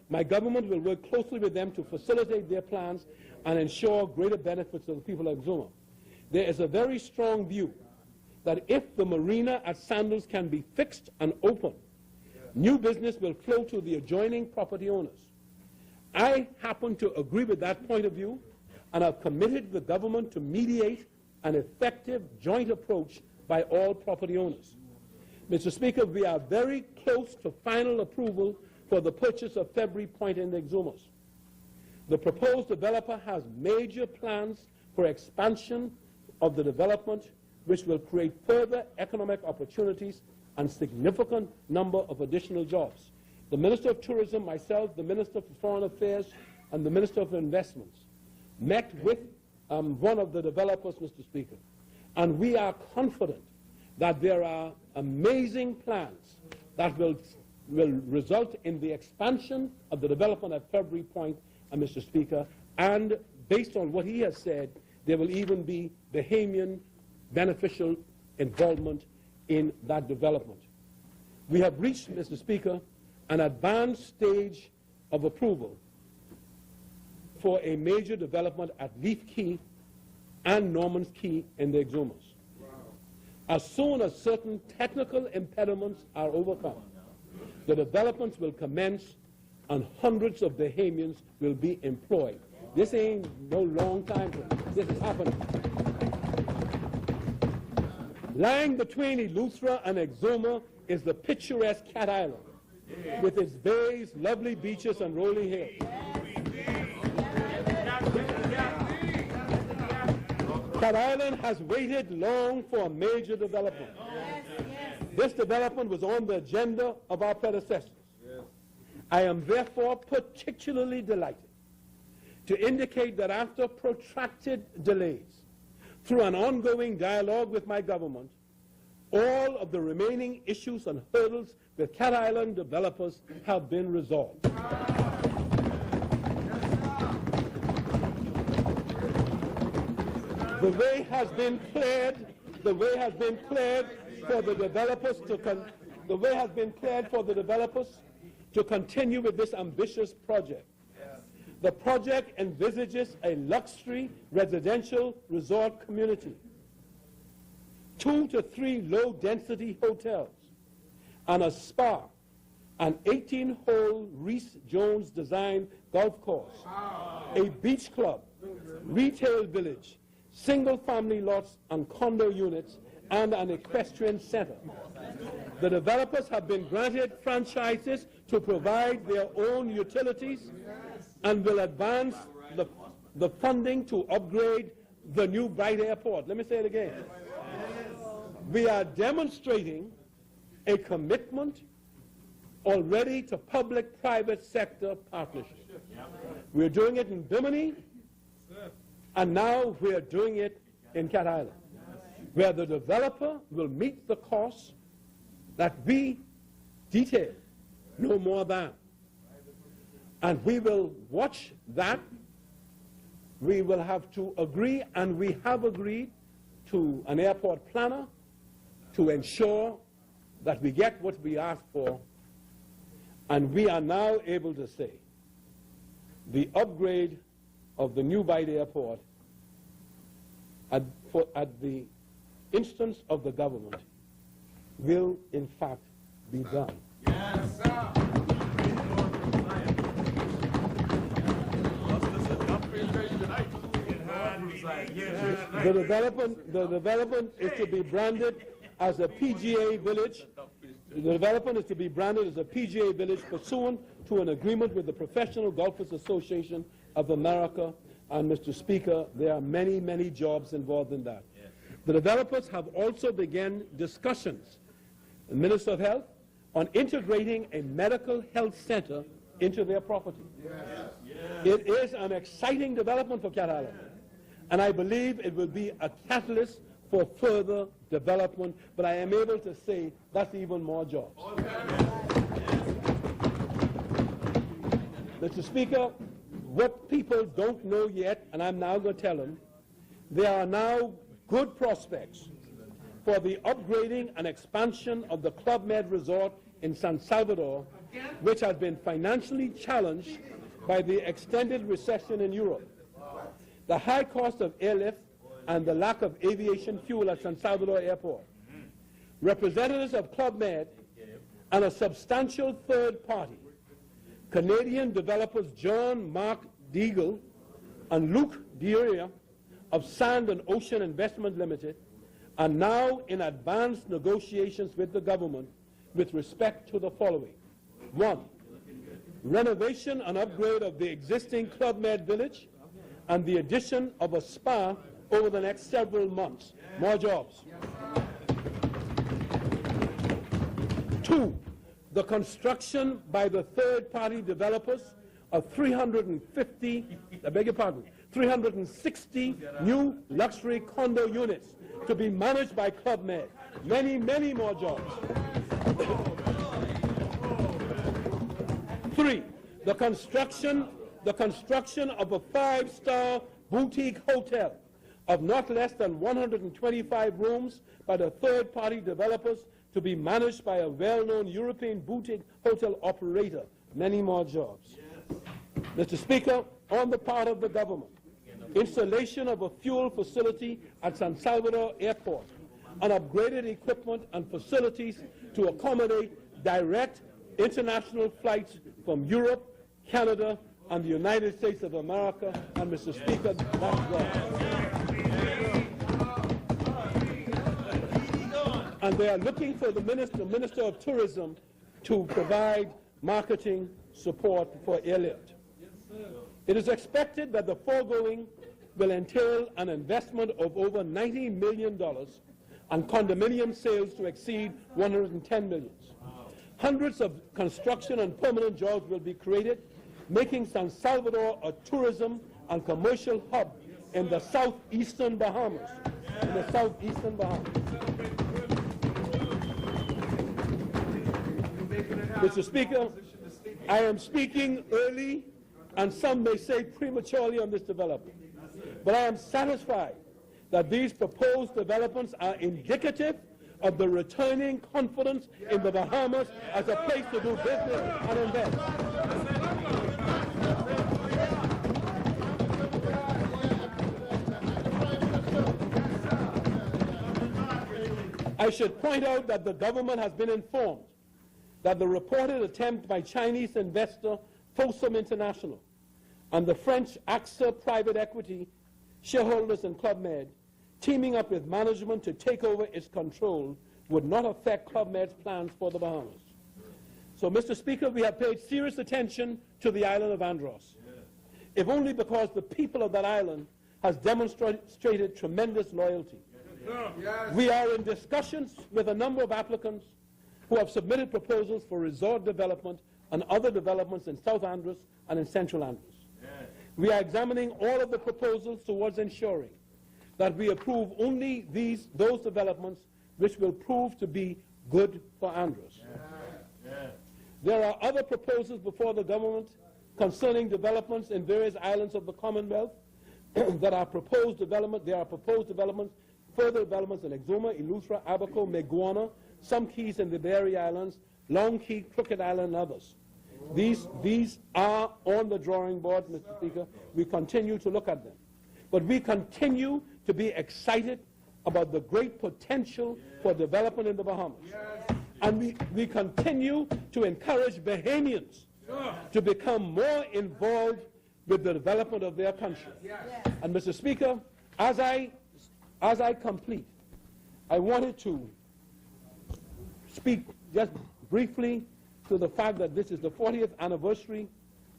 My government will work closely with them to facilitate their plans and ensure greater benefits to the people of Exuma. There is a very strong view that if the marina at Sandals can be fixed and open, new business will flow to the adjoining property owners. I happen to agree with that point of view, and have committed the government to mediate an effective joint approach by all property owners. Mr. Speaker, we are very close to final approval for the purchase of February Point in the Exumas. The proposed developer has major plans for expansion of the development, which will create further economic opportunities and significant number of additional jobs. The Minister of Tourism, myself, the Minister for Foreign Affairs, and the Minister of Investments met with one of the developers, Mr. Speaker, and we are confident that there are amazing plans that will result in the expansion of the development at February Point, Mr. Speaker, and based on what he has said, there will even be Bahamian beneficial involvement in that development. We have reached, Mr. Speaker, an advanced stage of approval for a major development at Leaf Key and Norman's Key in the Exumas. As soon as certain technical impediments are overcome, the developments will commence and hundreds of Bahamians will be employed. This ain't no long time. This is happening. Lying between Eleuthera and Exuma is the picturesque Cat Island, with its bays, lovely beaches, and rolling hills. Cat Island has waited long for a major development. This development was on the agenda of our predecessors. I am therefore particularly delighted to indicate that after protracted delays, through an ongoing dialogue with my government, all of the remaining issues and hurdles with Cat Island developers have been resolved. The way has been cleared for the developers to continue with this ambitious project. The project envisages a luxury residential resort community, 2 to 3 low-density hotels, and a spa, an 18-hole Reese-Jones design golf course, a beach club, retail village, single-family lots and condo units, and an equestrian center. The developers have been granted franchises to provide their own utilities and will advance the funding to upgrade the new Bright Airport. Let me say it again. We are demonstrating a commitment already to public-private sector partnership. We're doing it in Bimini, and now we're doing it in Cat Island, where the developer will meet the costs that we detail, no more than. And we will watch that. We will have to agree, and we have agreed to an airport planner to ensure that we get what we asked for. And we are now able to say the upgrade of the new Bight Airport at the instance of the government will in fact be done. Yes, sir. The development is to be branded as a PGA village. The development is to be branded as a PGA village pursuant to an agreement with the Professional Golfers Association of America. And Mr. Speaker, there are many, many jobs involved in that. Yes. The developers have also begun discussions, the Minister of Health, on integrating a medical health center into their property. Yes. Yes. It is an exciting development for Cat Island, and I believe it will be a catalyst for further development, but I am able to say that's even more jobs. Mr. Speaker, what people don't know yet, and I'm now going to tell them, there are now good prospects for the upgrading and expansion of the Club Med Resort in San Salvador which has been financially challenged by the extended recession in Europe. The high cost of airlift and the lack of aviation fuel at San Salvador Airport. Representatives of Club Med and a substantial third party, Canadian developers John Mark Deagle and Luke Dieria of Sand and Ocean Investment Limited, are now in advanced negotiations with the government with respect to the following. 1. Renovation and upgrade of the existing Club Med village and the addition of a spa over the next several months. More jobs. 2. The construction by the third-party developers of 360 new luxury condo units to be managed by Club Med. Many, many more jobs. 3. The construction of a 5-star boutique hotel of not less than 125 rooms by the third-party developers to be managed by a well-known European boutique hotel operator. Many more jobs. Mr. Speaker, on the part of the government, installation of a fuel facility at San Salvador Airport and upgraded equipment and facilities to accommodate direct international flights from Europe, Canada, and the United States of America. And Mr. Speaker, that's all. And they are looking for the Minister of Tourism to provide marketing support for airlift. It is expected that the foregoing will entail an investment of over $90 million and condominium sales to exceed $110 million. Hundreds of construction and permanent jobs will be created, making San Salvador a tourism and commercial hub in the southeastern Bahamas. Mr. Speaker, I am speaking early and some may say prematurely on this development, but I am satisfied that these proposed developments are indicative of the returning confidence in the Bahamas as a place to do business and invest. I should point out that the government has been informed that the reported attempt by Chinese investor Fosun International and the French AXA private equity shareholders in Club Med teaming up with management to take over its control would not affect Club Med's plans for the Bahamas. So, Mr. Speaker, we have paid serious attention to the island of Andros, if only because the people of that island has demonstrated tremendous loyalty. We are in discussions with a number of applicants who have submitted proposals for resort development and other developments in South Andros and in Central Andros. We are examining all of the proposals towards ensuring that we approve only those developments which will prove to be good for Andros. There are other proposals before the government concerning developments in various islands of the Commonwealth that are proposed development. There are proposed developments, further developments in Exuma, Eleuthera, Abaco, Meguana, some keys in the Berry Islands, Long Key, Crooked Island, and others. These are on the drawing board, Mr. Speaker. We continue to look at them. But we continue to be excited about the great potential for development in the Bahamas. And we continue to encourage Bahamians to become more involved with the development of their country. And Mr. Speaker, as I complete, I wanted to speak just briefly to the fact that this is the 40th anniversary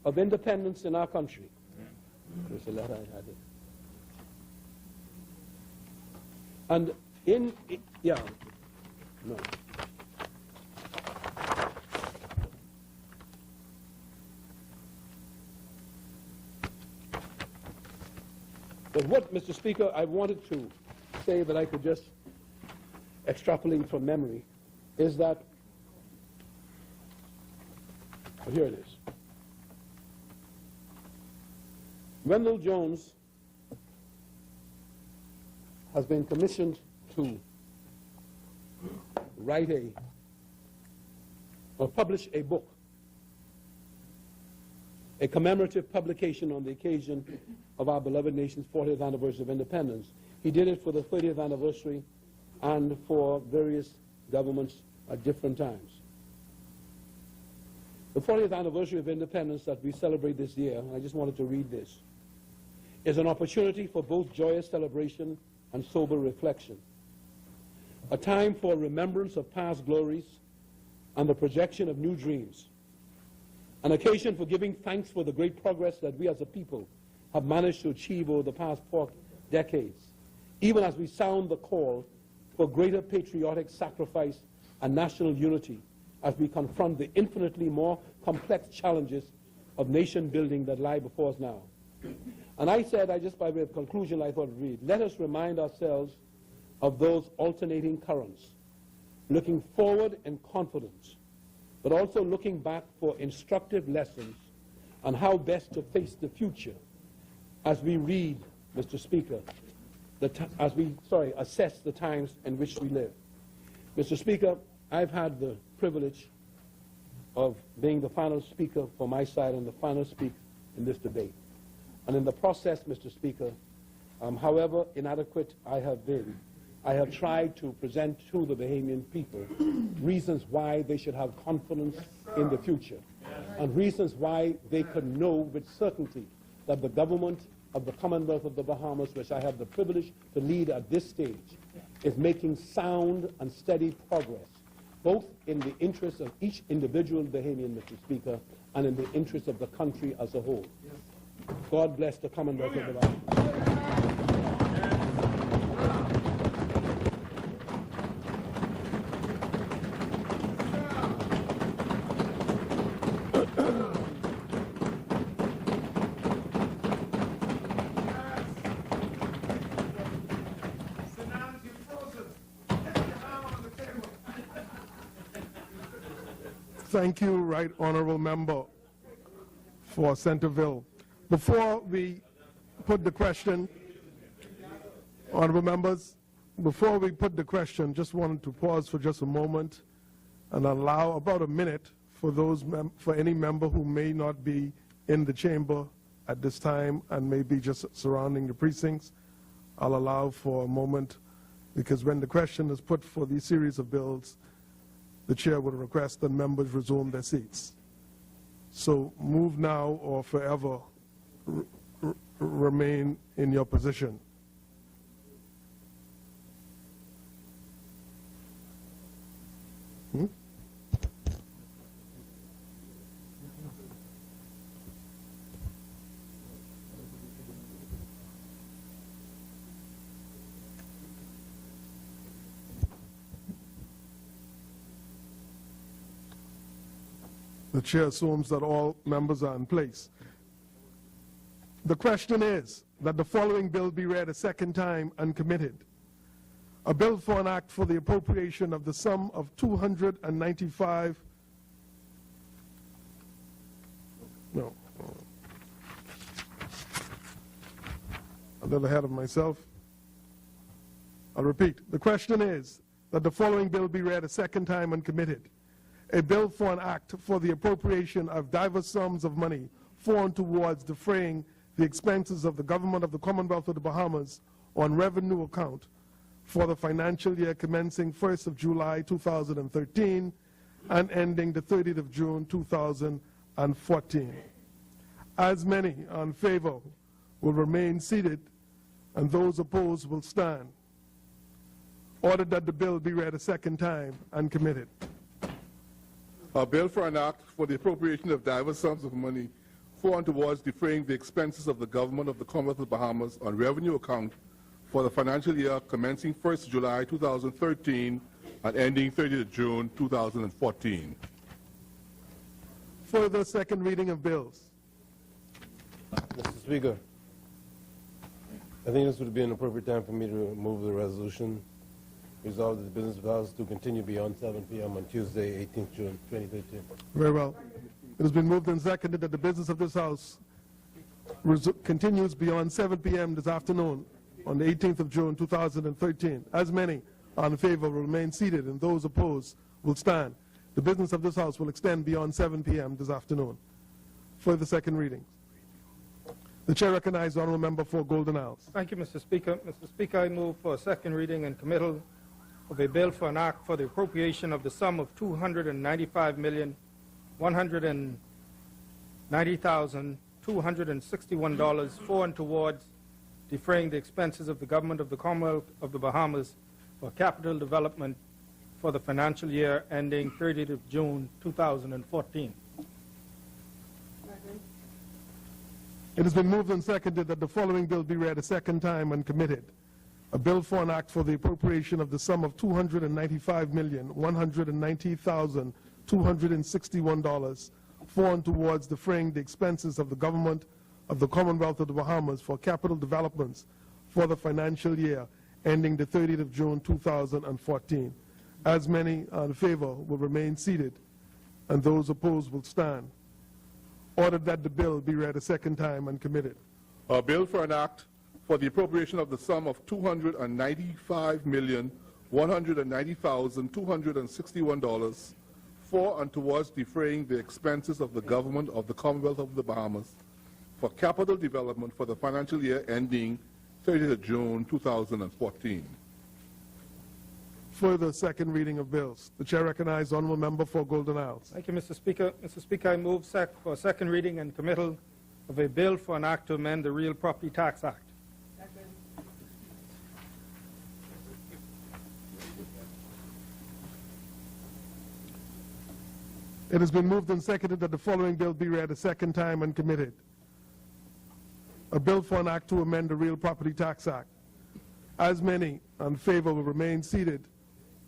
of independence in our country. There's a letter I had it. And no. But what, Mr. Speaker, I wanted to say that I could just extrapolate from memory is that, well, here it is. Wendell Jones has been commissioned to write or publish a book a commemorative publication on the occasion of our beloved nation's 40th anniversary of independence. He did it for the 30th anniversary and for various governments at different times. The 40th anniversary of independence that we celebrate this year, I just wanted to read this, is an opportunity for both joyous celebration and sober reflection. A time for remembrance of past glories and the projection of new dreams. An occasion for giving thanks for the great progress that we as a people have managed to achieve over the past 4 decades, even as we sound the call for greater patriotic sacrifice and national unity as we confront the infinitely more complex challenges of nation building that lie before us now. And I said, just by way of conclusion, I thought I'd read, let us remind ourselves of those alternating currents, looking forward in confidence, but also looking back for instructive lessons on how best to face the future as we read, Mr. Speaker, assess the times in which we live. Mr. Speaker, I've had the privilege of being the final speaker for my side and the final speaker in this debate. And in the process, Mr. Speaker, however inadequate I have been, I have tried to present to the Bahamian people reasons why they should have confidence in the future and reasons why they can know with certainty that the government of the Commonwealth of the Bahamas, which I have the privilege to lead at this stage, is making sound and steady progress, both in the interest of each individual Bahamian, Mr. Speaker, and in the interest of the country as a whole. God bless the Commonwealth of the Bahamas. Thank you, Right Honourable Member for Centerville. Before we put the question, Honourable Members, before we put the question, just wanted to pause for just a moment and allow about a minute for for any member who may not be in the chamber at this time and may be just surrounding the precincts. I'll allow for a moment, because when the question is put for these series of bills, the chair would request that members resume their seats. So move now or forever remain in your position. The chair assumes that all members are in place. The question is that the following bill be read a second time and committed. A bill for an act for the appropriation of the sum of $295. No. A little ahead of myself. I'll repeat. The question is that the following bill be read a second time and committed. A bill for an act for the appropriation of diverse sums of money for and towards defraying the expenses of the government of the Commonwealth of the Bahamas on revenue account for the financial year commencing 1st of July 2013 and ending the 30th of June 2014. As many in favor will remain seated and those opposed will stand. Ordered that the bill be read a second time and committed. A bill for an act for the appropriation of diverse sums of money for and towards defraying the expenses of the government of the Commonwealth of the Bahamas on revenue account for the financial year commencing 1st July 2013 and ending 30th June 2014. Further second reading of bills. Mr. Speaker, I think this would be an appropriate time for me to move the resolution. Resolved that the business of the House to continue beyond 7 p.m. on Tuesday, 18th June 2013. Very well. It has been moved and seconded that the business of this House continues beyond 7 p.m. this afternoon on the 18th of June 2013. As many are in favor will remain seated and those opposed will stand. The business of this House will extend beyond 7 p.m. this afternoon. For the second reading. The chair recognizes the honourable member for Golden Isles. Thank you, Mr. Speaker. Mr. Speaker, I move for a second reading and committal of a bill for an act for the appropriation of the sum of $295,190,261 for and towards defraying the expenses of the government of the Commonwealth of the Bahamas for capital development for the financial year ending 30th of June 2014. It has been moved and seconded that the following bill be read a second time and committed. A bill for an act for the appropriation of the sum of $295,190,261 for and towards defraying the expenses of the government of the Commonwealth of the Bahamas for capital developments for the financial year ending the 30th of June 2014. As many are in favor will remain seated, and those opposed will stand. Ordered that the bill be read a second time and committed. A bill for an act for the appropriation of the sum of $295,190,261 for and towards defraying the expenses of the government of the Commonwealth of the Bahamas for capital development for the financial year ending 30th of June 2014. For the second reading of bills, the chair recognizes the honourable member for Golden Isles. Thank you, Mr. Speaker. Mr. Speaker, I move for a second reading and committal of a bill for an act to amend the Real Property Tax Act. It has been moved and seconded that the following bill be read a second time and committed. A bill for an act to amend the Real Property Tax Act. As many in favor will remain seated,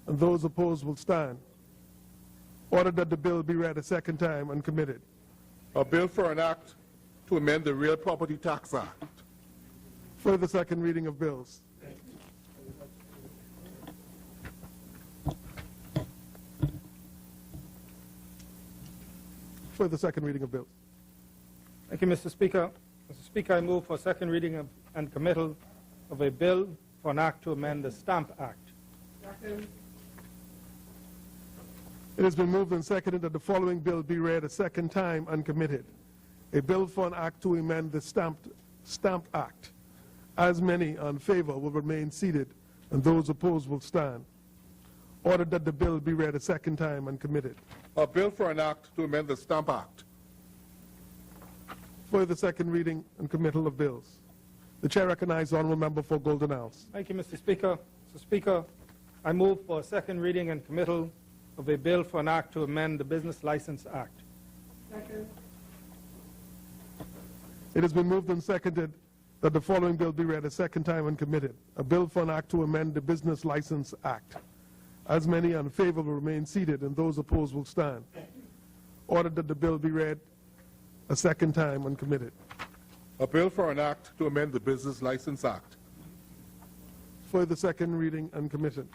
and those opposed will stand. Ordered that the bill be read a second time and committed. A bill for an act to amend the Real Property Tax Act. For the second reading of bills. For the second reading of bills. Thank you, Mr. Speaker. Mr. Speaker, I move for second reading and committal of a bill for an act to amend the Stamp Act. It has been moved and seconded that the following bill be read a second time and committed. A bill for an act to amend the Stamp Act. As many in favor will remain seated, and those opposed will stand. Ordered that the bill be read a second time and committed. A bill for an act to amend the Stamp Act. For the second reading and committal of bills. The chair recognizes the honourable member for Golden Isles. Thank you, Mr. Speaker. Mr. Speaker, I move for a second reading and committal of a bill for an act to amend the Business License Act. It has been moved and seconded that the following bill be read a second time and committed. A bill for an act to amend the Business License Act. As many in favor will remain seated, and those opposed will stand. Ordered that the bill be read a second time and committed. A bill for an act to amend the Business License Act. For the second reading and committal.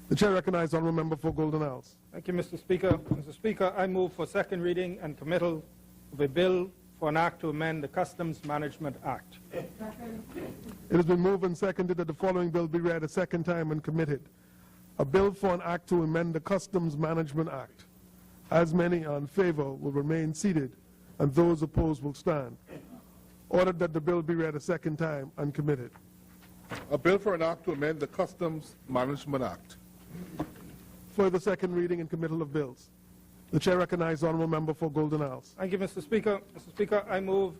The chair recognizes the honourable member for Golden Isles. Thank you, Mr. Speaker. Mr. Speaker, I move for second reading and committal of a bill for an act to amend the Customs Management Act. It has been moved and seconded that the following bill be read a second time and committed. A bill for an act to amend the Customs Management Act. As many are in favor will remain seated, and those opposed will stand. Ordered that the bill be read a second time and committed. A bill for an act to amend the Customs Management Act. For the second reading and committal of bills. The chair recognizes the honourable member for Golden Isles. Thank you, Mr. Speaker. Mr. Speaker, I move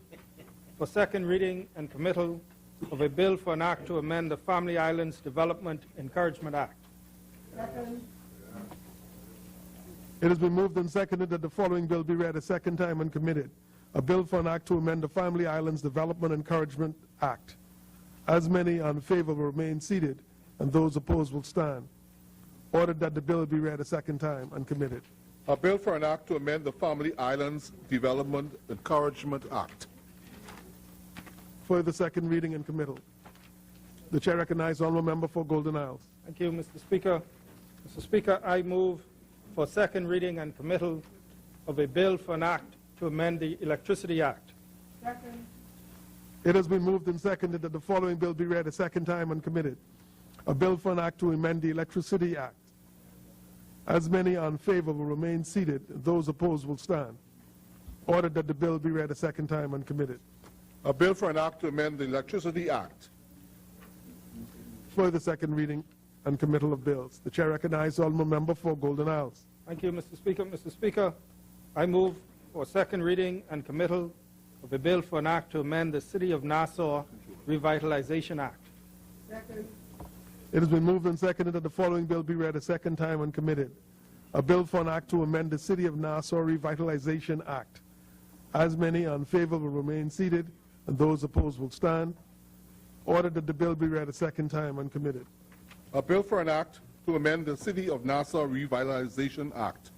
for second reading and committal of a bill for an act to amend the Family Islands Development Encouragement Act. It has been moved and seconded that the following bill be read a second time and committed. A bill for an act to amend the Family Islands Development Encouragement Act. As many in favor will remain seated, and those opposed will stand. Ordered that the bill be read a second time and committed. A bill for an act to amend the Family Islands Development Encouragement Act. For the second reading and committal. The chair recognizes the honourable member for Golden Isles. Thank you, Mr. Speaker. Mr. Speaker, I move for second reading and committal of a bill for an act to amend the Electricity Act. It has been moved and seconded that the following bill be read a second time and committed. A bill for an act to amend the Electricity Act. As many are in favor will remain seated. Those opposed will stand. Ordered that the bill be read a second time and committed. A bill for an act to amend the Electricity Act. Further second reading and committal of bills. The chair recognizes the honourable member for Golden Isles. Thank you, Mr. Speaker. Mr. Speaker, I move for second reading and committal of a bill for an act to amend the City of Nassau Revitalization Act. It has been moved and seconded that the following bill be read a second time and committed. A bill for an act to amend the City of Nassau Revitalization Act. As many are in favor will remain seated, and those opposed will stand. Ordered that the bill be read a second time and committed. A bill for an act to amend the City of Nassau Revitalization Act.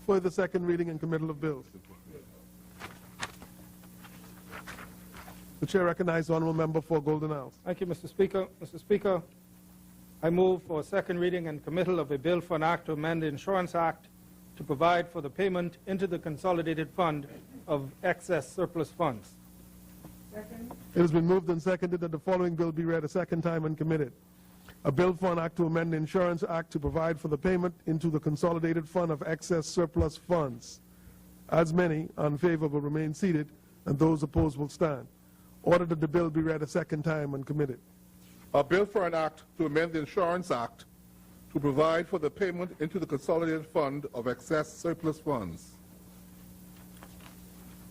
Further second reading and committal of bills. The chair recognizes the honourable member for Golden Isles. Thank you, Mr. Speaker. Mr. Speaker, I move for second reading and committal of a bill for an act to amend the Insurance Act to provide for the payment into the Consolidated Fund of excess surplus funds. It has been moved and seconded that the following bill be read a second time and committed. A bill for an act to amend the Insurance Act to provide for the payment into the Consolidated Fund of excess surplus funds. As many are in favor will remain seated, and those opposed will stand. Ordered that the bill be read a second time and committed. A bill for an act to amend the Insurance Act to provide for the payment into the Consolidated Fund of excess surplus funds.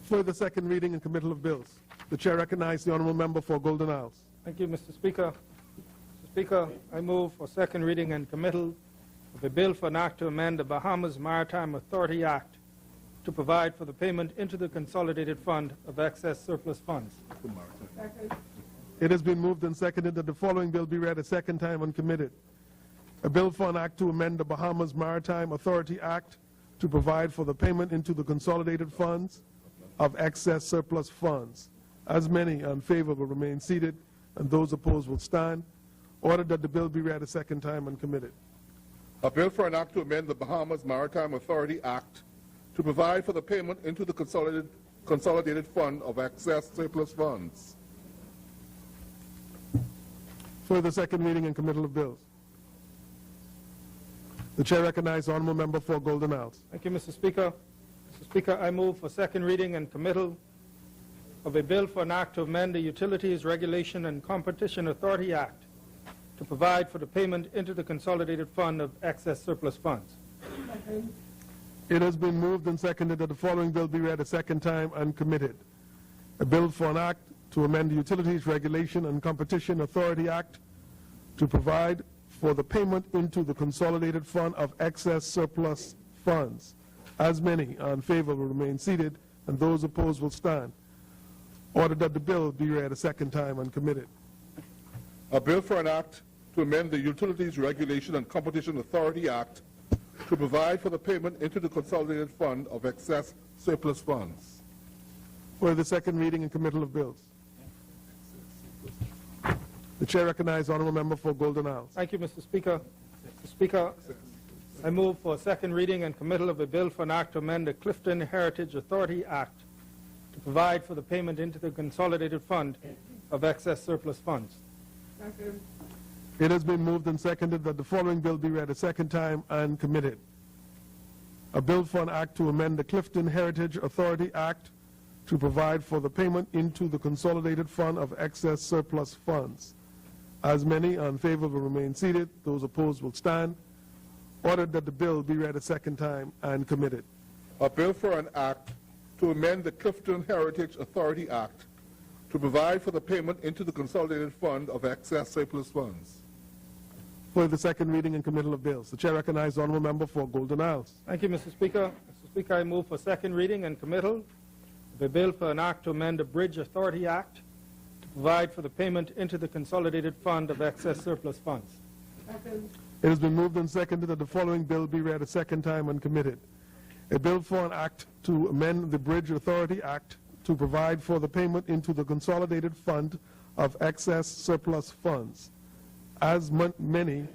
Further second reading and committal of bills. The chair recognizes the honourable member for Golden Isles. Thank you, Mr. Speaker. Mr. Speaker, I move for second reading and committal of a bill for an act to amend the Bahamas Maritime Authority Act to provide for the payment into the Consolidated Fund of excess surplus funds. It has been moved and seconded that the following bill be read a second time and committed. A bill for an act to amend the Bahamas Maritime Authority Act to provide for the payment into the Consolidated Funds of excess surplus funds. As many are in favor will remain seated, and those opposed will stand. Ordered that the bill be read a second time and committed. A bill for an act to amend the Bahamas Maritime Authority Act to provide for the payment into the Consolidated Fund of excess surplus funds. Further second reading and committal of bills. The chair recognizes the honourable member for Golden Isles. Thank you, Mr. Speaker. Mr. Speaker, I move for second reading and committal of a bill for an act to amend the Utilities Regulation and Competition Authority Act to provide for the payment into the Consolidated Fund of excess surplus funds. It has been moved and seconded that the following bill be read a second time and committed. A bill for an act to amend the Utilities Regulation and Competition Authority Act to provide for the payment into the Consolidated Fund of excess surplus funds. As many are in favor will remain seated, and those opposed will stand. Ordered that the bill be read a second time and committed. A bill for an act to amend the Utilities Regulation and Competition Authority Act to provide for the payment into the Consolidated Fund of excess surplus funds. For the second reading and committal of bills. The chair recognizes the honourable member for Golden Isles. Thank you, Mr. Speaker. Mr. Speaker, I move for second reading and committal of a bill for an act to amend the Clifton Heritage Authority Act to provide for the payment into the Consolidated Fund of excess surplus funds. It has been moved and seconded that the following bill be read a second time and committed. A bill for an act to amend the Clifton Heritage Authority Act to provide for the payment into the Consolidated Fund of excess surplus funds. As many are in favor will remain seated. Those opposed will stand. Ordered that the bill be read a second time and committed. A bill for an act to amend the Clifton Heritage Authority Act to provide for the payment into the Consolidated Fund of excess surplus funds. For the second reading and committal of bills. The chair recognizes the honourable member for Golden Isles. Thank you, Mr. Speaker. Mr. Speaker, I move for second reading and committal of a bill for an act to amend the Bridge Authority Act to provide for the payment into the Consolidated Fund of excess surplus funds. It has been moved and seconded that the following bill be read a second time and committed. A bill for an act to amend the Bridge Authority Act to provide for the payment into the Consolidated Fund of excess surplus funds. As many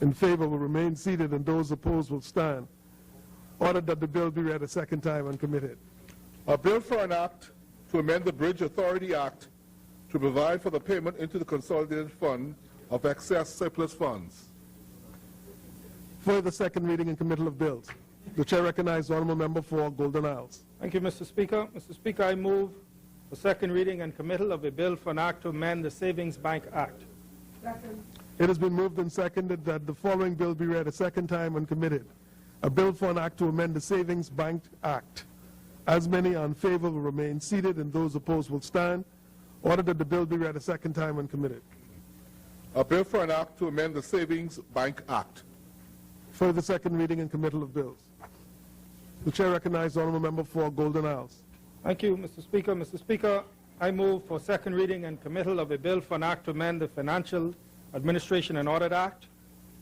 in favor will remain seated, and those opposed will stand. Ordered that the bill be read a second time and committed. A bill for an act to amend the Bridge Authority Act to provide for the payment into the Consolidated Fund of excess surplus funds. For the second reading and committal of bills. The chair recognizes the honourable member for Golden Isles. Thank you, Mr. Speaker. Mr. Speaker, I move for second reading and committal of a bill for an act to amend the Savings Bank Act. It has been moved and seconded that the following bill be read a second time and committed. A bill for an act to amend the Savings Bank Act. As many are in favor will remain seated, and those opposed will stand. Order that the bill be read a second time and committed. A bill for an act to amend the Savings Bank Act. For the second reading and committal of bills. The chair recognizes the honourable member for Golden Isles. Thank you, Mr. Speaker. Mr. Speaker, I move for second reading and committal of a bill for an act to amend the Financial Administration and Audit Act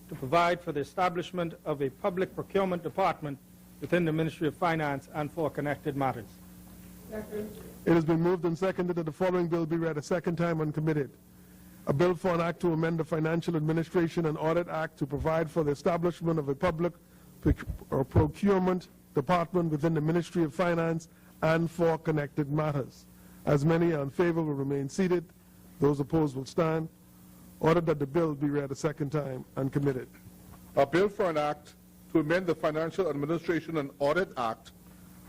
to provide for the establishment of a public procurement department within the Ministry of Finance and for connected matters. It has been moved and seconded that the following bill be read a second time and committed. A bill for an act to amend the Financial Administration and Audit Act to provide for the establishment of a public procurement department within the Ministry of Finance and for connected matters. As many are in favor will remain seated. Those opposed will stand. Ordered that the bill be read a second time and committed. A bill for an act to amend the Financial Administration and Audit Act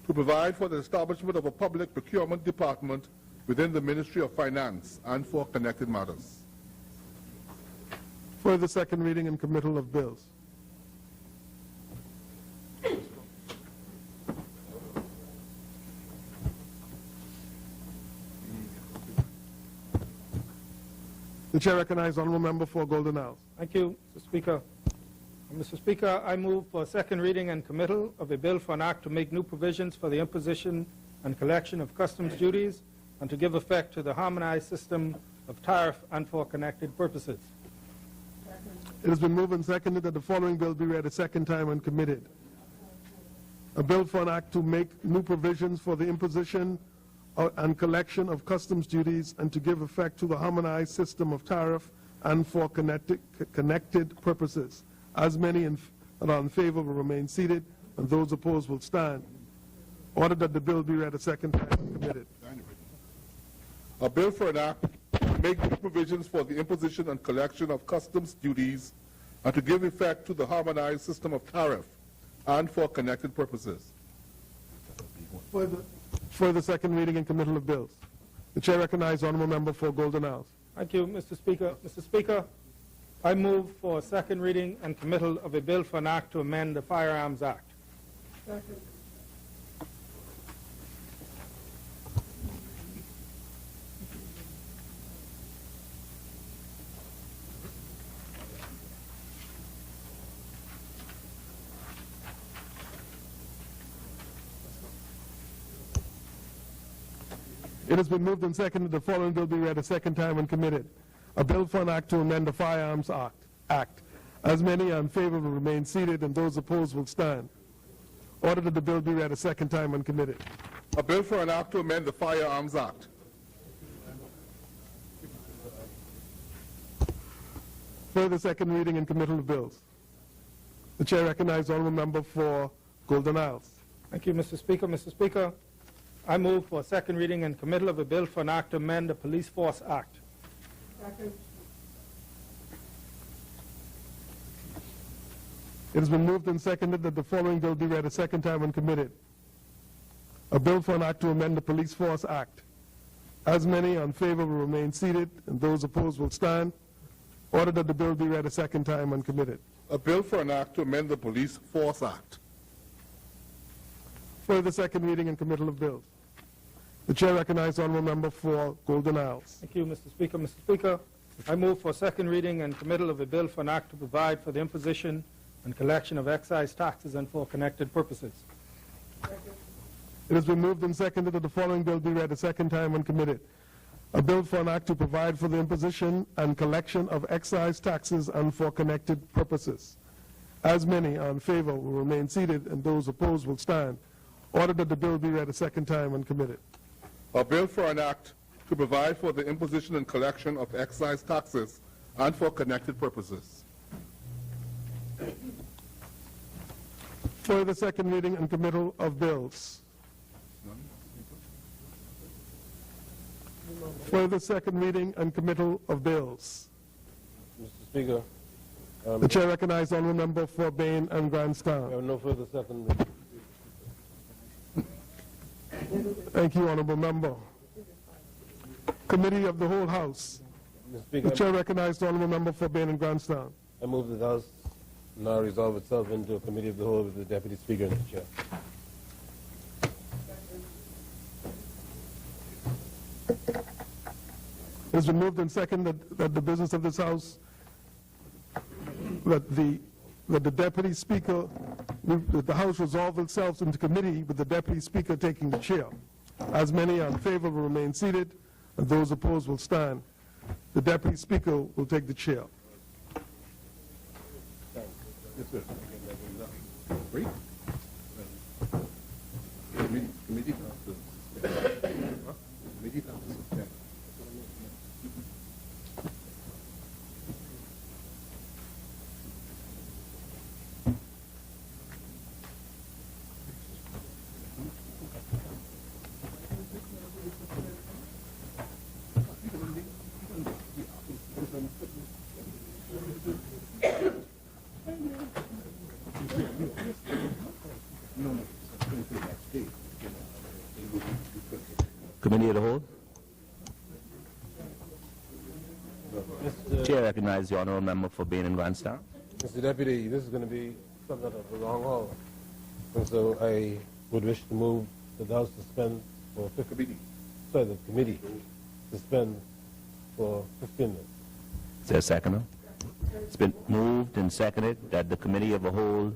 to provide for the establishment of a public procurement department within the Ministry of Finance and for connected matters. For the second reading and committal of bills. The chair recognizes the honourable member for Golden Isles. Thank you, Mr. Speaker. Mr. Speaker, I move for second reading and committal of a bill for an act to make new provisions for the imposition and collection of customs duties and to give effect to the harmonized system of tariff and for connected purposes. It has been moved and seconded that the following bill be read a second time and committed. A bill for an act to make new provisions for the imposition and collection of customs duties and to give effect to the harmonized system of tariff and for connected purposes. As many that are in favor will remain seated, and those opposed will stand. Ordered that the bill be read a second time and committed. A bill for an act to make new provisions for the imposition and collection of customs duties and to give effect to the harmonized system of tariff and for connected purposes. For the second reading and committal of bills. The chair recognizes the honourable member for Golden Isles. Thank you, Mr. Speaker. Mr. Speaker, I move for second reading and committal of a bill for an act to amend the Firearms Act. It has been moved and seconded the following bill be read a second time and committed. A bill for an act to amend the Firearms Act. As many are in favor will remain seated, and those opposed will stand. Ordered that the bill be read a second time and committed. A bill for an act to amend the Firearms Act. For the second reading and committal of bills. The chair recognizes the honourable member for Golden Isles. Thank you, Mr. Speaker. Mr. Speaker, I move for second reading and committal of a bill for an act to amend the Police Force Act. It has been moved and seconded that the following bill be read a second time and committed. A bill for an act to amend the Police Force Act. As many are in favor will remain seated, and those opposed will stand. Ordered that the bill be read a second time and committed. A bill for an act to amend the Police Force Act. For the second reading and committal of bills. The chair recognizes the honourable member for Golden Isles. Thank you, Mr. Speaker. Mr. Speaker, I move for second reading and committal of a bill for an act to provide for the imposition and collection of excise taxes and for connected purposes. It has been moved and seconded that the following bill be read a second time and committed. A bill for an act to provide for the imposition and collection of excise taxes and for connected purposes. As many are in favor will remain seated, and those opposed will stand. Ordered that the bill be read a second time and committed. A bill for an act to provide for the imposition and collection of excise taxes and for connected purposes. For the second reading and committal of bills. For the second reading and committal of bills. Mr. Speaker, The chair recognizes the honourable member for Bain and Grandstown. I have no further second. Thank you, honourable member. Committee of the whole House. Mr. Speaker, The chair recognizes the honourable member for Bain and Grandstown. I move that the House now resolve itself into a committee of the whole with the Deputy Speaker and the Chair. It has been moved and seconded that the business of this House, that the Deputy Speaker, that the House resolve itself into committee with the Deputy Speaker taking the chair. As many are in favor will remain seated, and those opposed will stand. The Deputy Speaker will take the chair. Yes, sir. Great. Committee council. Committee council. Committee of the Whole. Chair recognizes the honourable member for Bain and Grandstown. Mr. Deputy, this is going to be something of the long haul. And so I would wish to move that the House suspend for 15 the committee suspend for 15 minutes. Is there a seconder? It's been moved and seconded that the Committee of the Whole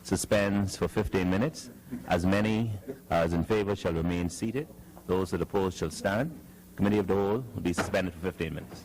suspends for 15 minutes. As many as in favor shall remain seated. Those that oppose shall stand. Committee of the Whole will be suspended for 15 minutes.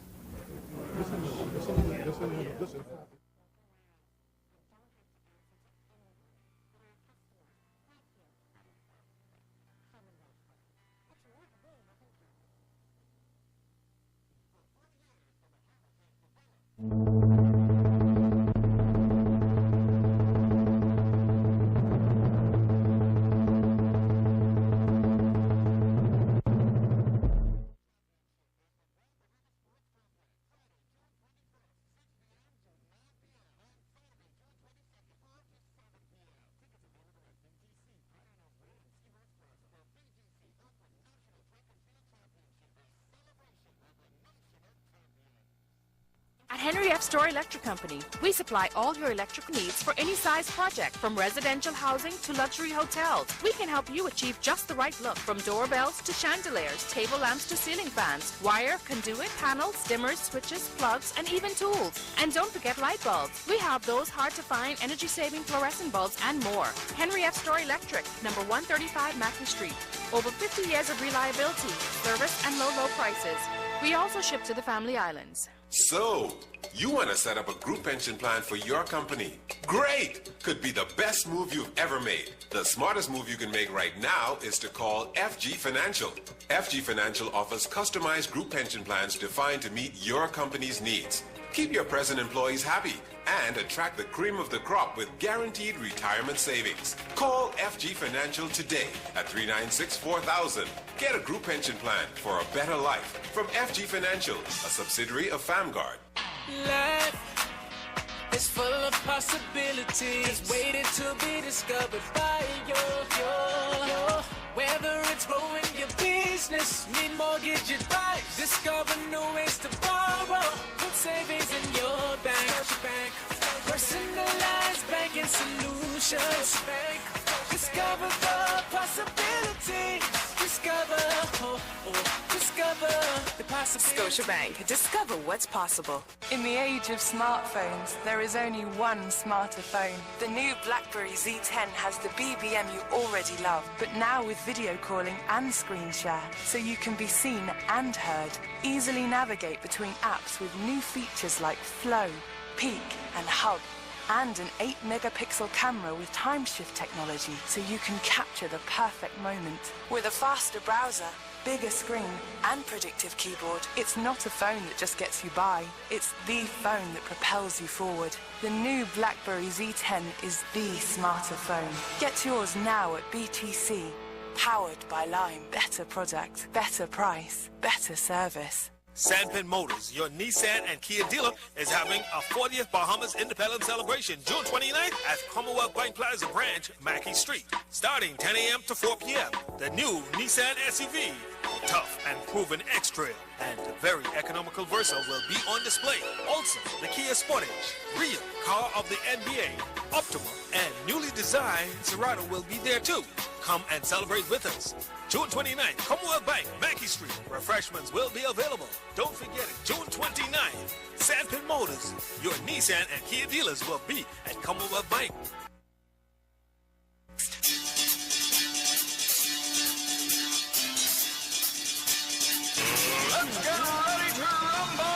At Henry F. Store Electric Company, we supply all your electrical needs for any size project, from residential housing to luxury hotels. We can help you achieve just the right look, from doorbells to chandeliers, table lamps to ceiling fans, wire, conduit, panels, dimmers, switches, plugs, and even tools. And don't forget light bulbs. We have those hard-to-find, energy-saving fluorescent bulbs and more. Henry F. Store Electric, number 135 Mackie Street. Over 50 years of reliability, service, and low prices. We also ship to the Family Islands. So, you want to set up a group pension plan for your company? Great! Could be the best move you've ever made. The smartest move you can make right now is to call FG Financial. FG Financial offers customized group pension plans designed to meet your company's needs. Keep your present employees happy and attract the cream of the crop with guaranteed retirement savings. Call FG Financial today at 396-4000. Get a group pension plan for a better life from FG Financial, a subsidiary of FAMGuard. Life is full of possibilities waiting to be discovered by you. Whether it's growing your business, need mortgage advice, discover new ways to borrow, put savings in your bank. Personalized banking solutions. Discover the possibility. Discover the possibility. Scotiabank, discover what's possible. In the age of smartphones, there is only one smarter phone. The new BlackBerry Z10 has the BBM you already love, but now with video calling and screen share, so you can be seen and heard. Easily navigate between apps with new features like Flow, Peak and Hub, and an 8-megapixel camera with time shift technology, so you can capture the perfect moment. With a faster browser, bigger screen and predictive keyboard, it's not a phone that just gets you by. It's the phone that propels you forward. The new BlackBerry Z10 is the smarter phone. Get yours now at BTC. Powered by Lime. Better product, better price, better service. Sandpin Motors, your Nissan and Kia dealer, is having a 40th Bahamas Independence Celebration June 29th at Commonwealth Bank Plaza Branch, Mackey Street, starting 10 a.m. to 4 p.m. The new Nissan SUV, tough and proven X-Trail, and the very economical Versa will be on display. Also, the Kia Sportage, real car of the NBA, Optima, and newly designed Serato will be there too. Come and celebrate with us. June 29th, Commonwealth Bank, Mackey Street. Refreshments will be available. Don't forget it, June 29th. Sandpin Motors, your Nissan and Kia dealers will be at Commonwealth Bank. Let's get ready to rumble!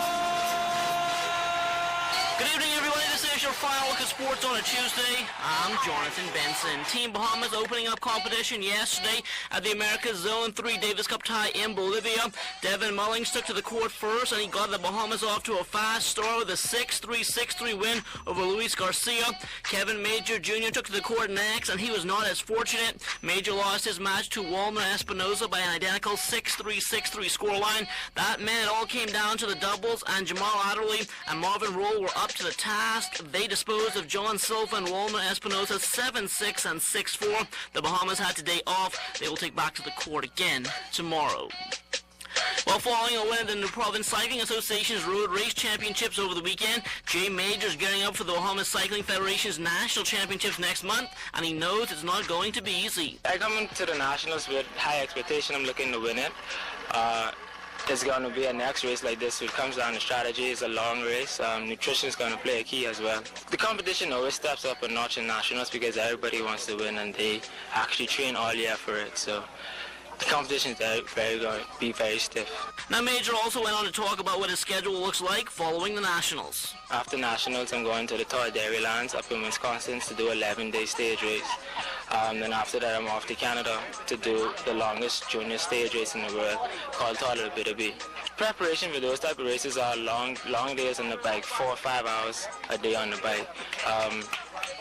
Good evening, everybody. This is your final look at sports on a Tuesday. I'm Jonathan Benson. Team Bahamas opening up competition yesterday at the America's Zone 3 Davis Cup tie in Bolivia. Devin Mullings took to the court first, and he got the Bahamas off to a fast start with a 6-3, 6-3 win over Luis Garcia. Kevin Major Jr. took to the court next, and he was not as fortunate. Major lost his match to Walner Espinoza by an identical 6-3, 6-3 scoreline. That meant it all came down to the doubles, and Jamal Adderley and Marvin Roll were up to the task. They disposed of John Silva and Walner Espinoza 7-6 and 6-4. The Bahamas had today off. They will take back to the court again tomorrow. Well, following a win at the New Province Cycling Association's Road Race Championships over the weekend, Jay Major is gearing up for the Bahamas Cycling Federation's National Championships next month, and he knows it's not going to be easy. I come into the Nationals with high expectation. I'm looking to win it. It's going to be a next race like this. It comes down to strategy. It's a long race. Nutrition is going to play a key as well. The competition always steps up a notch in Nationals because everybody wants to win, and they actually train all year for it. So the competition is going to be very stiff. Now, Major also went on to talk about what his schedule looks like following the Nationals. After Nationals, I'm going to the Tour Dairylands up in Wisconsin to do an 11-day stage race. Then after that, I'm off to Canada to do the longest junior stage race in the world called Tour de B. Preparation for those type of races are long days on the bike, 4 or 5 hours a day on the bike.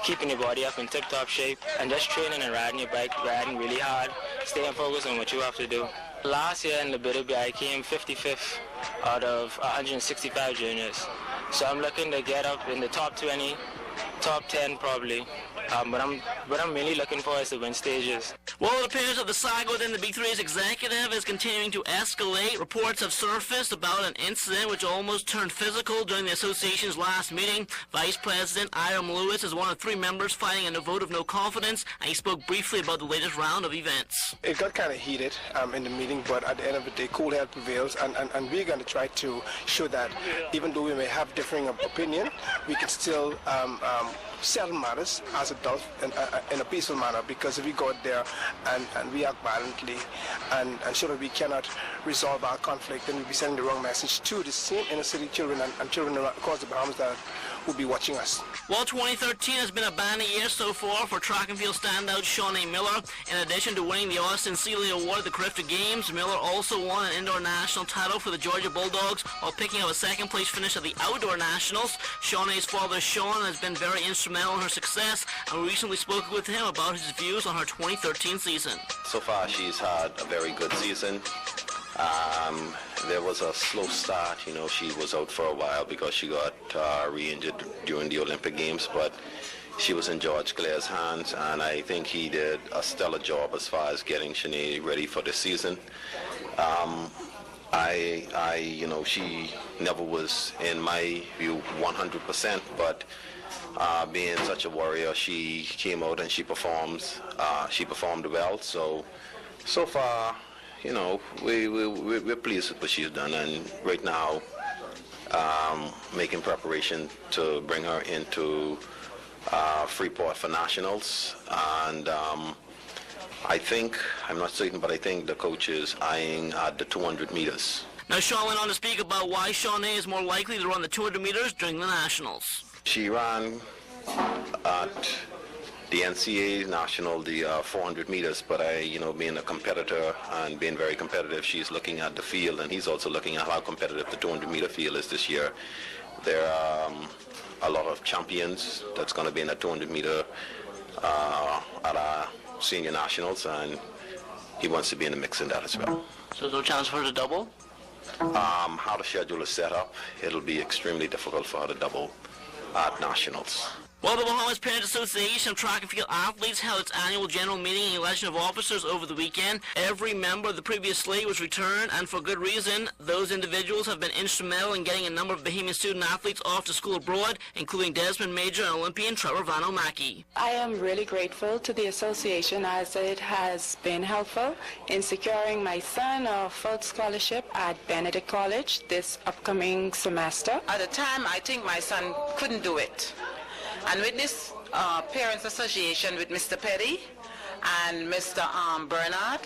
Keeping your body up in tip-top shape and just training and riding your bike, riding really hard, staying focused on what you have to do. Last year in the B, I came 55th out of 165 juniors. So I'm looking to get up in the top 20, top 10 probably. What I'm really looking for is to win stages. Well, it appears that the saga within the B3's executive is continuing to escalate. Reports have surfaced about an incident which almost turned physical during the association's last meeting. Vice President Iram Lewis is one of 3 members fighting in a vote of no confidence, and he spoke briefly about the latest round of events. It got kind of heated in the meeting, but at the end of the day, cool head prevails, and we're going to try to show that even though we may have differing opinion, we can still settle matters as adults in a peaceful manner, because if we go out there and react violently and show that we cannot resolve our conflict, then we'll be sending the wrong message to the same inner city children and children across the Bahamas that will be watching us. Well, 2013 has been a banner year so far for track and field standout Shawnee Miller. In addition to winning the Austin Seeley Award at the Carifta Games, Miller also won an indoor national title for the Georgia Bulldogs while picking up a second-place finish at the outdoor nationals. Shawnee's father, Sean, has been very instrumental in her success, and we recently spoke with him about his views on her 2013 season. So far, she's had a very good season. There was a slow start, she was out for a while because she got re-injured during the Olympic Games, but she was in George Clare's hands, and I think he did a stellar job as far as getting Shanae ready for the season. She never was, in my view, 100%, but being such a warrior, she came out and she performed well. So far, we're pleased with what she's done, and right now making preparation to bring her into Freeport for nationals. And I think, I'm not certain, but I think the coach is eyeing at the 200 meters. Now, Sean went on to speak about why Shawnee is more likely to run the 200 meters during the nationals. She ran at the NCAA national, the 400 meters, but being a competitor and being very competitive, she's looking at the field, and he's also looking at how competitive the 200 meter field is this year. There are a lot of champions that's going to be in the 200 meter at our senior nationals, and he wants to be in the mix in that as well. So no chance for her to double? How the schedule is set up, it'll be extremely difficult for her to double at nationals. Well, the Bahamas Parent Association of Track and Field Athletes held its annual general meeting and election of officers over the weekend. Every member of the previous slate was returned, and for good reason. Those individuals have been instrumental in getting a number of Bahamian student athletes off to school abroad, including Desmond Major and Olympian Trevor Vanomaki. I am really grateful to the association as it has been helpful in securing my son a full scholarship at Benedict College this upcoming semester. At the time, I think my son couldn't do it. And with this Parents Association with Mr. Petty and Mr. Bernard,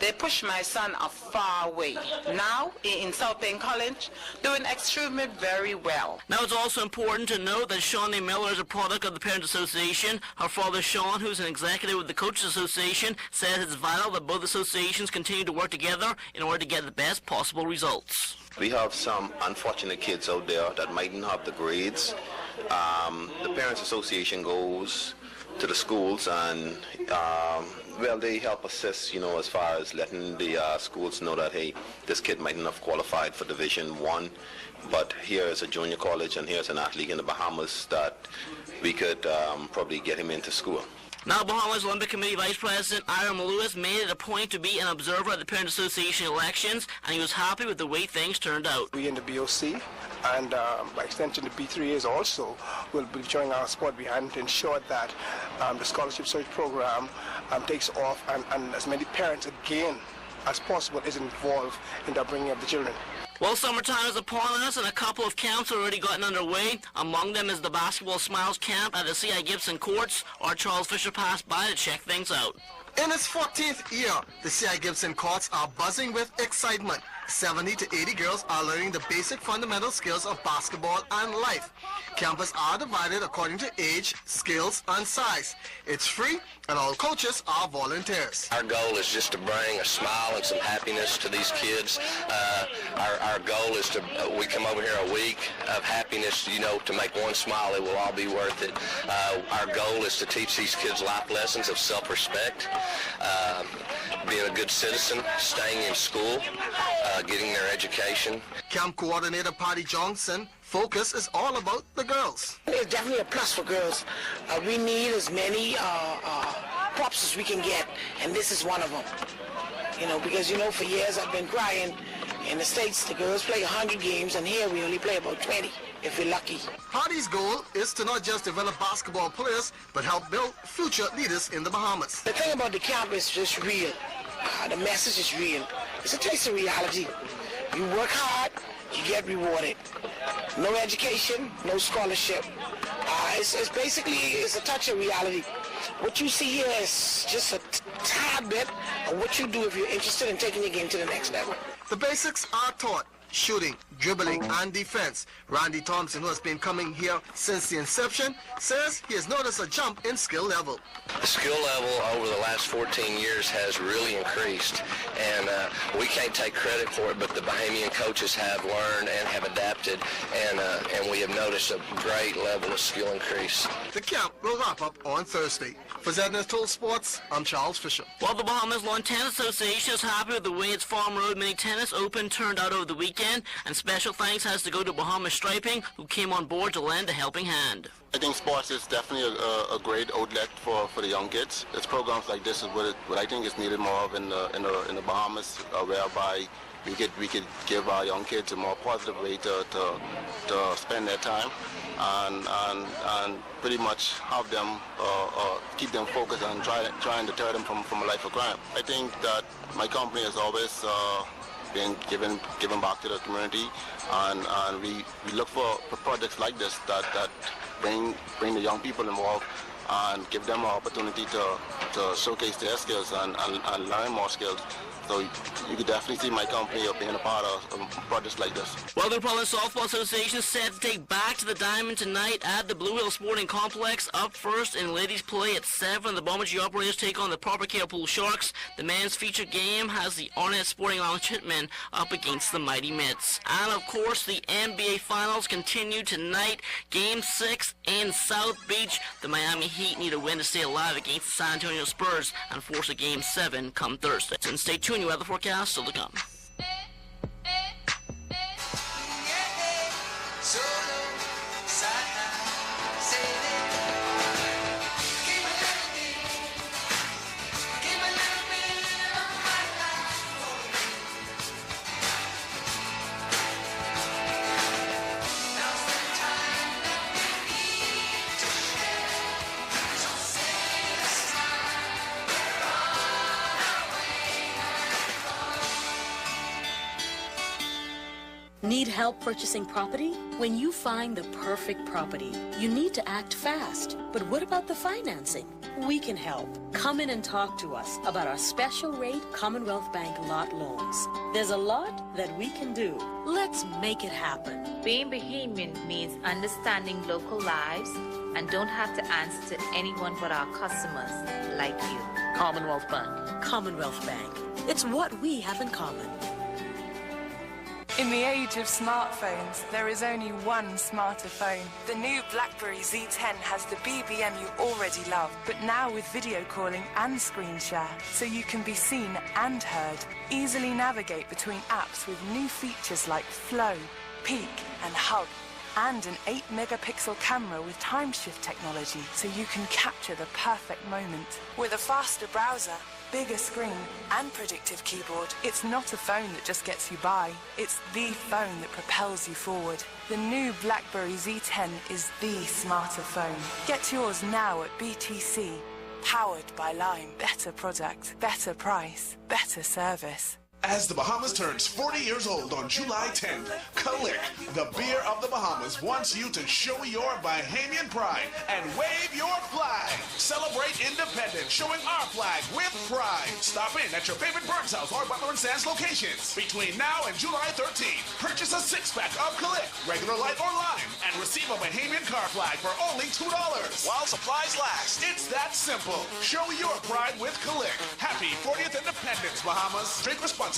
they pushed my son a far way. Now, in South Plain College, doing extremely very well. Now, it's also important to note that Shawnee Miller is a product of the Parent Association. Her father, Sean, who's an executive with the Coaches Association, says it's vital that both associations continue to work together in order to get the best possible results. We have some unfortunate kids out there that mightn't have the grades. The Parents Association goes to the schools and, well, they help assist, as far as letting the schools know that, hey, this kid mightn't have qualified for Division I, but here is a junior college and here's an athlete in the Bahamas that we could probably get him into school. Now, Bahamas Olympic Committee Vice President Ira Lewis made it a point to be an observer at the Parent Association elections, and he was happy with the way things turned out. We in the BOC and by extension the B3As also will be showing our support behind to ensure that the scholarship search program takes off and as many parents again as possible is involved in the bringing of the children. Well, summertime is upon us, and a couple of camps have already gotten underway. Among them is the Basketball Smiles camp at the C.I. Gibson Courts. Our Charles Fisher passed by to check things out. In its 14th year, the C.I. Gibson Courts are buzzing with excitement. 70 to 80 girls are learning the basic fundamental skills of basketball and life. Campus are divided according to age, skills, and size. It's free, and all coaches are volunteers. Our goal is just to bring a smile and some happiness to these kids. Our goal is to, we come over here a week of happiness, to make one smile. It will all be worth it. Our goal is to teach these kids life lessons of self-respect, being a good citizen, staying in school, getting their education. Camp coordinator Patty Johnson, focus is all about the girls. It's definitely a plus for girls. We need as many props as we can get, and this is one of them. Because for years I've been crying. In the States, the girls play 100 games, and here we only play about 20, if we're lucky. Patty's goal is to not just develop basketball players, but help build future leaders in the Bahamas. The thing about the camp is just real. The message is real. It's a taste of reality. You work hard, you get rewarded. No education, no scholarship. It's basically a touch of reality. What you see here is just a tad bit of what you do if you're interested in taking your game to the next level. The basics are taught: shooting, dribbling, and defense. Randy Thompson, who has been coming here since the inception, says he has noticed a jump in skill level. The skill level over the last 14 years has really increased, and we can't take credit for it, but the Bahamian coaches have learned and have adapted, and we have noticed a great level of skill increase. The camp will wrap up on Thursday. For ZNS Total Sports, I'm Charles Fisher. Well, the Bahamas Lawn Tennis Association is happy with the way its Farm Road Mini Tennis Open turned out over the weekend, and special thanks has to go to Bahamas Striping, who came on board to lend a helping hand. I think sports is definitely a great outlet for the young kids. It's programs like this is what I think is needed more of in the Bahamas, whereby we could give our young kids a more positive way to spend their time and pretty much have them keep them focused and try and deter them from a life of crime. I think that my company has always been given back to the community, and we look for projects like this that bring the young people involved and give them an opportunity to showcase their skills and learn more skills. So you could definitely see my company being a part of projects like this. Well, the Province Softball Association is set to take back to the Diamond tonight at the Blue Hill Sporting Complex. Up first in ladies play at 7. The Bowman G Operators take on the Proper Care Pool Sharks. The men's featured game has the Arnett Sporting Lounge Hitmen up against the Mighty Mitts. And of course, the NBA Finals continue tonight. Game 6 in South Beach. The Miami Heat need a win to stay alive against the San Antonio Spurs and force a Game 7 come Thursday. So stay tuned. You have the forecast still to come. Need help purchasing property? When you find the perfect property, you need to act fast. But what about the financing? We can help. Come in and talk to us about our special rate Commonwealth Bank lot loans. There's a lot that we can do. Let's make it happen. Being Bahamian means understanding local lives and don't have to answer to anyone but our customers, like you. Commonwealth Bank. Commonwealth Bank. It's what we have in common. In the age of smartphones, there is only one smarter phone. The new BlackBerry Z10 has the BBM you already love, but now with video calling and screen share, so you can be seen and heard. Easily navigate between apps with new features like Flow, Peak and Hub, and an 8-megapixel camera with time shift technology, so you can capture the perfect moment. With a faster browser, bigger screen and predictive keyboard, it's not a phone that just gets you by. It's the phone that propels you forward. The new BlackBerry Z10 is the smarter phone. Get yours now at BTC. Powered by Lime. Better product, better price, better service. As the Bahamas turns 40 years old on July 10th, Kalik, the beer of the Bahamas, wants you to show your Bahamian pride and wave your flag. Celebrate independence, showing our flag with pride. Stop in at your favorite Burns House or Butler and Sands locations. Between now and July 13th, purchase a 6-pack of Kalik, regular light or lime, and receive a Bahamian car flag for only $2 while supplies last. It's that simple. Show your pride with Kalik. Happy 40th Independence, Bahamas. Drink responsibly.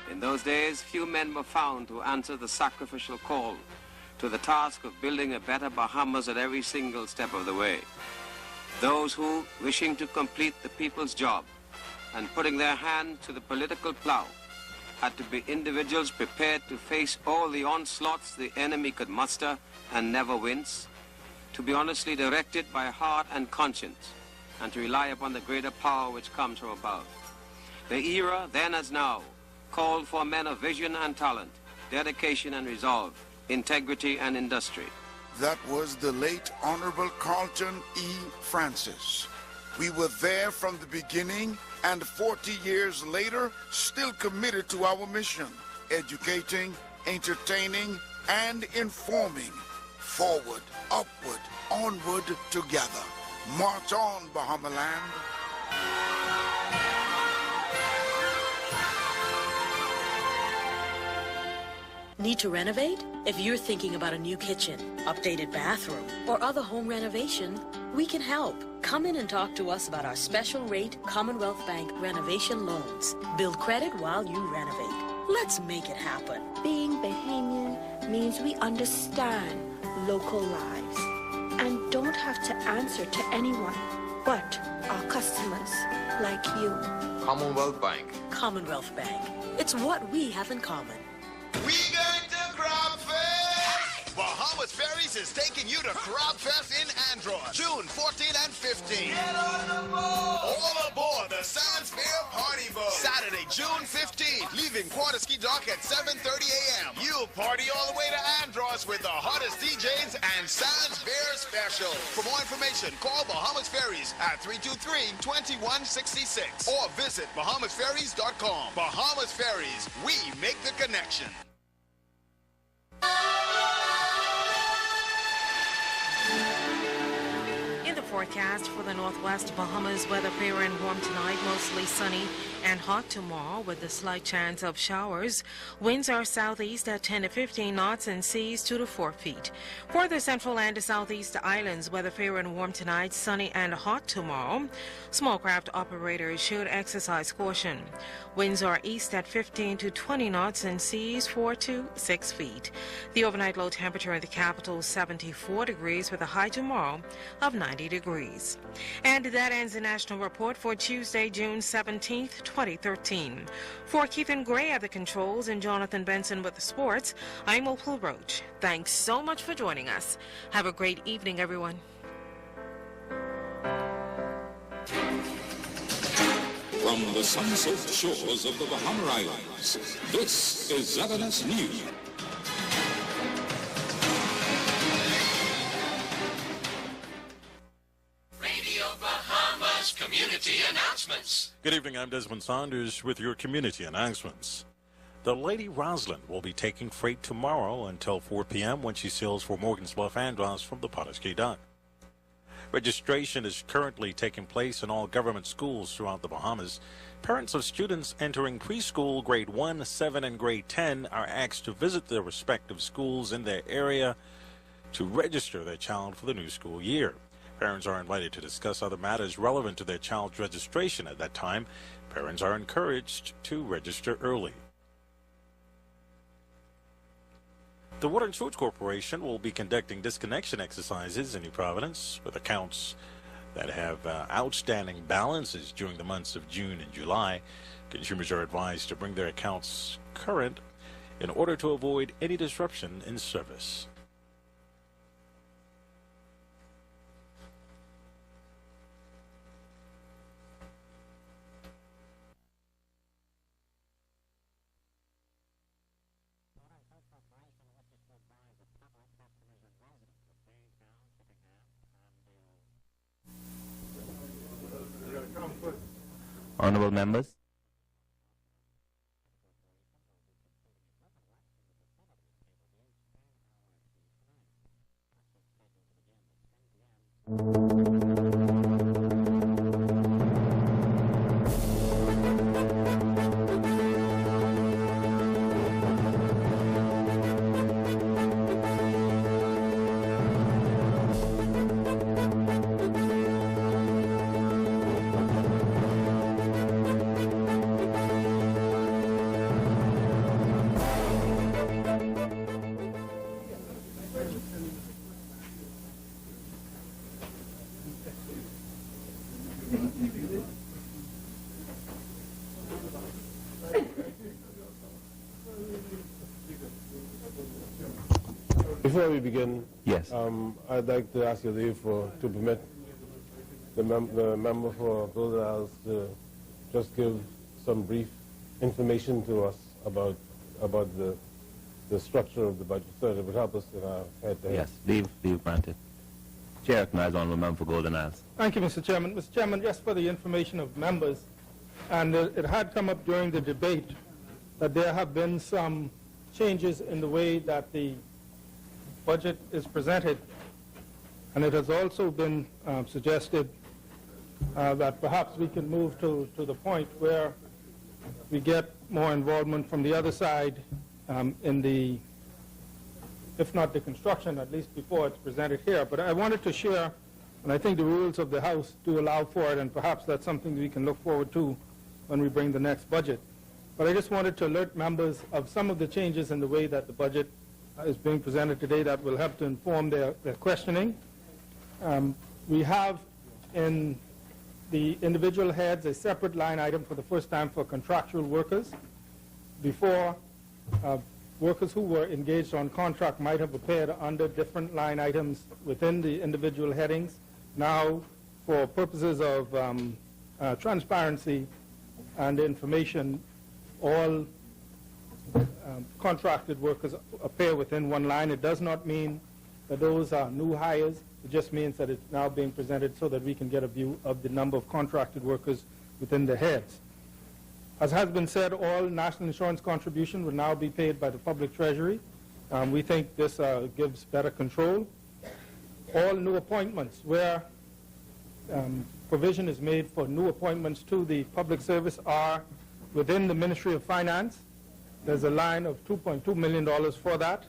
In those days, few men were found to answer the sacrificial call to the task of building a better Bahamas at every single step of the way. Those who, wishing to complete the people's job, and putting their hand to the political plow, had to be individuals prepared to face all the onslaughts the enemy could muster and never wince, to be honestly directed by heart and conscience, and to rely upon the greater power which comes from above. The era, then as now, called for men of vision and talent, dedication and resolve, integrity and industry. That was the late Honorable Carlton E. Francis. We were there from the beginning, and 40 years later, still committed to our mission, educating, entertaining, and informing. Forward, upward, onward, together. March on, Bahamaland. Need to renovate? If you're thinking about a new kitchen, updated bathroom, or other home renovation, we can help. Come in and talk to us about our special rate Commonwealth Bank renovation loans. Build credit while you renovate. Let's make it happen. Being Bahamian means we understand local lives and don't have to answer to anyone but our customers like you. Commonwealth Bank. Commonwealth Bank. It's what we have in common. We going to Crab Fest! Bahamas Ferries is taking you to Crab Fest in Andros, June 14 and 15. Get on the boat! All aboard the Sands Fair Party Boat. Saturday, June 15, leaving Quarterski Dock at 7:30 a.m. You'll party all the way to Andros with the hottest DJs and Sands Fair Special. For more information, call Bahamas Ferries at 323-2166 or visit bahamasferries.com. Bahamas Ferries, we make the connection. In the forecast for the northwest Bahamas, weather fair and warm tonight, mostly sunny and hot tomorrow with a slight chance of showers. Winds are southeast at 10 to 15 knots and seas 2 to 4 feet. For the central and southeast islands, weather fair and warm tonight, sunny and hot tomorrow. Small craft operators should exercise caution. Winds are east at 15 to 20 knots and seas 4 to 6 feet. The overnight low temperature in the capital 74 degrees with a high tomorrow of 90 degrees. And that ends the national report for Tuesday, June 17th, 2013. For Keithan Gray at the controls and Jonathan Benson with the sports, I'm Opal Roach. Thanks so much for joining us. Have a great evening, everyone. From the sun-soaked shores of the Bahama Islands, this is ZNS News. Radio Bahamas Community Announcements. Good evening, I'm Desmond Saunders with your community announcements. The Lady Roslyn will be taking freight tomorrow until 4 p.m. when she sails for Morgan's Bluff Andros from the Potter's Cay Dock. Registration is currently taking place in all government schools throughout the Bahamas. Parents of students entering preschool, grade 1, 7, and grade 10 are asked to visit their respective schools in their area to register their child for the new school year. Parents are invited to discuss other matters relevant to their child's registration at that time. Parents are encouraged to register early. The Water and Sewage Corporation will be conducting disconnection exercises in New Providence with accounts that have outstanding balances during the months of June and July. Consumers are advised to bring their accounts current in order to avoid any disruption in service. Honourable members. Before we begin, yes, I'd like to ask you leave to permit the member for Golden Isles to just give some brief information to us about the structure of the budget, so that it would help us in our head-to-head. Yes, leave granted. Chair recognizes Honourable Member for Golden Isles. Thank you, Mr. Chairman. Mr. Chairman, just for the information of members, and it had come up during the debate that there have been some changes in the way that the budget is presented, and it has also been suggested that perhaps we can move to the point where we get more involvement from the other side in the, if not the construction, at least before it's presented here. But I wanted to share, and I think the rules of the House do allow for it, and perhaps that's something we can look forward to when we bring the next budget. But I just wanted to alert members of some of the changes in the way that the budget is being presented today that will help to inform their questioning. We have in the individual heads a separate line item for the first time for contractual workers. Before, workers who were engaged on contract might have appeared under different line items within the individual headings. Now, for purposes of transparency and information, all contracted workers appear within one line. It does not mean that those are new hires. It just means that it's now being presented so that we can get a view of the number of contracted workers within the heads. As has been said, all national insurance contribution will now be paid by the public treasury. We think this gives better control. All new appointments where provision is made for new appointments to the public service are within the Ministry of Finance. There's a line of $2.2 million for that.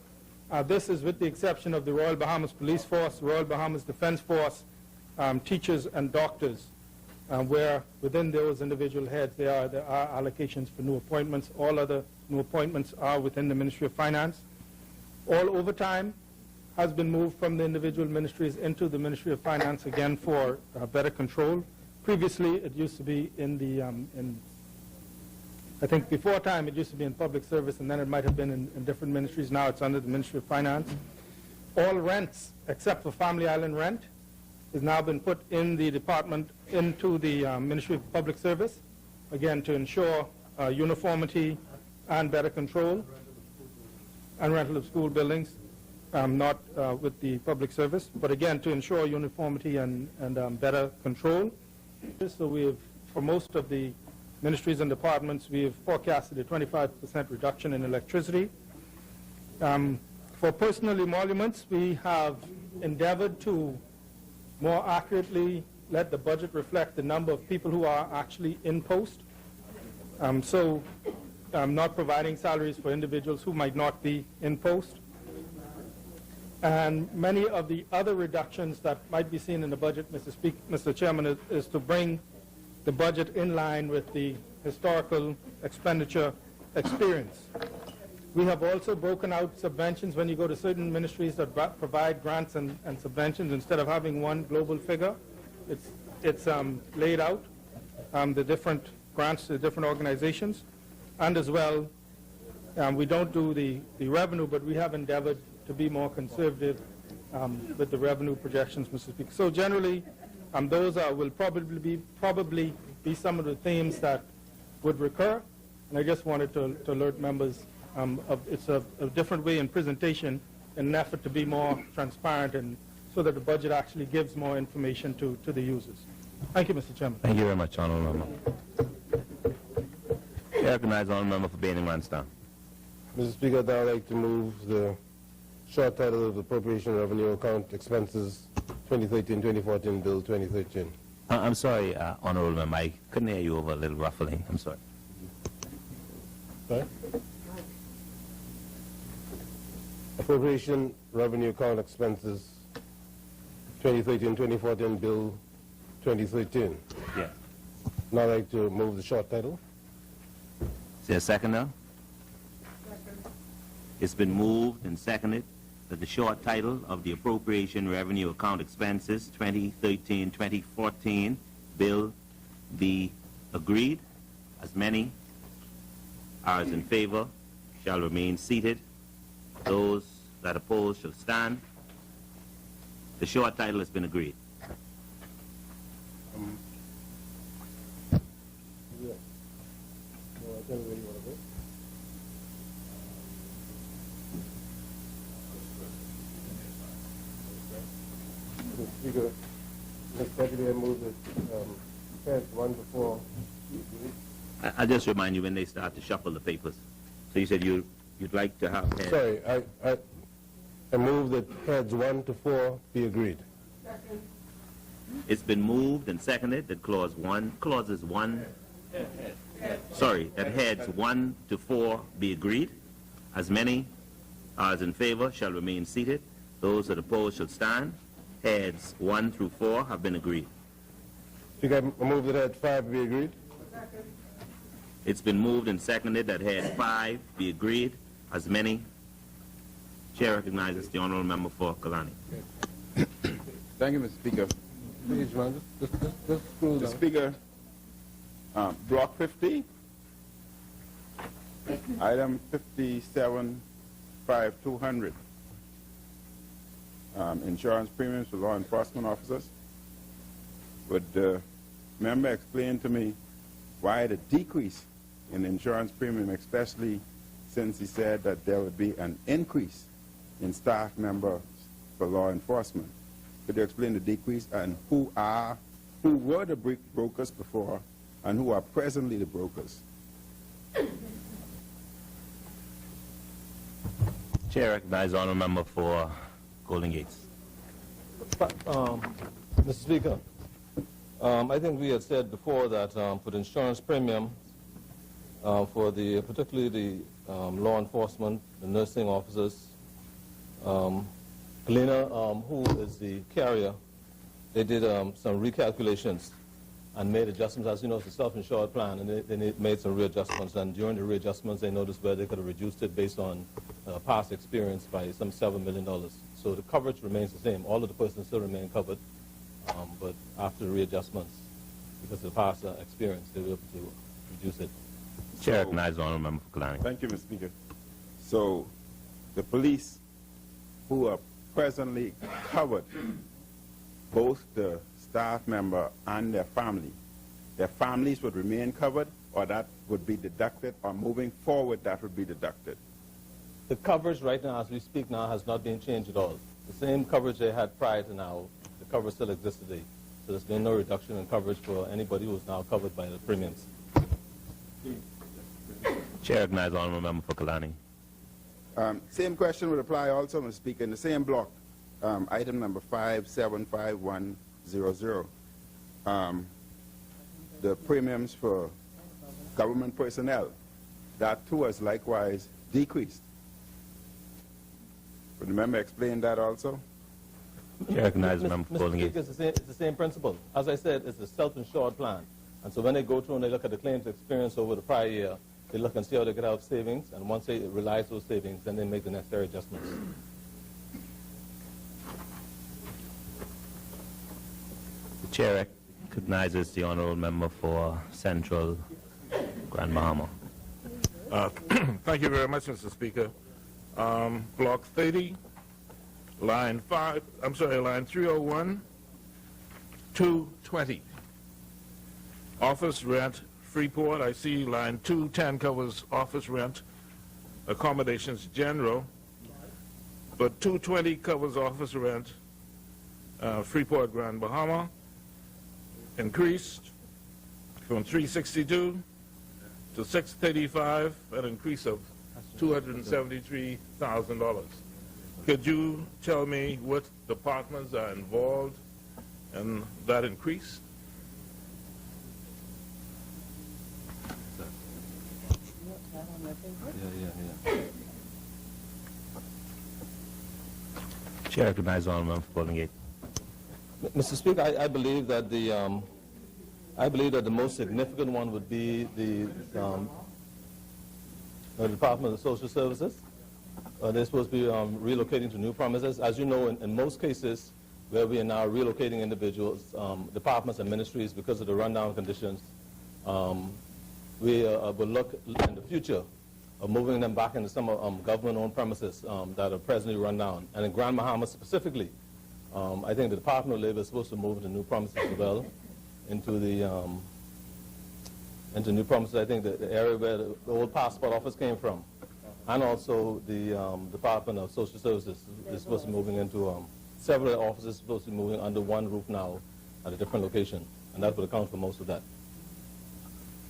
This is with the exception of the Royal Bahamas Police Force, Royal Bahamas Defense Force, teachers and doctors, where within those individual heads there are allocations for new appointments. All other new appointments are within the Ministry of Finance. All overtime has been moved from the individual ministries into the Ministry of Finance, again for better control. Previously, it used to be in the I think before time it used to be in public service, and then it might have been in different ministries. Now it's under the Ministry of Finance. All rents, except for Family Island rent, has now been put in the department into the Ministry of Public Service. again, to ensure uniformity and better control and rental of school buildings, not with the public service, but again, to ensure uniformity and better control. So we have, for most of the ministries and departments, we have forecasted a 25% reduction in electricity. For personal emoluments, we have endeavored to more accurately let the budget reflect the number of people who are actually in post. Not providing salaries for individuals who might not be in post. And many of the other reductions that might be seen in the budget, Mr. Chairman, is to bring the budget in line with the historical expenditure experience. We have also broken out subventions when you go to certain ministries that provide grants and subventions. Instead of having one global figure, it's laid out, the different grants to different organizations. And as well, we don't do the revenue, but we have endeavored to be more conservative with the revenue projections, Mr. Speaker. So generally, those will probably be some of the themes that would recur. And I just wanted to alert members it's a different way in presentation in an effort to be more transparent and so that the budget actually gives more information to the users. Thank you, Mr. Chairman. Thank you very much, Honourable Member. I recognize the Honourable Member for Bain and Lansdowne. Mr. Speaker, I'd now like to move the short title of the Appropriation Revenue Account Expenses 2013-2014 Bill 2013. I'm sorry, Honourable Member, I couldn't hear you over a little ruffling. I'm sorry. Sorry? Appropriation Revenue Account Expenses 2013-2014 Bill 2013. Yes. Now I'd like to move the short title. Is there a second now? It's been moved and seconded that the short title of the Appropriation Revenue Account Expenses 2013-2014 Bill be agreed. As many as in favor shall remain seated. Those that oppose shall stand. The short title has been agreed. Speaker, Mr. Secretary, I move that heads 1 to 4. I'll just remind you when they start to shuffle the papers. So you said you'd like to have heads. Sorry, I move that heads 1 to 4 be agreed. It's been moved and seconded that that heads 1 to 4 be agreed. As many as in favor shall remain seated. Those that oppose shall stand. Heads 1 through 4 have been agreed. Speaker, I move that head 5 be agreed. It's been moved and seconded that head 5 be agreed. As many. Chair recognizes the Honourable Member for Kalani. Thank you, Mr. Speaker. Please, man, just scroll down. Mr. Speaker, Block 50, item 575200, insurance premiums for law enforcement officers. Would the member explain to me why the decrease in insurance premium, especially since he said that there would be an increase in staff members for law enforcement? Could you explain the decrease and who were the brokers before and who are presently the brokers? Chair recognizes the Honourable Member for Golden Gates. Mr. Speaker, I think we had said before that for the insurance premium, for particularly the law enforcement, the nursing officers, Galena, who is the carrier, they did some recalculations and made adjustments. As you know, it's a self-insured plan, and they made some readjustments. And during the readjustments, they noticed where they could have reduced it based on past experience by some $7 million. So the coverage remains the same. All of the persons still remain covered, but after the readjustments, because of the past experience, they were able to reduce it. Chair recognizes the Honourable Member for Kalani. Thank you, Mr. Speaker. So the police who are presently covered, both the staff member and their families would remain covered, or that would be deducted, or moving forward that would be deducted? The coverage right now, as we speak now, has not been changed at all. The same coverage they had prior to now, the coverage still exists today. So there's been no reduction in coverage for anybody who is now covered by the premiums. Chair recognizes Honourable Member for Kalani. Same question would apply also, Mr. Speaker, in the same block, item number 575100. The premiums for government personnel, that too has likewise decreased. Would the member explain that also? Chair recognizes Member for Mr. Speaker, it's the same principle. As I said, it's a self-insured plan. And so when they go through and they look at the claims experience over the prior year, they look and see how they get out savings, and once they realize those savings, then they make the necessary adjustments. The Chair recognizes the Honourable Member for Central Grand Bahama. Thank you very much, Mr. Speaker. Block 30, line 301, 220. Office rent, Freeport. I see line 210 covers office rent, accommodations general, but 220 covers office rent, Freeport Grand Bahama, increased from 362 to 635, an increase of $273,000. Could you tell me what departments are involved in that increase? Chair recognizes Honourable Member for Golden Gate. Mr. Speaker, I believe that the most significant one would be the Department of Social Services. They're supposed to be relocating to new premises. As you know, in most cases where we are now relocating individuals, departments and ministries, because of the rundown conditions, we will look in the future of moving them back into some government-owned premises that are presently run down. And in Grand Bahama specifically, I think the Department of Labor is supposed to move into new premises as well, into new premises. I think the area where the old passport office came from, and also the Department of Social Services is supposed to be moving into several offices supposed to be moving under one roof now at a different location, and that would account for most of that.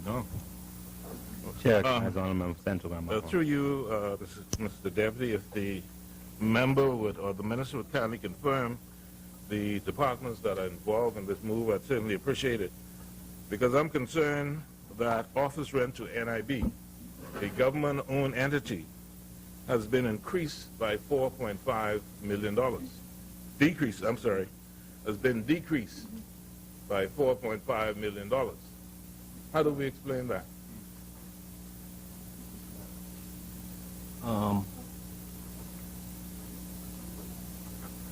No. Chair, Central through you, Mr. Deputy, if the member would, or the minister would kindly confirm the departments that are involved in this move, I'd certainly appreciate it. Because I'm concerned that office rent to NIB, a government-owned entity, has been increased by $4.5 million. Has been decreased by $4.5 million. How do we explain that?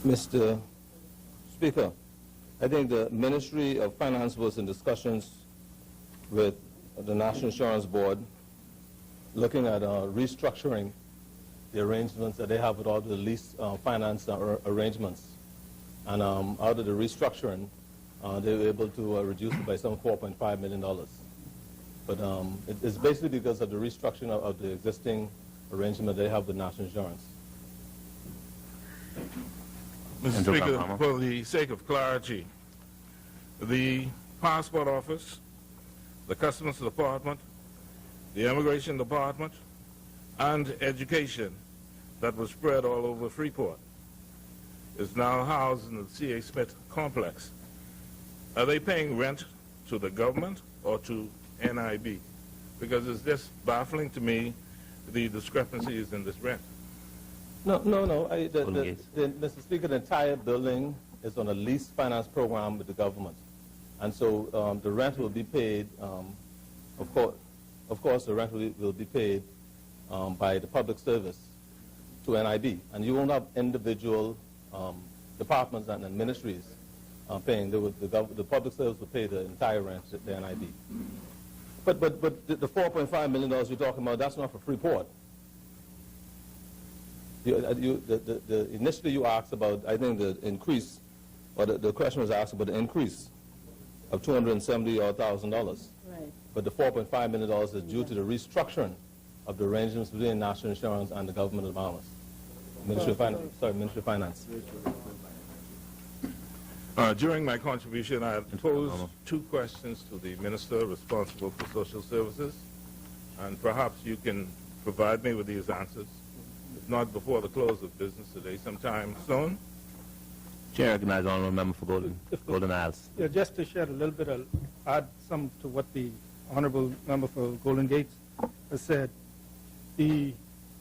Mr. Speaker, I think the Ministry of Finance was in discussions with the National Insurance Board looking at restructuring the arrangements that they have with all the lease finance arrangements. And out of the restructuring, they were able to reduce it by some $4.5 million. But it's basically because of the restructuring of the existing arrangement they have with National Insurance. Mr. Speaker, for the sake of clarity, the Passport Office, the Customs Department, the Immigration Department, and Education that was spread all over Freeport is now housed in the C.A. Smith complex. Are they paying rent to the government or to NIB? Because it's just baffling to me the discrepancies in this rent. No. Mr. Speaker, the entire building is on a lease finance program with the government. And so the rent will be paid, of course, the rent will be paid by the public service to NIB. And you won't have individual departments and ministries paying. The public service will pay the entire rent to the NIB. But the $4.5 million you're talking about, that's not for Freeport. Initially you asked about, I think, the increase, or the question was asked about the increase of $270,000. Right. But the $4.5 million is due to the restructuring of the arrangements between National Insurance and the government of the Bahamas. Ministry of Finance. Sorry, Ministry of Finance. During my contribution, I had posed 2 questions to the Minister responsible for Social Services, and perhaps you can provide me with these answers, if not before the close of business today, sometime soon. Chair, recognize the Honourable Member for Golden Isles. Yeah, just to shed a little bit, I'll add some to what the Honourable Member for Golden Gates has said. The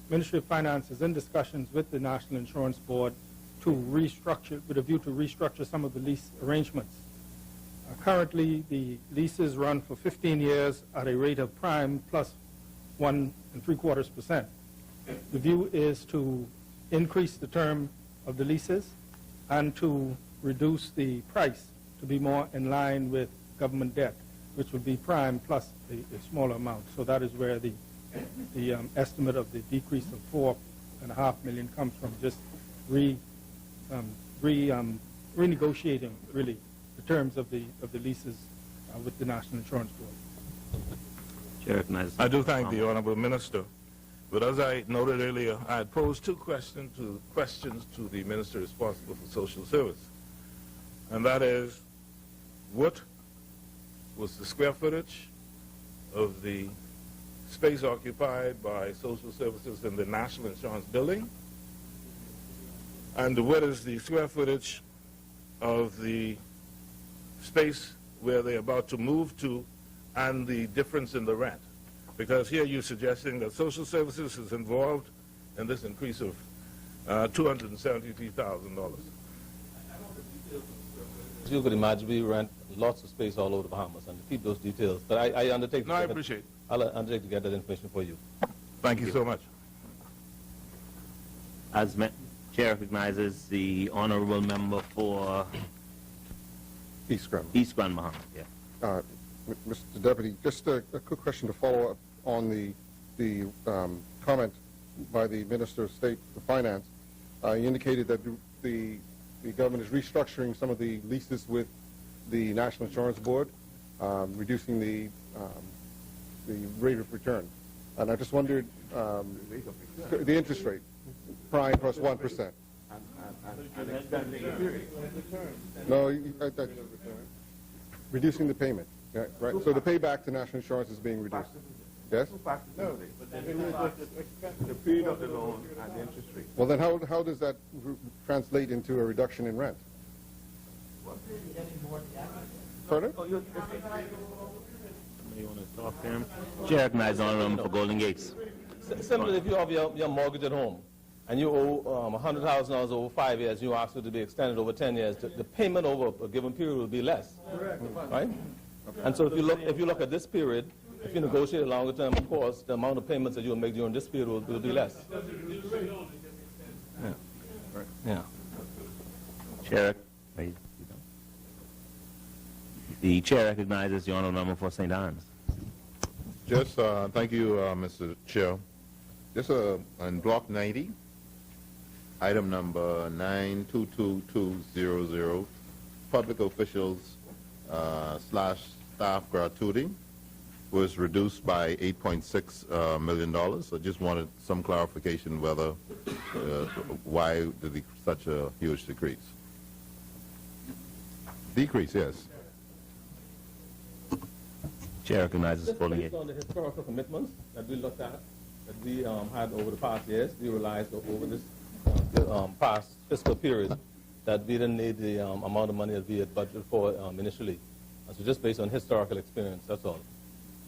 Ministry of Finance is in discussions with the National Insurance Board to restructure, with a view to restructure some of the lease arrangements. Currently, the leases run for 15 years at a rate of prime plus 1 3/4%. The view is to increase the term of the leases and to reduce the price to be more in line with government debt, which would be prime plus a smaller amount. So that is where the estimate of the decrease of $4.5 million comes from, just renegotiating really the terms of the leases with the National Insurance Board. Chair recognizes. I do thank the Honourable Minister, but as I noted earlier, I had posed 2 questions to the Minister responsible for Social Service, and that is, what was the square footage of the space occupied by social services in the National Insurance building, and what is the square footage of the space where they're about to move to, and the difference in the rent? Because here you're suggesting that social services is involved in this increase of $273,000. You could imagine we rent lots of space all over the Bahamas, and to keep those details. But I undertake to I appreciate it. I'll undertake to get that information for you. Thank you so much. As Chair recognizes the Honourable Member for East Grand. East Grand Bahamas. Yeah. Mr. Deputy, just a quick question to follow up on the comment by the Minister of State for Finance. He indicated that the government is restructuring some of the leases with the National Insurance Board, reducing the rate of return. And I just wondered, the interest rate, prime plus 1%. No, reducing the payment. Yeah, right. So the payback to national insurance is being reduced. Yes? No, the period of the loan and the interest rate. Well, then how does that translate into a reduction in rent? Pardon? You want to talk to him? Chair recognizes the Honourable Member for Golden Gates. Similarly, if you have your mortgage at home and you owe $100,000 over 5 years, you ask it to be extended over 10 years, the payment over a given period will be less. Correct. Right? And so if you look at this period, if you negotiate a longer term, of course, the amount of payments that you will make during this period will be less. Yeah. Right. Yeah. Chair, the Chair recognizes the Honourable Member for St. Anne's. Just thank you, Mr. Chair. Just on Block 90, item number 922200, public officials / staff gratuity was reduced by $8.6 million. So just wanted some clarification whether why did such a huge decrease? Decrease, yes. Chair recognizes Golden Based Gates. on the historical commitments that we looked at, that we had over the past years, we realized over this past fiscal period that we didn't need the amount of money that we had budgeted for initially. And so just based on historical experience, that's all.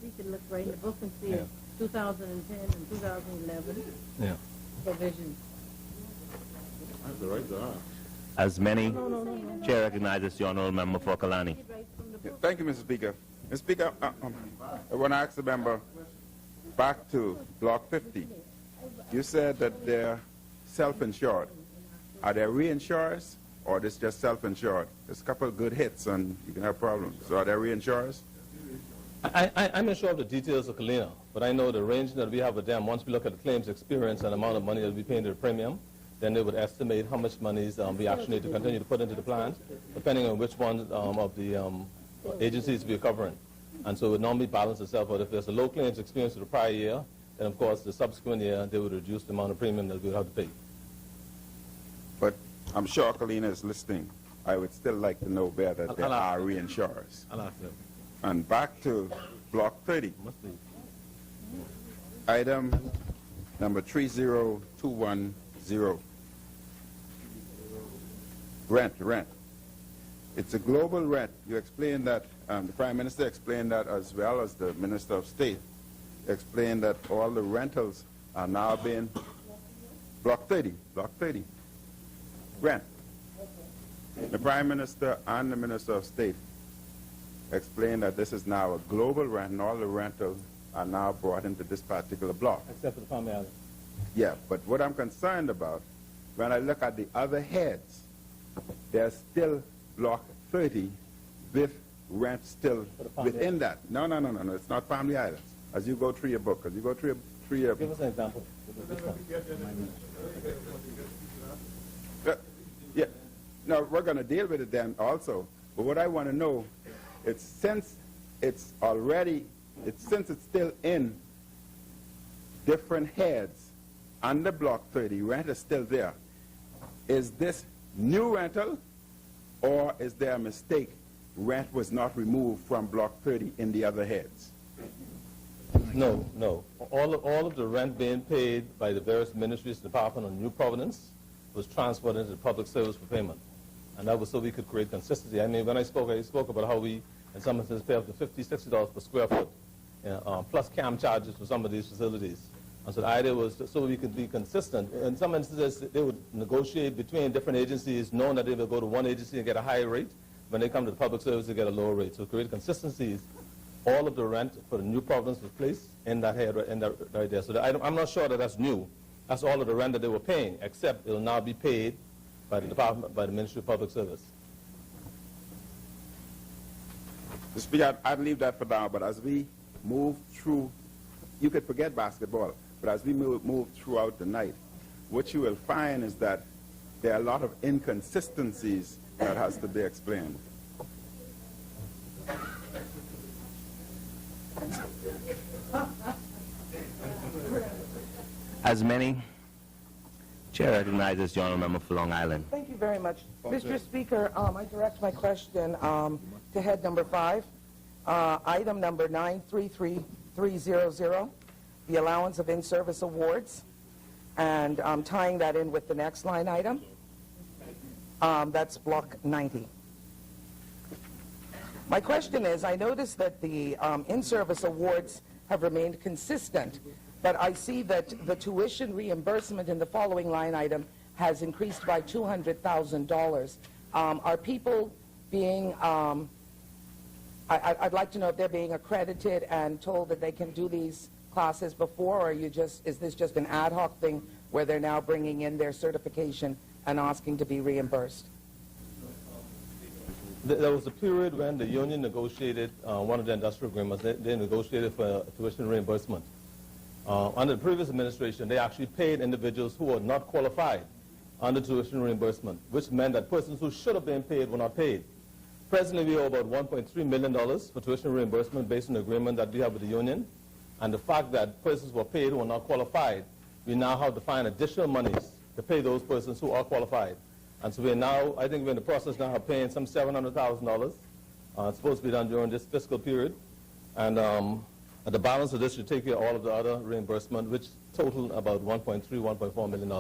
We can look right in the book and see it. 2010 and 2011 provisions. That's the right there. As many, Chair recognizes the Honourable Member for Kalani. Thank you, Mr. Speaker. Mr. Speaker, I want to ask the member back to Block 50. You said that they're self-insured. Are they reinsurers or is just self-insured? There's a couple of good hits and you can have problems. So are they reinsurers? I'm not sure of the details of Kalina, but I know the range that we have with them, once we look at the claims experience and amount of money that we pay into the premium, then they would estimate how much money we actually need to continue to put into the plan, depending on which one of the agencies we are covering. And so it would normally balance itself, but if there's a low claims experience for the prior year, then of course the subsequent year they would reduce the amount of premium that we would have to pay. But I'm sure Colina is listening. I would still like to know whether there are reinsurers. I'll ask them. And back to Block 30. Item number 30210. Rent. It's a global rent. You explained that, the Prime Minister explained that, as well as the Minister of State explained that all the rentals are now being Block 30. Rent. The Prime Minister and the Minister of State explained that this is now a global rent, and all the rentals are now brought into this particular block. Except for the Palm Island. Yeah, but what I'm concerned about, when I look at the other heads, there's still Block 30 with rent still within that. No, it's not Family Islands. As you go through your book, Give us an example. Yeah. No, we're going to deal with it then also. But what I want to know, since it's still in different heads under Block 30, rent is still there. Is this new rental, or is there a mistake? Rent was not removed from Block 30 in the other heads. No. All of the rent being paid by the various ministries, department on New Providence was transferred into the public service for payment. And that was so we could create consistency. I mean, when I spoke about how we, in some instances, pay up to $50, $60 per square foot, plus CAM charges for some of these facilities. And so the idea was so we could be consistent. In some instances, they would negotiate between different agencies, knowing that they will go to one agency and get a higher rate. When they come to the public service, they get a lower rate. So to create consistencies, all of the rent for the New Providence was placed in that head right there. So I'm not sure that that's new. That's all of the rent that they were paying, except it will now be paid by the department, by the Ministry of Public Service. Mr. Speaker, I'd leave that for now, but as we move through, you could forget basketball, but as we move throughout the night, what you will find is that there are a lot of inconsistencies that has to be explained. As many, Chair recognizes the Honourable Member for Long Island. Thank you very much. Mr. Speaker, I direct my question to head number 5, item number 933300, the allowance of in-service awards, and tying that in with the next line item. That's Block 90. My question is, I noticed that the in-service awards have remained consistent, but I see that the tuition reimbursement in the following line item has increased by $200,000. Are people being, I'd like to know if they're being accredited and told that they can do these classes before, or is this just an ad hoc thing where they're now bringing in their certification and asking to be reimbursed? There was a period when the union negotiated one of the industrial agreements. They negotiated for tuition reimbursement. Under the previous administration, they actually paid individuals who were not qualified under tuition reimbursement, which meant that persons who should have been paid were not paid. Presently, we owe about $1.3 million for tuition reimbursement based on the agreement that we have with the union. And the fact that persons were paid who were not qualified, we now have to find additional monies to pay those persons who are qualified. And so we're now, I think we're in the process now of paying some $700,000. It's supposed to be done during this fiscal period. And the balance of this should take care of all of the other reimbursement, which total about $1.3, $1.4 million.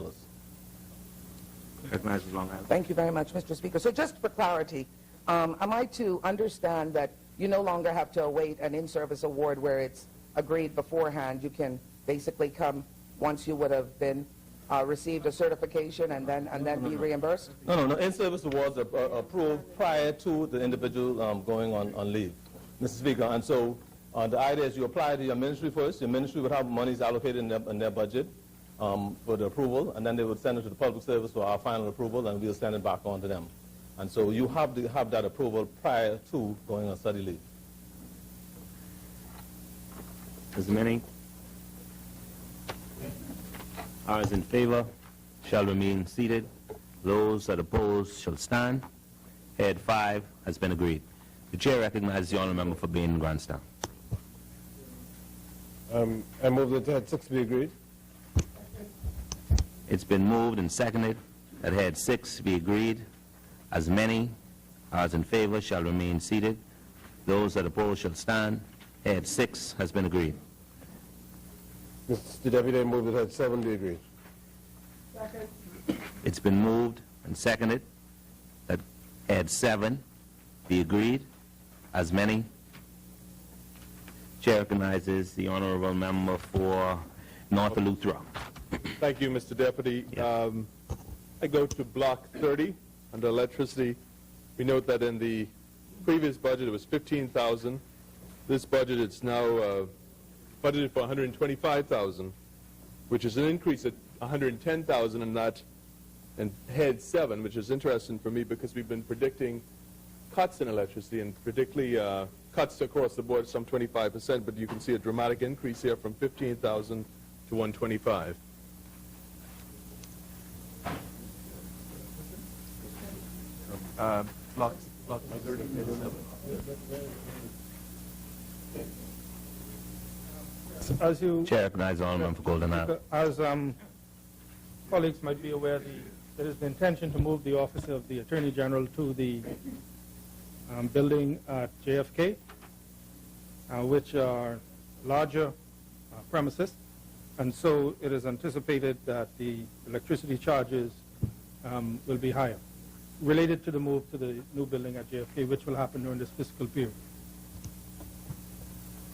Thank you very much, Mr. Speaker. So just for clarity, am I to understand that you no longer have to await an in-service award where it's agreed beforehand? You can basically come once you would have been received a certification and then be reimbursed? No. In-service awards are approved prior to the individual going on leave, Mr. Speaker. And so the idea is you apply to your ministry first. Your ministry would have monies allocated in their budget for the approval, and then they would send it to the public service for our final approval, and we'll send it back on to them. And so you have to have that approval prior to going on study leave. As many as in favor shall remain seated. Those that oppose shall stand. Head 5 has been agreed. The chair recognizes the honourable member for Bain and Grandstown. I move that head 6 be agreed. It's been moved and seconded that head 6 be agreed. As many as in favor shall remain seated. Those that oppose shall stand. Head 6 has been agreed. Mr. Deputy, I move that head 7 be agreed. It's been moved and seconded that head 7 be agreed. As many. Chair recognizes the honourable member for North Eleuthera. Thank you, Mr. Deputy. I go to Block 30 under electricity. We note that in the previous budget it was $15,000. This budget it's now budgeted for $125,000, which is an increase of $110,000 in that, and head 7, which is interesting for me because we've been predicting cuts in electricity, and particularly cuts across the board, some 25%, but you can see a dramatic increase here from $15,000 to $125,000. Block 30. As you, Chair recognizes the honourable member for Golden Isle. as colleagues might be aware, there is the intention to move the office of the Attorney General to the building at JFK, which are larger premises, and so it is anticipated that the electricity charges will be higher, related to the move to the new building at JFK, which will happen during this fiscal period.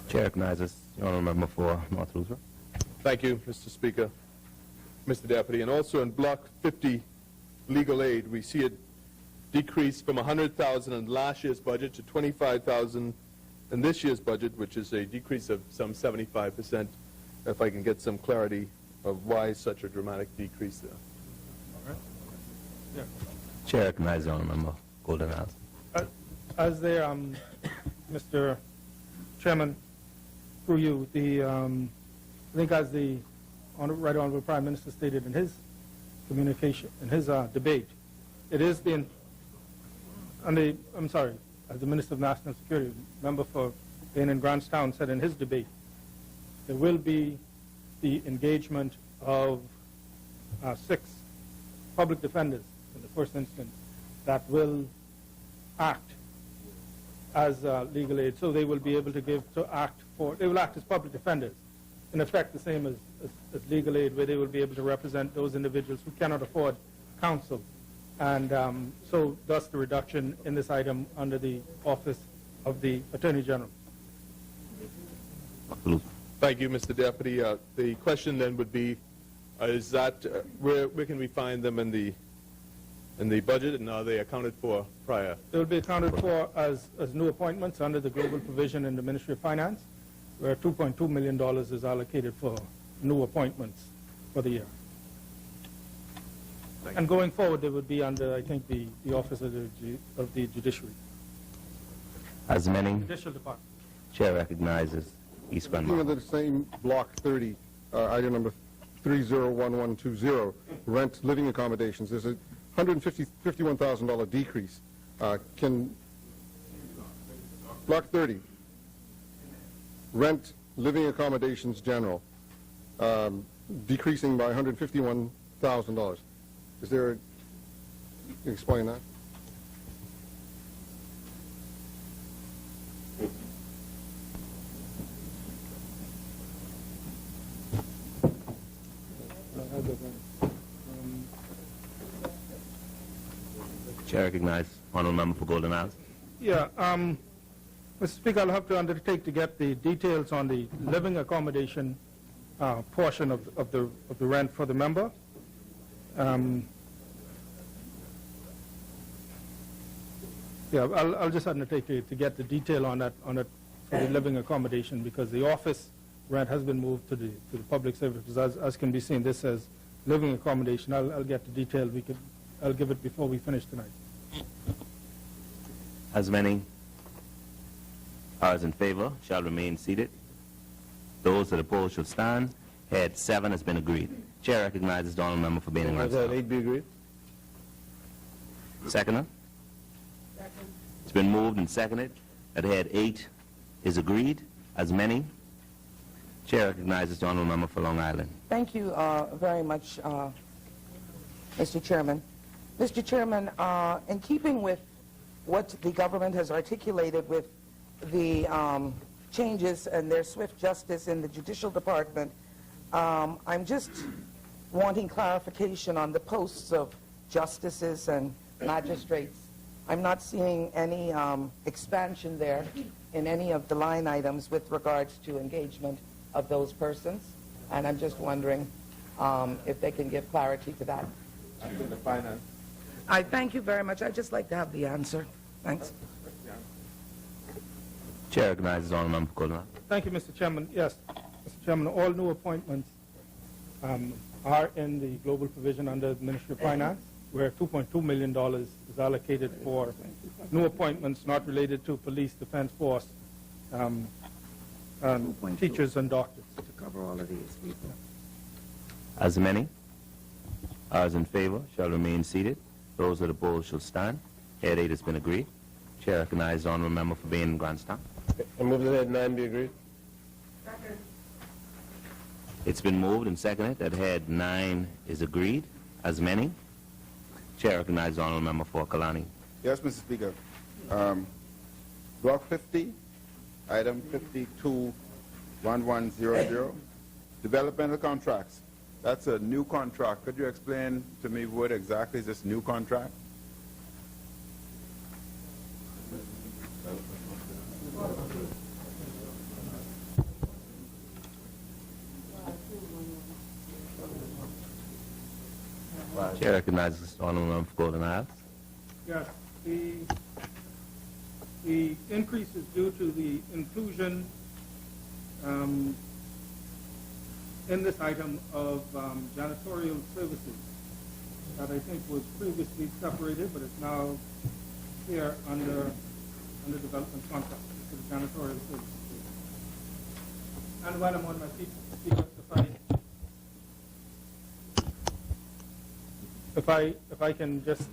Chair recognizes the honourable member for North Eleuthera. Thank you, Mr. Speaker. Mr. Deputy, and also in Block 50, legal aid, we see a decrease from $100,000 in last year's budget to $25,000 in this year's budget, which is a decrease of some 75%. If I can get some clarity of why such a dramatic decrease there. All right. Yeah. Chair recognizes the honourable member Golden Isle. As there, Mr. Chairman, through you, I think as the Right Honourable Prime Minister stated in his communication, in his debate, it is as the Minister of National Security, member for Bain and Grandstown said in his debate, there will be the engagement of 6 public defenders in the first instance that will act as legal aid. So they will be able to they will act as public defenders, in effect the same as legal aid, where they will be able to represent those individuals who cannot afford counsel. And so thus the reduction in this item under the Office of the Attorney General. Thank you, Mr. Deputy. The question then would be, is that where can we find them in the budget, and are they accounted for prior? They will be accounted for as new appointments under the global provision in the Ministry of Finance, where $2.2 million is allocated for new appointments for the year. And going forward, they would be under, I think, the Office of the Judiciary. As many. Judicial Department. Chair recognizes East Grand Looking at the same Block 30, item number 301120, rent living accommodations, there's a $151,000 decrease. Can Block 30, rent living accommodations general, decreasing by $151,000. Is there, can you explain that? Chair recognizes honourable member for Golden Isles. Yeah, Mr. Speaker, I'll have to undertake to get the details on the living accommodation portion of the rent for the member. Yeah, I'll just undertake to get the detail on it for the living accommodation, because the office rent has been moved to the public services. As can be seen, this says living accommodation. I'll get the detail. I'll give it before we finish tonight. As many as in favor shall remain seated. Those that oppose shall stand. Head 7 has been agreed. Chair recognizes the honourable member for Bain and Grandstown. Head 8 be agreed. Seconder. It's been moved and seconded that head 8 is agreed. As many. Chair recognizes the Honourable Member for Long Island. Thank you very much, Mr. Chairman. Mr. Chairman, in keeping with what the government has articulated with the changes and their swift justice in the Judicial Department, I'm just wanting clarification on the posts of justices and magistrates. I'm not seeing any expansion there in any of the line items with regards to engagement of those persons, and I'm just wondering if they can give clarity to that. The finance. I thank you very much. I'd just like to have the answer. Thanks. Chair recognizes the Honourable Member for Golden Isles. Thank you, Mr. Chairman. Yes, Mr. Chairman, all new appointments are in the global provision under the Ministry of Finance, where $2.2 million is allocated for new appointments not related to police, defense force, teachers and doctors. To cover all of these people. As many as in favor shall remain seated. Those that oppose shall stand. Head 8 has been agreed. Chair recognizes the Honourable Member for Bain and Grandstown. I move that head 9 be agreed. It's been moved and seconded that head 9 is agreed. As many. Chair recognizes the Honourable Member for Kalani. Yes, Mr. Speaker. Block 50, item 521100, developmental contracts. That's a new contract. Could you explain to me what exactly is this new contract? Chair recognizes the Honourable Member for Golden Isles. Yes, the increase is due to the inclusion in this item of janitorial services that I think was previously separated, but it's now here under development contract for the janitorial services. And while I'm on my feet, if I can just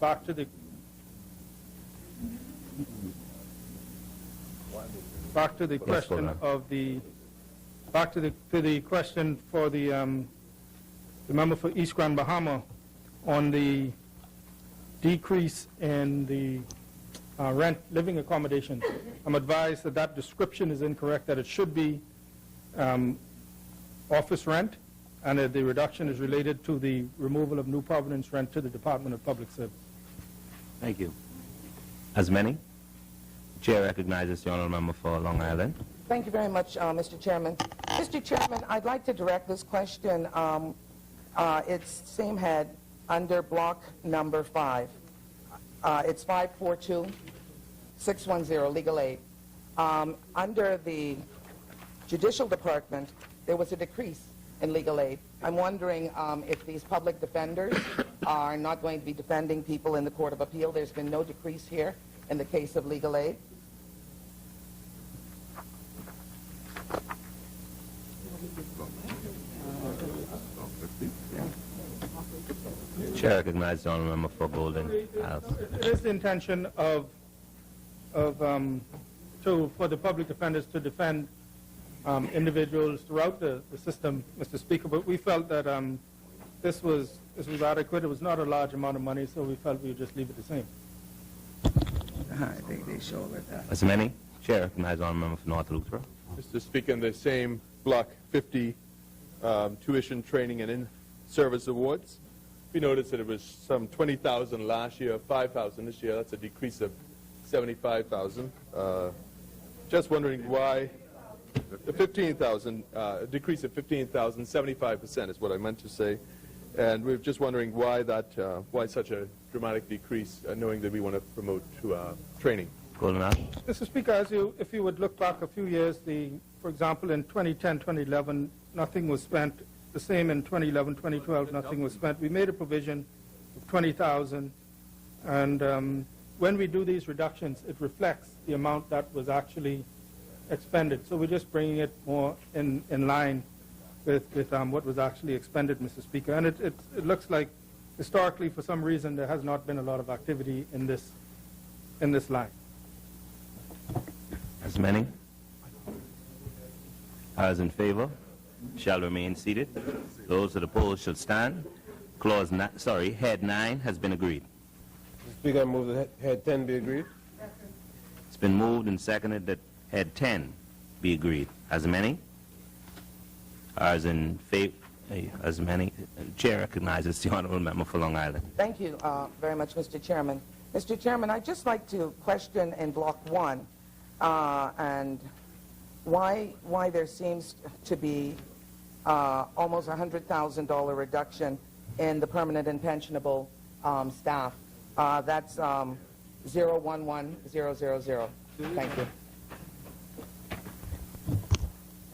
back to the question of the question for the member for East Grand Bahama on the decrease in the rent living accommodations. I'm advised that that description is incorrect, that it should be office rent, and that the reduction is related to the removal of New Providence rent to the Department of Public Service. Thank you. As many. Chair recognizes the Honourable Member for Long Island. Thank you very much, Mr. Chairman. Mr. Chairman, I'd like to direct this question. It's same head under block number 5. It's 542610, legal aid. Under the Judicial Department, there was a decrease in legal aid. I'm wondering if these public defenders are not going to be defending people in the Court of Appeal. There's been no decrease here in the case of legal aid. Chair recognizes the Honourable Member for Golden Isles. It is the intention for the public defenders to defend individuals throughout the system, Mr. Speaker, but we felt that this was adequate. It was not a large amount of money, so we felt we would just leave it the same. I think they show that. As many. Chair recognizes the Honourable Member for North Louthborough. Mr. Speaker, in the same block 50 tuition training and in-service awards, we noticed that it was some 20,000 last year, 5,000 this year. That's a decrease of 75,000. Just wondering why the 15,000 decrease of 15,000, 75% is what I meant to say, and we're just wondering why why such a dramatic decrease, knowing that we want to promote training. Mr. Speaker, if you would look back a few years, for example, in 2010, 2011, nothing was spent. The same in 2011, 2012, nothing was spent. We made a provision of 20,000, and when we do these reductions, it reflects the amount that was actually expended. So we're just bringing it more in line with what was actually expended, Mr. Speaker. And it looks like historically, for some reason, there has not been a lot of activity in this line. many as in favor shall remain seated. Those that oppose shall stand. Head 9 has been agreed. Mr. Speaker, I move that head 10 be agreed. It's been moved and seconded that head 10 be agreed. As many as in favor, as many. Chair recognizes the Honourable Member for Long Island. Thank you very much, Mr. Chairman. Mr. Chairman, I'd just like to question in Block 1 and why there seems to be almost $100,000 reduction in the permanent and pensionable staff. That's 011000. Thank you.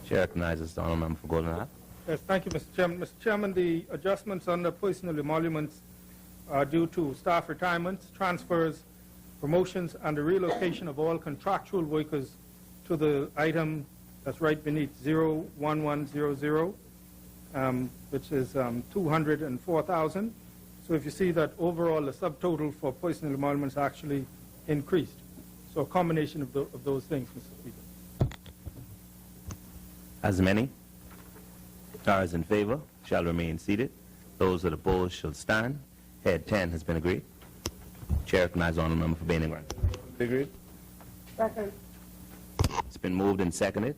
Chair recognizes the Honourable Member for Golden Isle. Yes, thank you, Mr. Chairman. Mr. Chairman, the adjustments under personal emoluments are due to staff retirements, transfers, promotions, and the relocation of all contractual workers to the item that's right beneath 01100, which is 204,000. So if you see that overall the subtotal for personal emoluments actually increased. So a combination of those things, Mr. Speaker. As many as in favor shall remain seated. Those that oppose shall stand. Head 10 has been agreed. Chair recognizes the Honourable Member for Bain Grant. Agreed. Second. It's been moved and seconded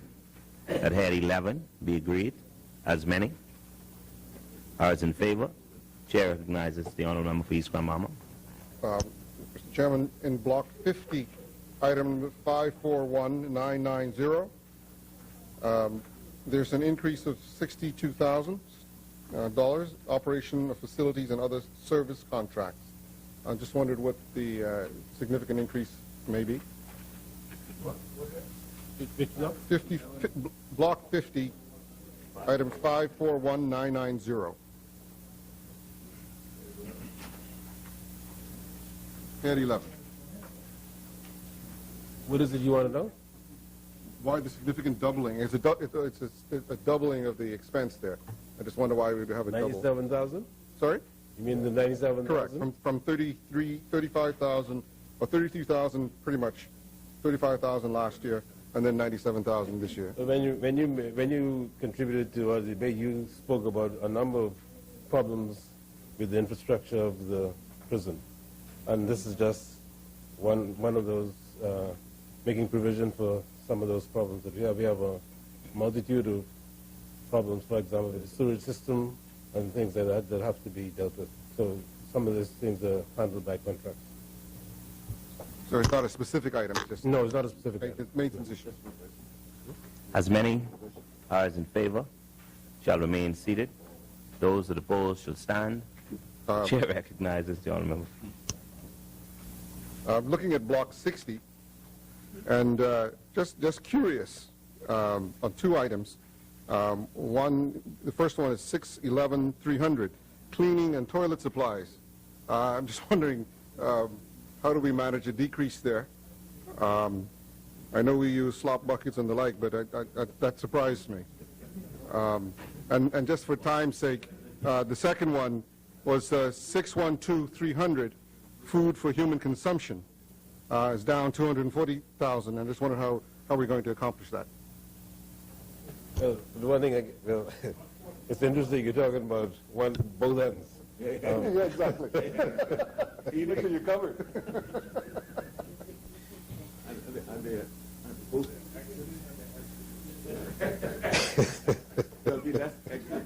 that head 11 be agreed. As many as in favor. Chair recognizes the Honourable Member for East Grand Bahama. Mr. Chairman, in Block 50, item 541990, there's an increase of $62,000, operation of facilities and other service contracts. I just wondered what the significant increase may be. Block 50, item 541990. Head 11. What is it you want to know? Why the significant doubling? It's a doubling of the expense there. I just wonder why we would have a double. 97,000? Sorry? You mean the 97,000? Correct. From 35,000 or 32,000, pretty much 35,000 last year, and then 97,000 this year. So when you contributed to our debate, you spoke about a number of problems with the infrastructure of the prison, and this is just one of those making provision for some of those problems that we have. We have a multitude of problems, for example, with the sewage system and things like that that have to be dealt with. So some of these things are handled by contracts. So it's not a specific item? No, it's not a specific item. It's maintenance issue. As many as in favor shall remain seated. Those that oppose shall stand. Chair recognizes the Honourable Member. Looking at Block 60, and just curious on two items. The first one is 611-300, cleaning and toilet supplies. I'm just wondering, how do we manage a decrease there? I know we use slop buckets and the like, but that surprised me. And just for time's sake, the second one was 612-300, food for human consumption. It's down 240,000. I just wonder how we're going to accomplish that. Well, the one thing, it's interesting you're talking about both ends. Yeah, exactly. Even till you're covered. There'll be less exit.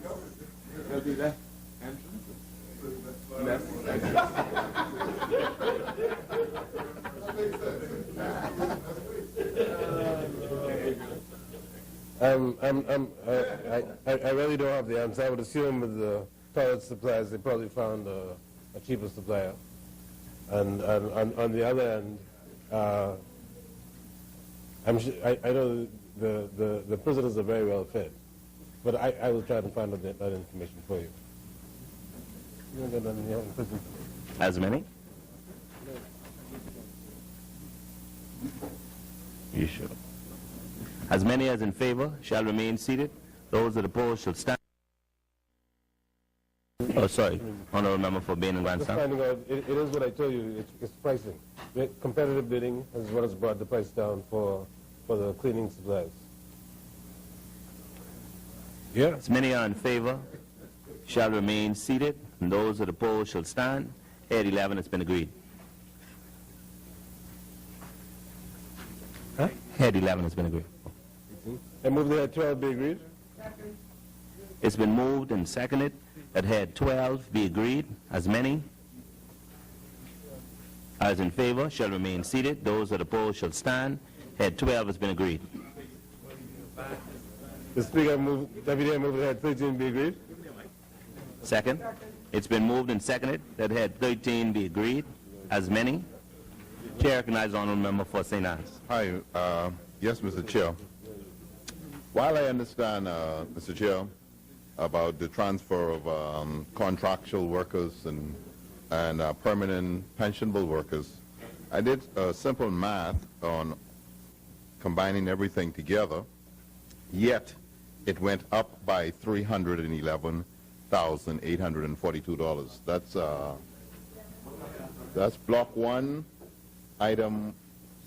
There'll be less entrance. Less exit. I really don't have the answer. I would assume with the toilet supplies, they probably found a cheaper supplier. And on the other end, I know the prisoners are very well fed, but I will try to find out that information for you. You don't get none in prison. As many? You sure? As many as in favor shall remain seated. Those that oppose shall stand. Oh, sorry. Honourable Member for Bain and Just finding out, it is what I told you, it's pricing. Competitive bidding is what has brought the price down for for the cleaning supplies. Yeah. As many are in favor shall remain seated, and those that oppose shall stand. Head 11 has been agreed. Huh? Head 11 has been agreed. I move that head 12 be agreed. It's been moved and seconded that head 12 be agreed. As many as in favor shall remain seated. Those that oppose shall stand. Head 12 has been agreed. Mr. Speaker, Deputy, I move that head 13 be agreed. Second. It's been moved and seconded that head 13 be agreed. As many. Chair recognizes Honourable Member for St. Anne's. Hi. Yes, Mr. Chair. While I understand, Mr. Chair, about the transfer of contractual workers and permanent pensionable workers, I did simple math on combining everything together, yet it went up by $311,842. That's block 1, item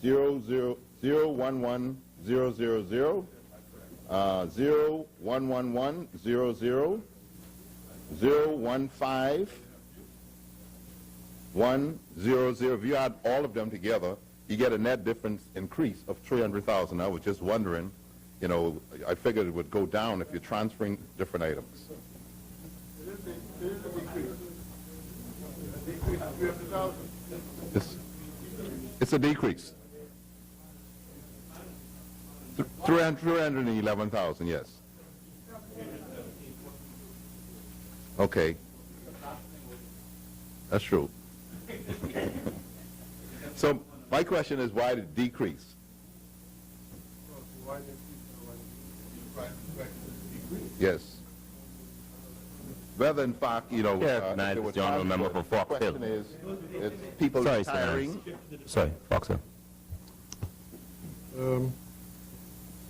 01100, 011100, 015-100. If you add all of them together, you get a net difference increase of $300,000. I was just wondering, you know, I figured it would go down if you're transferring different items. It's a decrease. 311,000, yes. Okay. That's true. So my question is, why did it decrease? Yes. Whether in fact, you know, the honourable member for Fox Hill. The question is, it's people retiring. Sorry, Fox Hill. I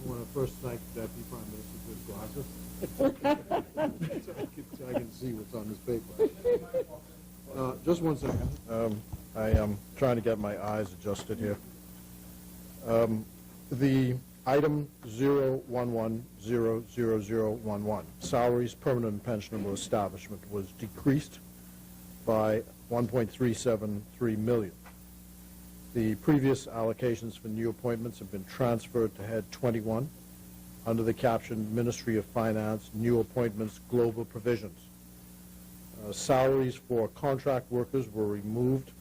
want to first thank Deputy Prime Minister for his glasses, so I can see what's on this paper. Just 1 second. I am trying to get my eyes adjusted here. The item 0110011, salaries, permanent and pensionable establishment, was decreased by $1.373 million. The previous allocations for new appointments have been transferred to head 21 under the caption Ministry of Finance, New Appointments, Global Provisions. Salaries for contract workers were removed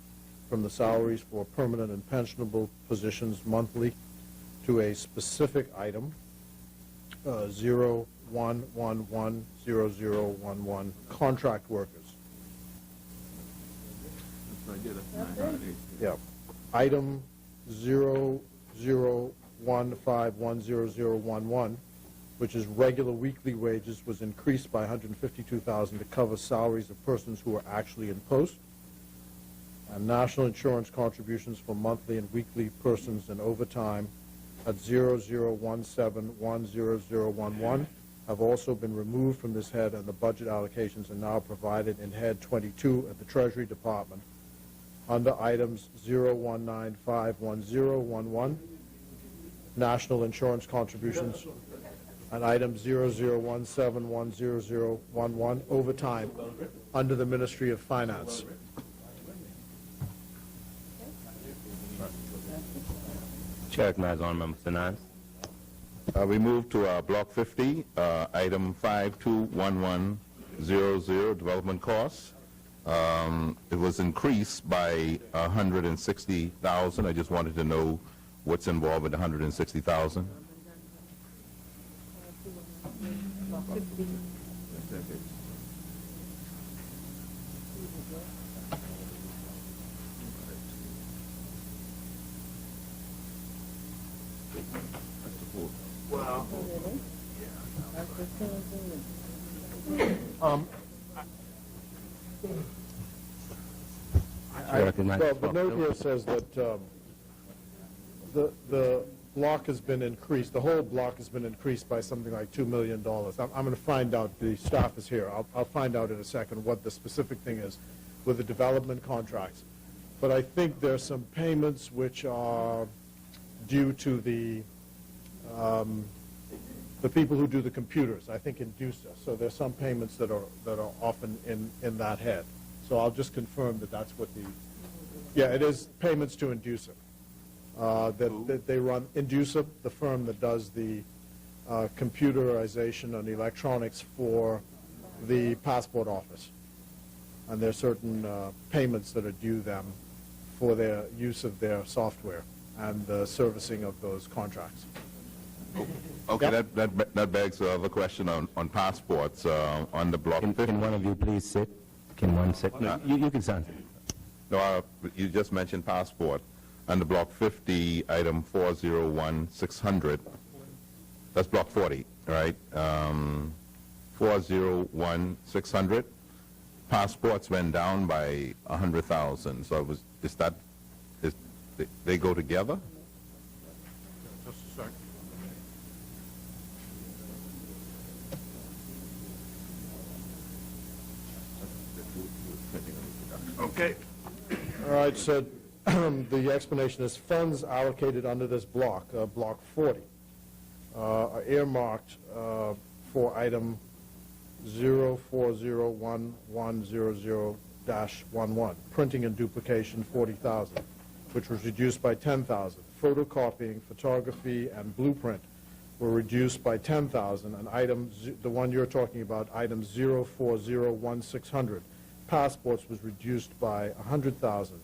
from the salaries for permanent and pensionable positions monthly to a specific item, 01110011, contract workers. Yeah. Item 001510011, which is regular weekly wages, was increased by $152,000 to cover salaries of persons who are actually in post. And national insurance contributions for monthly and weekly persons in overtime at 001710011 have also been removed from this head, and the budget allocations are now provided in head 22 at the Treasury Department under items 019510011, national insurance contributions, and item 001710011, overtime, under the Ministry of Finance. Chair recognizes Honourable Member Sinans. We move to block 50, item 521100, development costs. It was increased by $160,000. I just wanted to know what's involved with the $160,000. Wow. The note here says that the block has been increased, the whole block has been increased by something like $2 million. I'm going to find out, the staff is here, I'll find out in a second what the specific thing is with the development contracts. But I think there's some payments which are due to the the people who do the computers, I think Inducer. So there's some payments that are often in that head. So I'll just confirm that that's what the, yeah, it is payments to Inducer. That they run, Inducer, the firm that does the computerization and electronics for the passport office. And there's certain payments that are due them for their use of their software and the servicing of those contracts. Okay, yep. that begs the question on passports on the block 50. Can one of you please sit? Can one sit? No, you can stand. No, you just mentioned passport. Under block 50, item 401-600, that's block 40, right? 401-600, passports went down by 100,000. So they go together? Just a second. Okay. All right, so the explanation is funds allocated under this block, block 40, are earmarked for item 0401-100-11, printing and duplication 40,000, which was reduced by 10,000. Photocopying, photography, and blueprint were reduced by 10,000, and the one you're talking about, item 0401-600, passports was reduced by 100,000.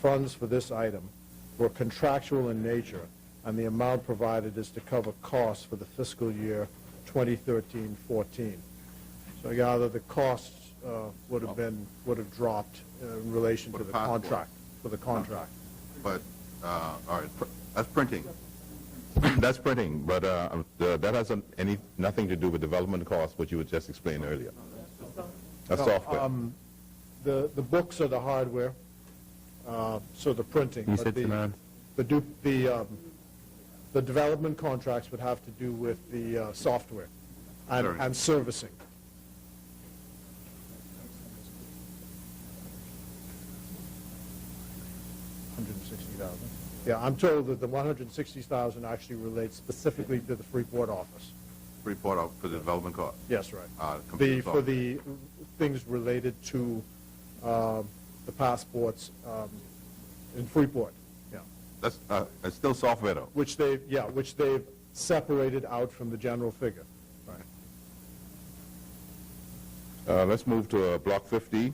Funds for this item were contractual in nature, and the amount provided is to cover costs for the fiscal year 2013-14. So I gather the costs would have dropped in relation to the contract, for the contract. But all right, that's printing. That's printing, but that has nothing to do with development costs, which you would just explain earlier. That's software. The books are the hardware, so the printing. You said the development contracts would have to do with the software and servicing. $160,000. Yeah, I'm told that the $160,000 actually relates specifically to the Freeport office. Freeport office for the development cost? Yes, right. For the things related to the passports in Freeport. Yeah. That's it's still software though. Which they've separated out from the general figure. Right. Let's move to block 50.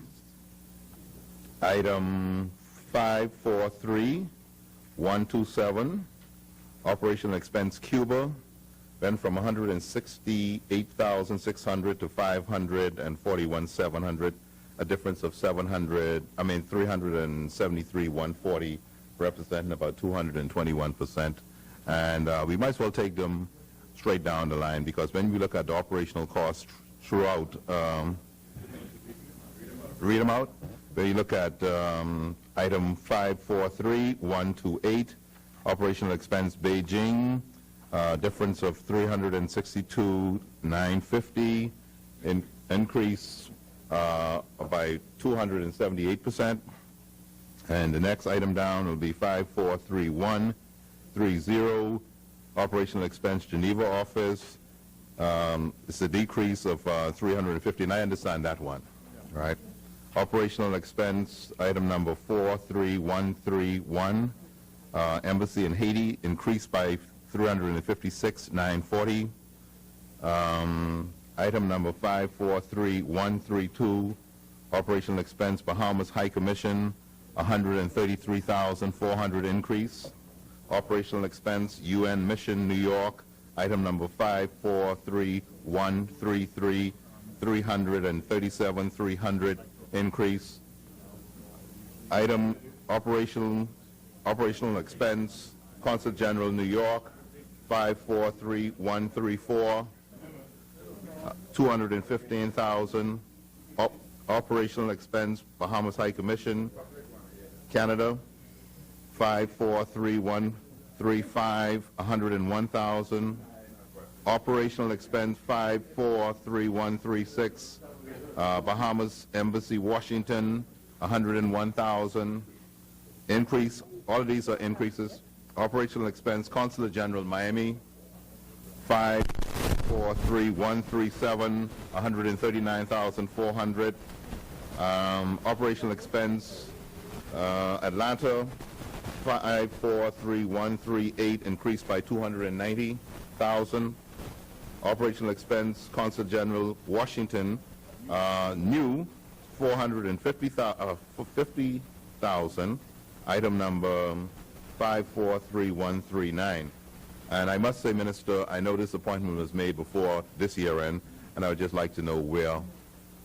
Item 543127, operational expense Cuba, went from 168,600 to 541,700, a difference of 373,140, representing about 221%. And we might as well take them straight down the line, because when we look at the operational costs throughout, read them out. When you look at item 543128, operational expense Beijing, difference of 362,950, increase by 278%. And the next item down will be 543130, operational expense Geneva office. It's a decrease of 350, and I understand that one, right? Operational expense item number 43131, embassy in Haiti, increased by 356,940. Item number 543132, operational expense Bahamas High Commission, 133,400 increase. Operational expense UN Mission New York, item number 543133, 337,300 increase. Item operational expense Consul General New York, 543134, 215,000. Operational expense Bahamas High Commission, Canada, 543135, 101,000. Operational expense 543136, Bahamas Embassy Washington, 101,000. Increase, all of these are increases. Operational expense Consulate General Miami, 543137, $139,400. Operational expense, Atlanta, 543138, increased by $290,000. Operational expense, Consul General, Washington, new, $450,000. Item number 543139. And I must say, Minister, I know this appointment was made before this year end, and I would just like to know where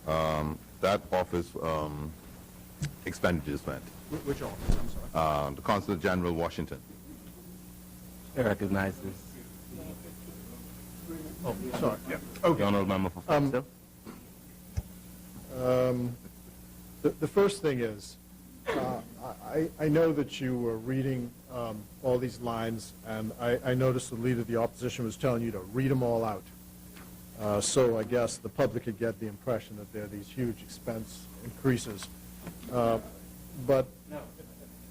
that office expenditures went. Which office? I'm sorry. The Consul General, Washington. I recognize this. Oh, sorry. Yeah. Okay. The Honourable Member for Foxhill. The first thing is, I know that you were reading all these lines, and I noticed the Leader of the Opposition was telling you to read them all out. So I guess the public could get the impression that there are these huge expense increases. But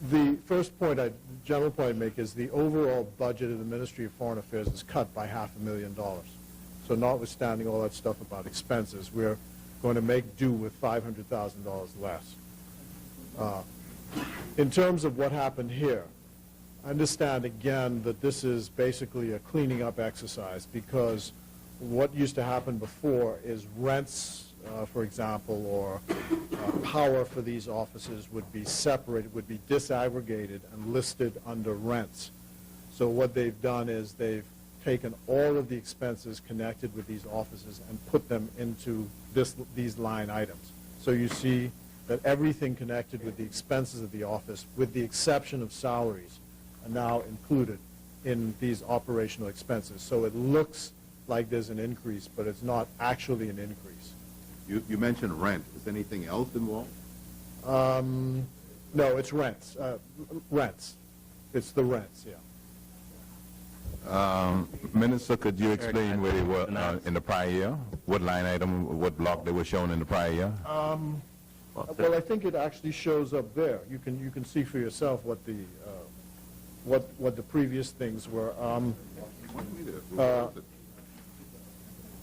the first point, general point I make is the overall budget of the Ministry of Foreign Affairs is cut by $500,000. So notwithstanding all that stuff about expenses, we're going to make do with $500,000 less. In terms of what happened here, understand again that this is basically a cleaning up exercise, because what used to happen before is rents, for example, or power for these offices would be separated, would be disaggregated and listed under rents. So what they've done is they've taken all of the expenses connected with these offices and put them into these line items. So you see that everything connected with the expenses of the office, with the exception of salaries, are now included in these operational expenses. So it looks like there's an increase, but it's not actually an increase. You mentioned rent. Is anything else involved? No, it's rents. Rents. It's the rents, yeah. Minister, could you explain where they were in the prior year? What line item, what block they were shown in the prior year? Well, I think it actually shows up there. You can see for yourself what the previous things were.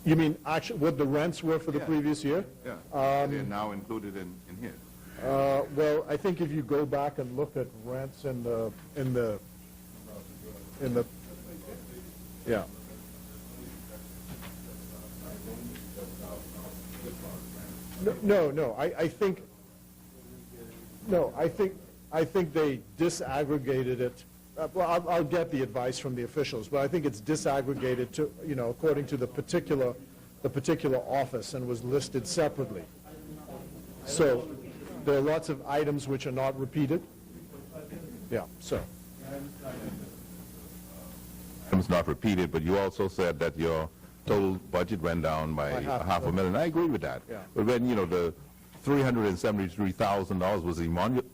You mean actually what the rents were for the previous year? Yeah. They're now included in here. Well, I think if you go back and look at rents in the yeah. No. I think they disaggregated it. Well, I'll get the advice from the officials, but I think it's disaggregated to, according to the particular office, and was listed separately. So there are lots of items which are not repeated. Yeah. So. Items not repeated, but you also said that your total budget went down by $500,000. I agree with that. Yeah. But when, the $373,000 was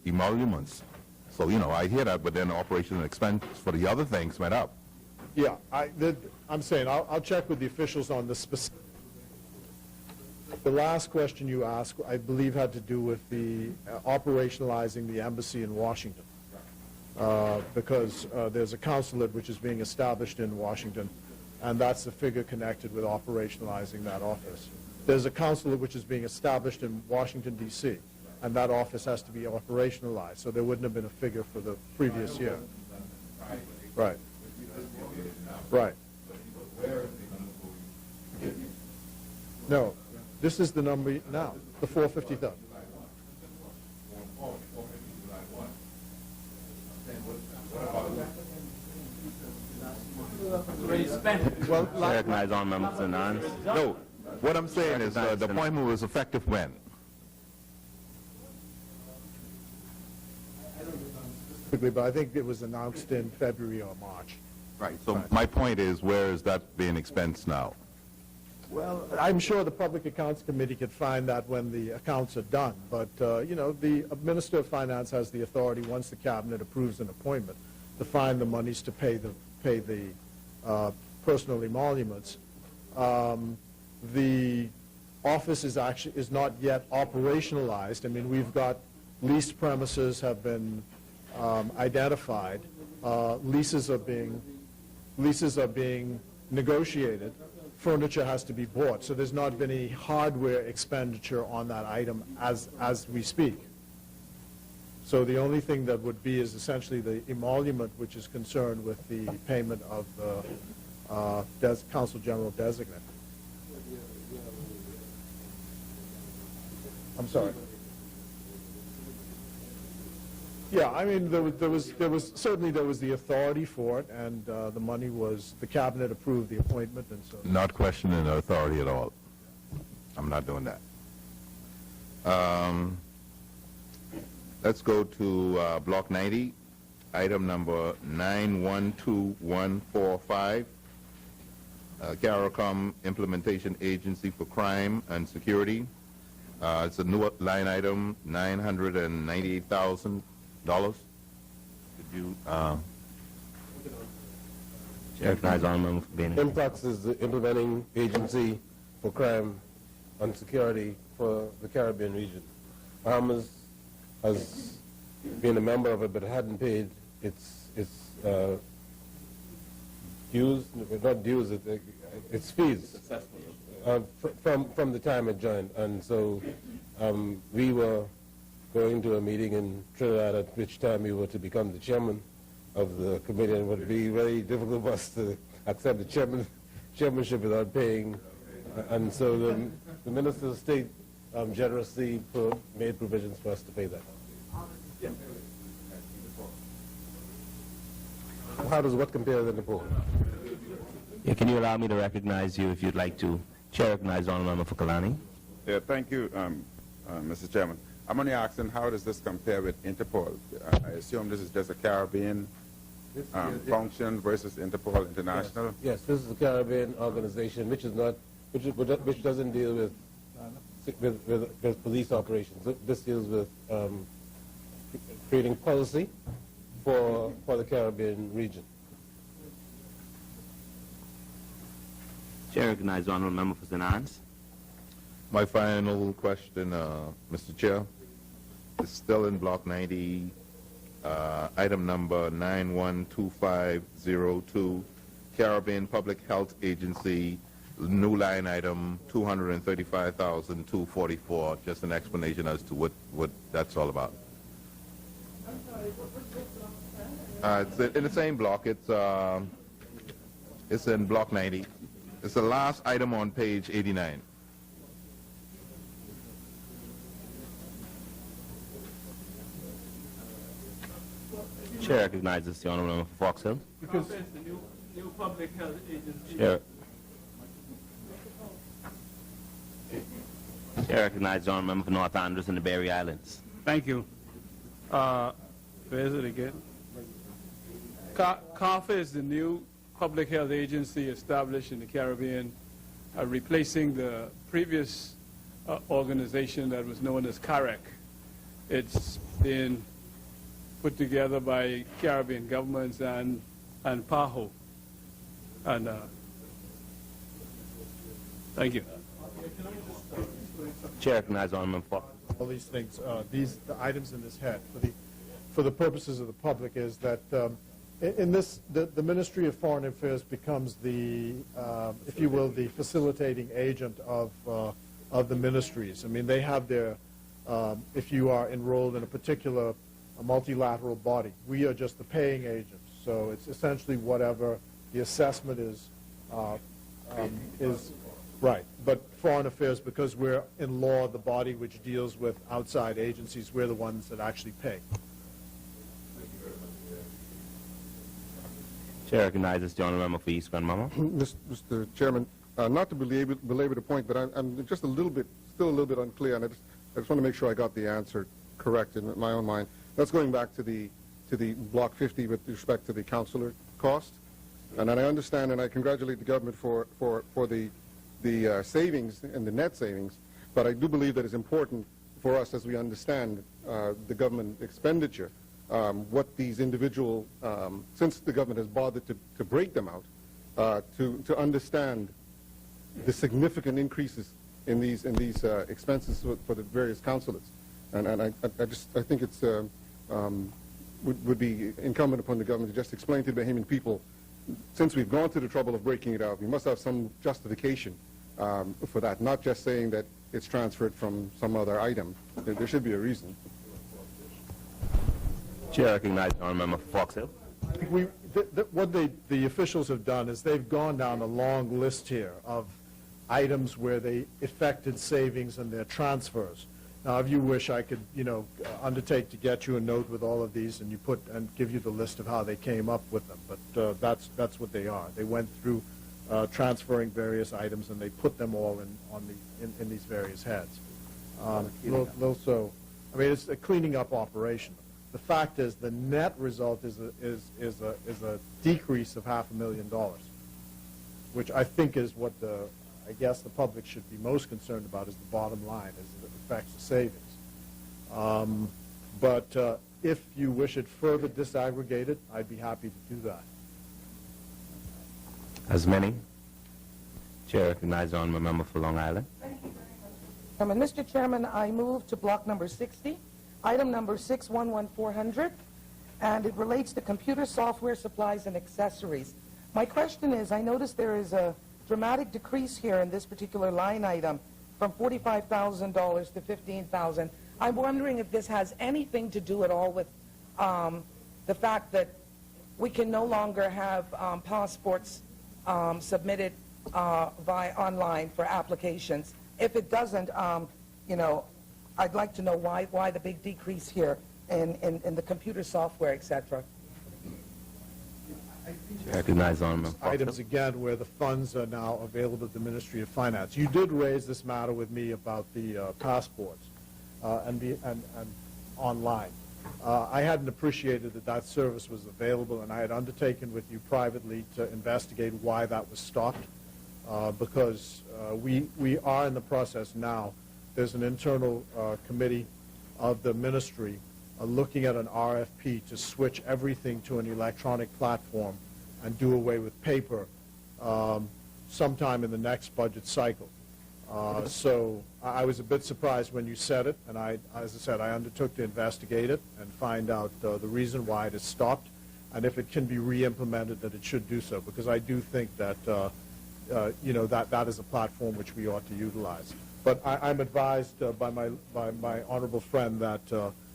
emoluments. So, I hear that, but then operational expense for the other things went up. Yeah, I'm saying I'll check with the officials on the specific. The last question you asked, I believe, had to do with the operationalizing the embassy in Washington. Because there's a consulate which is being established in Washington, and that's the figure connected with operationalizing that office. There's a consulate which is being established in Washington, D.C., and that office has to be operationalized, so there wouldn't have been a figure for the previous year. Right. Right. No, this is the number now, the 450,000. Well, I recognize all members in arms. No, what I'm saying is the appointment was effective when? But I think it was announced in February or March. Right. So my point is, where is that being expensed now? Well, I'm sure the Public Accounts Committee could find that when the accounts are done. But, the Minister of Finance has the authority, once the Cabinet approves an appointment, to find the monies to pay the personal emoluments. The office is not yet operationalized. I mean, we've got leased premises have been identified. Leases are being negotiated, furniture has to be bought. So there's not been any hardware expenditure on that item as we speak. So the only thing that would be is essentially the emolument, which is concerned with the payment of the Counsel General Designate. I'm sorry. Yeah, I mean, there was certainly the authority for it, and the money was, the cabinet approved the appointment, and so. Not questioning the authority at all. I'm not doing that. Let's go to Block 90, item number 912145, CARICOM Implementation Agency for Crime and Security. It's a new line item, $998,000. Could you recognize Honourable for being here? IMPACS is the implementing agency for crime and security for the Caribbean region. Bahamas has been a member of it, but it hadn't paid its dues, not dues, its fees from the time it joined. And so we were going to a meeting in Trinidad, at which time we were to become the chairman of the committee, and it would be very difficult for us to accept the chairmanship without paying. And so the Minister of State generously made provisions for us to pay that. How does what compare to the Nepal? Yeah, can you allow me to recognize you if you'd like to? Chair recognizes Honourable Member for Kalani. Yeah, thank you, Mr. Chairman. I'm only asking, how does this compare with Interpol? I assume this is just a Caribbean function versus Interpol International? Yes, this is a Caribbean organization which doesn't deal with police operations. This deals with creating policy for the Caribbean region. Chair recognizes Honourable Member for St. Anne's. My final question, Mr. Chair, is still in Block 90, item number 912502, Caribbean Public Health Agency, new line item 235,244. Just an explanation as to what that's all about. It's in the same block. It's in Block 90. It's the last item on page 89. Chair recognizes the Honourable Member for Fox Hill. Because it's the new public health agency. Chair recognizes the Honourable Member for North Andros and the Berry Islands. Thank you. Where is it again? CARFA is the new public health agency established in the Caribbean, replacing the previous organization that was known as CAREC. It's been put together by Caribbean governments and PAHO. And thank you. Chair recognizes Honourable Member. All these things, the items in this head, for the purposes of the public, is that in this, the Ministry of Foreign Affairs becomes the, if you will, the facilitating agent of the ministries. I mean, they have their, if you are enrolled in a particular multilateral body, we are just the paying agent. So it's essentially whatever the assessment is right. But Foreign Affairs, because we're in law the body which deals with outside agencies, we're the ones that actually pay. Chair recognizes the Honourable Member for East Grand Mama. Mr. Chairman, not to belabor the point, but I'm just still a little bit unclear, and I just want to make sure I got the answer correct in my own mind. That's going back to the Block 50 with respect to the counselor cost, and I understand and I congratulate the government for the savings and the net savings, but I do believe that it's important for us, as we understand the government expenditure, what these individual, since the government has bothered to break them out, to understand the significant increases in these expenses for the various consulates, and I think it's would be incumbent upon the government to just explain to the Bahamian people since we've gone to the trouble of breaking it out, we must have some justification for that, not just saying that it's transferred from some other item. There should be a reason. Chair, recognized Honourable Foxhill. What the officials have done is they've gone down a long list here of items where they effected savings and their transfers. Now, if you wish, I could, undertake to get you a note with all of these and give you the list of how they came up with them. But that's what they are. They went through transferring various items and they put them all in these various heads. It's a cleaning up operation. The fact is, the net result is a decrease of $500,000, which I think is what I guess the public should be most concerned about, is the bottom line, as it affects the savings. But if you wish it further disaggregated, I'd be happy to do that. As many. Chair recognizes Honourable Member for Long Island. Thank you very much. Mr. Chairman, I move to block number 60. Item number 611400, and it relates to computer software, supplies, and accessories. My question is, I noticed there is a dramatic decrease here in this particular line item from $45,000 to $15,000. I'm wondering if this has anything to do at all with the fact that we can no longer have passports submitted via online for applications. If it doesn't, I'd like to know why the big decrease here in the computer software, etc. Recognize items again where the funds are now available at the Ministry of Finance. You did raise this matter with me about the passports and online. I hadn't appreciated that service was available, and I had undertaken with you privately to investigate why that was stopped, because we are in the process now. There's an internal committee of the ministry looking at an RFP to switch everything to an electronic platform and do away with paper sometime in the next budget cycle. So I was a bit surprised when you said it, and as I said, I undertook to investigate it and find out the reason why it is stopped, and if it can be re-implemented, that it should do so, because I do think that that is a platform which we ought to utilize. But I'm advised by my honorable friend that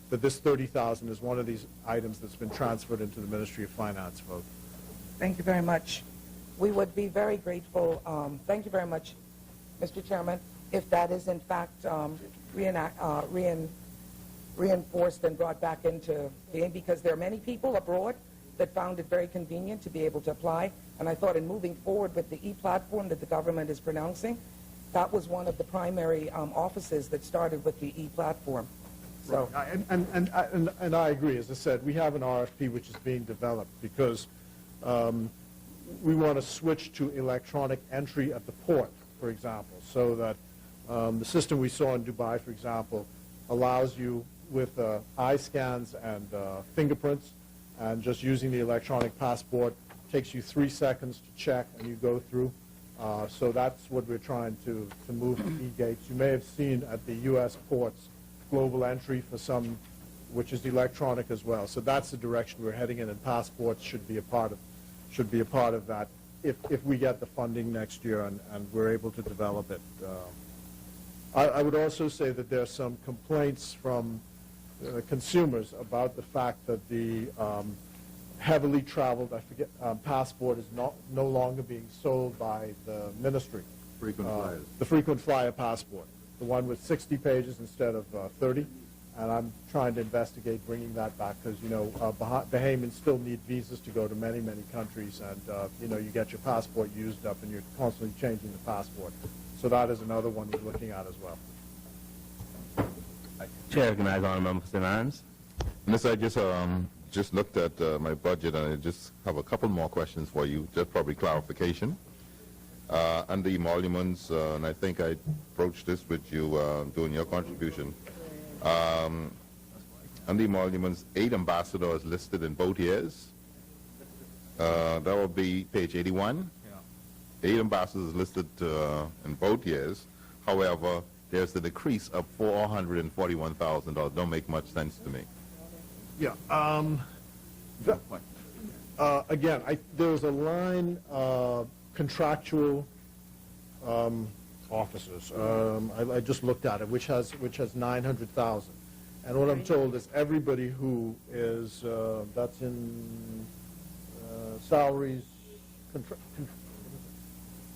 this $30,000 is one of these items that's been transferred into the Ministry of Finance vote. Thank you very much. We would be very grateful. Thank you very much, Mr. Chairman, if that is in fact reinforced and brought back into being, because there are many people abroad that found it very convenient to be able to apply. And I thought in moving forward with the e-platform that the government is pronouncing, that was one of the primary offices that started with the e-platform. So, and I agree. As I said, we have an RFP which is being developed because we want to switch to electronic entry at the port, for example, so that the system we saw in Dubai, for example, allows you with eye scans and fingerprints, and just using the electronic passport takes you 3 seconds to check, and you go through. So that's what we're trying to move to e-gates. You may have seen at the U.S. ports global entry for some, which is electronic as well. So that's the direction we're heading in, and passports should be a part of that if we get the funding next year and we're able to develop it. I would also say that there are some complaints from consumers about the fact that the heavily traveled, passport is no longer being sold by the ministry. Frequent flyers. The frequent flyer passport, the one with 60 pages instead of 30. And I'm trying to investigate bringing that back because, Bahamians still need visas to go to many, many countries. And, you get your passport used up and you're constantly changing the passport. So that is another one we're looking at as well. Chair recognizes Honourable Member for St. Anne's. Minister, I just looked at my budget and I just have a couple more questions for you, just probably clarification. And the emoluments, and I think I broached this with you during your contribution. And the emoluments, 8 ambassadors listed in both years. That will be page 81. 8 ambassadors listed in both years. However, there's the decrease of $441,000. Don't make much sense to me. Yeah. Again, there's a line, contractual officers. I just looked at it, which has 900,000. And what I'm told is everybody who is, that's in salaries,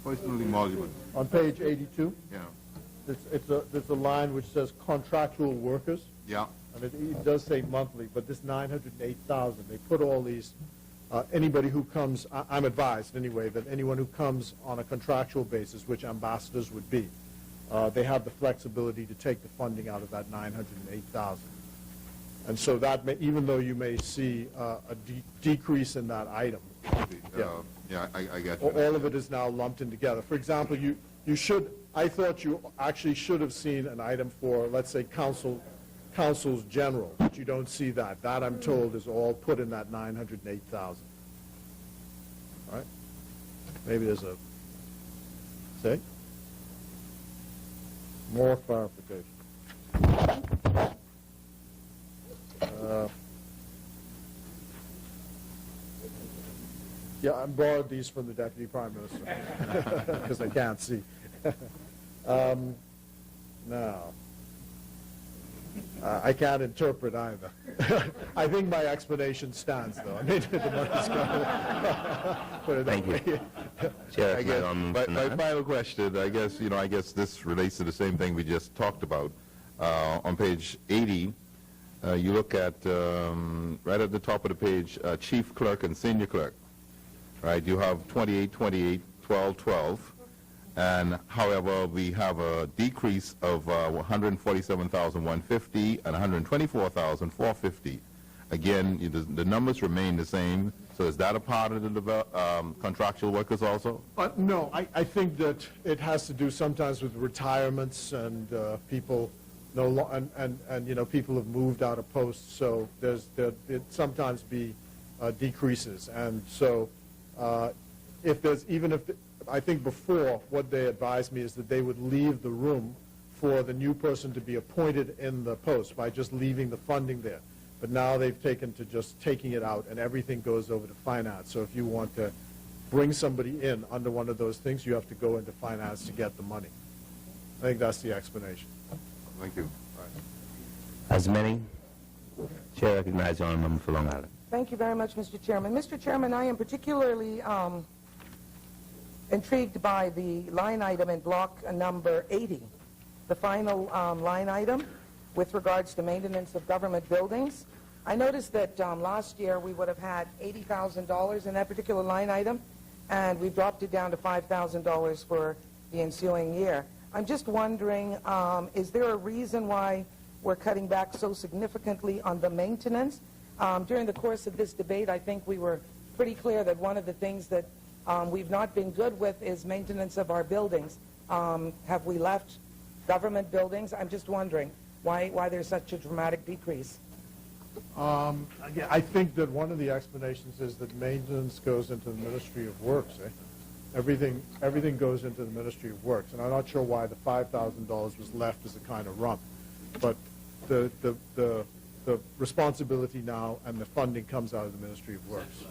Personal emolument. on page 82. Yeah. There's a line which says contractual workers. Yeah. And it does say monthly, but this 908,000, they put all these, anybody who comes, I'm advised anyway, that anyone who comes on a contractual basis, which ambassadors would be, they have the flexibility to take the funding out of that 908,000. And so that may, even though you may see a decrease in that item, I get you. all of it is now lumped in together. For example, you should, I thought you actually should have seen an item for, let's say, councils general, but you don't see that. That, I'm told, is all put in that 908,000. All right? Maybe there's a, say? More clarification. Yeah, I borrowed these from the Deputy Prime Minister because I can't see. Now, I can't interpret either. I think my explanation stands, though. I mean, the money's gone. Put it that way. I guess, my final question, I guess this relates to the same thing we just talked about. On page 80, you look at, right at the top of the page, chief clerk and senior clerk. Right, you have 28, 28, 12, 12. And however, we have a decrease of 147,150 and 124,450. Again, the numbers remain the same. So is that a part of the contractual workers also? No, I think that it has to do sometimes with retirements and people and you know, people have moved out of posts. So it sometimes be decreases. And so if there's I think before, what they advised me is that they would leave the room for the new person to be appointed in the post by just leaving the funding there. But now they've taken to just taking it out, and everything goes over to finance. So if you want to bring somebody in under one of those things, you have to go into finance to get the money. I think that's the explanation. Thank you. As many, Chair recognizes the Honourable Member for Long Island. Thank you very much, Mr. Chairman. Mr. Chairman, I am particularly intrigued by the line item in block number 80, the final line item with regards to maintenance of government buildings. I noticed that last year we would have had $80,000 in that particular line item, and we dropped it down to $5,000 for the ensuing year. I'm just wondering, is there a reason why we're cutting back so significantly on the maintenance? During the course of this debate, I think we were pretty clear that one of the things that we've not been good with is maintenance of our buildings. Have we left government buildings? I'm just wondering why there's such a dramatic decrease. I think that one of the explanations is that maintenance goes into the Ministry of Works. Everything goes into the Ministry of Works, and I'm not sure why the $5,000 was left as a kind of rump, but the responsibility now and the funding comes out of the Ministry of Works.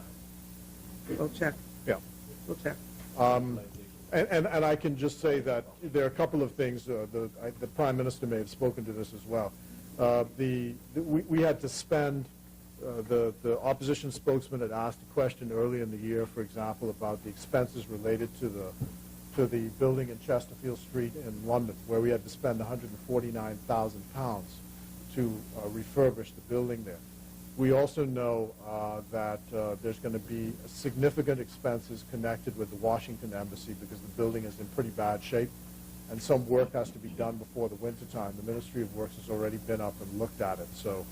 We'll check. Yeah. We'll check. And I can just say that there are a couple of things. The Prime Minister may have spoken to this as well. We had to spend, the opposition spokesman had asked a question early in the year, for example, about the expenses related to the building in Chesterfield Street in London, where we had to spend £149,000 to refurbish the building there. We also know that there's going to be significant expenses connected with the Washington Embassy because the building is in pretty bad shape, and some work has to be done before the wintertime. The Ministry of Works has already been up and looked at it, so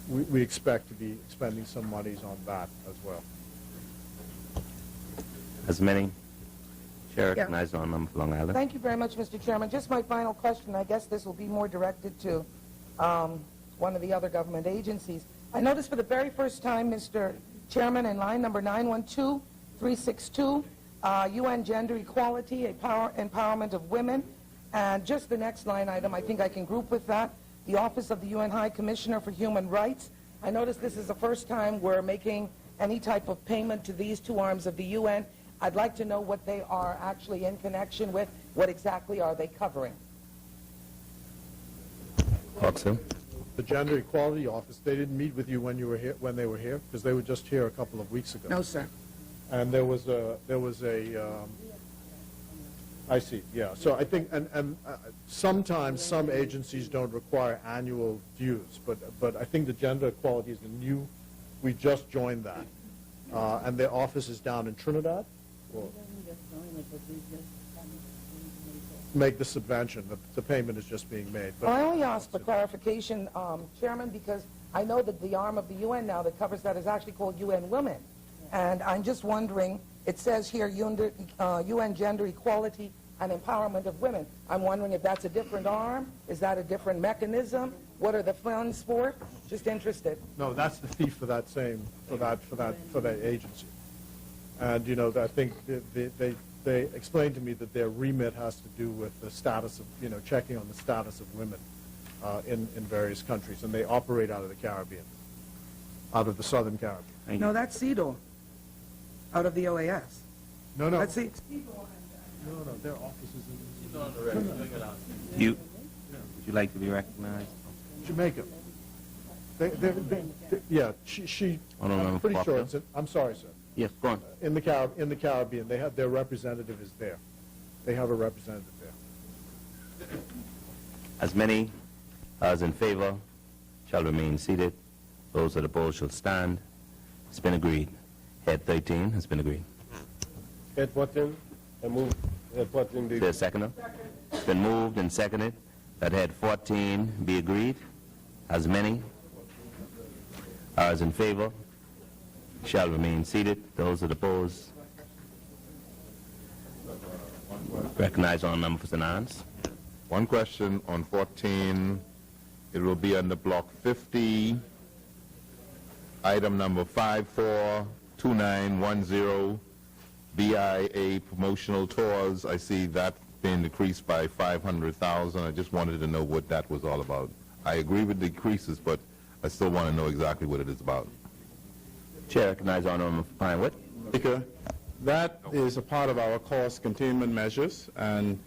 we expect to be expending some monies on that as well. As many, Chair recognizes the Honourable Member for Long Island. Thank you very much, Mr. Chairman. Just my final question, I guess this will be more directed to one of the other government agencies. I noticed for the very first time, Mr. Chairman, in line number 912362, UN Gender Equality, Empowerment of Women, and just the next line item, I think I can group with that, the Office of the UN High Commissioner for Human Rights. I noticed this is the first time we're making any type of payment to these two arms of the UN. I'd like to know what they are actually in connection with. What exactly are they covering? The Gender Equality Office, they didn't meet with you when you were here, when they were here, because they were just here a couple of weeks ago. No, sir. And there was a I see, yeah. So I think, sometimes some agencies don't require annual dues, but I think the Gender Equality is we just joined that. And their office is down in Trinidad. Well, make the subvention. The payment is just being made. Well, I only asked for clarification, Chairman, because I know that the arm of the UN now that covers that is actually called UN Women. And I'm just wondering, it says here UN Gender Equality and Empowerment of Women. I'm wondering if that's a different arm? Is that a different mechanism? What are the funds for? Just interested. No, that's the fee for that agency. And, you know, I think they explained to me that their remit has to do with the status of, you know, checking on the status of women in various countries. And they operate out of the Caribbean, out of the Southern Caribbean. No, that's CEDAW, out of the OAS. No. Let's see. No, their office is in Would you like to be recognized? Jamaica. Yeah, I'm pretty sure it's I'm sorry, sir. Yes, go on. In the Caribbean, they have their representative is there. They have a representative there. As many as in favor shall remain seated. Those that oppose shall stand. It's been agreed. Head 13 has been agreed. Head 14, I move Head 14 be... Is there a seconder? It's been moved and seconded that Head 14 be agreed. As many as in favor shall remain seated. Those that oppose, recognize on member for St. Anne's. One question on 14. It will be under block 50, item number 542910, BIA promotional tours. I see that being decreased by $500,000. I just wanted to know what that was all about. I agree with the decreases, but I still want to know exactly what it is about. Chair, recognize Honourable Pinewood. Speaker, that is a part of our cost containment measures, and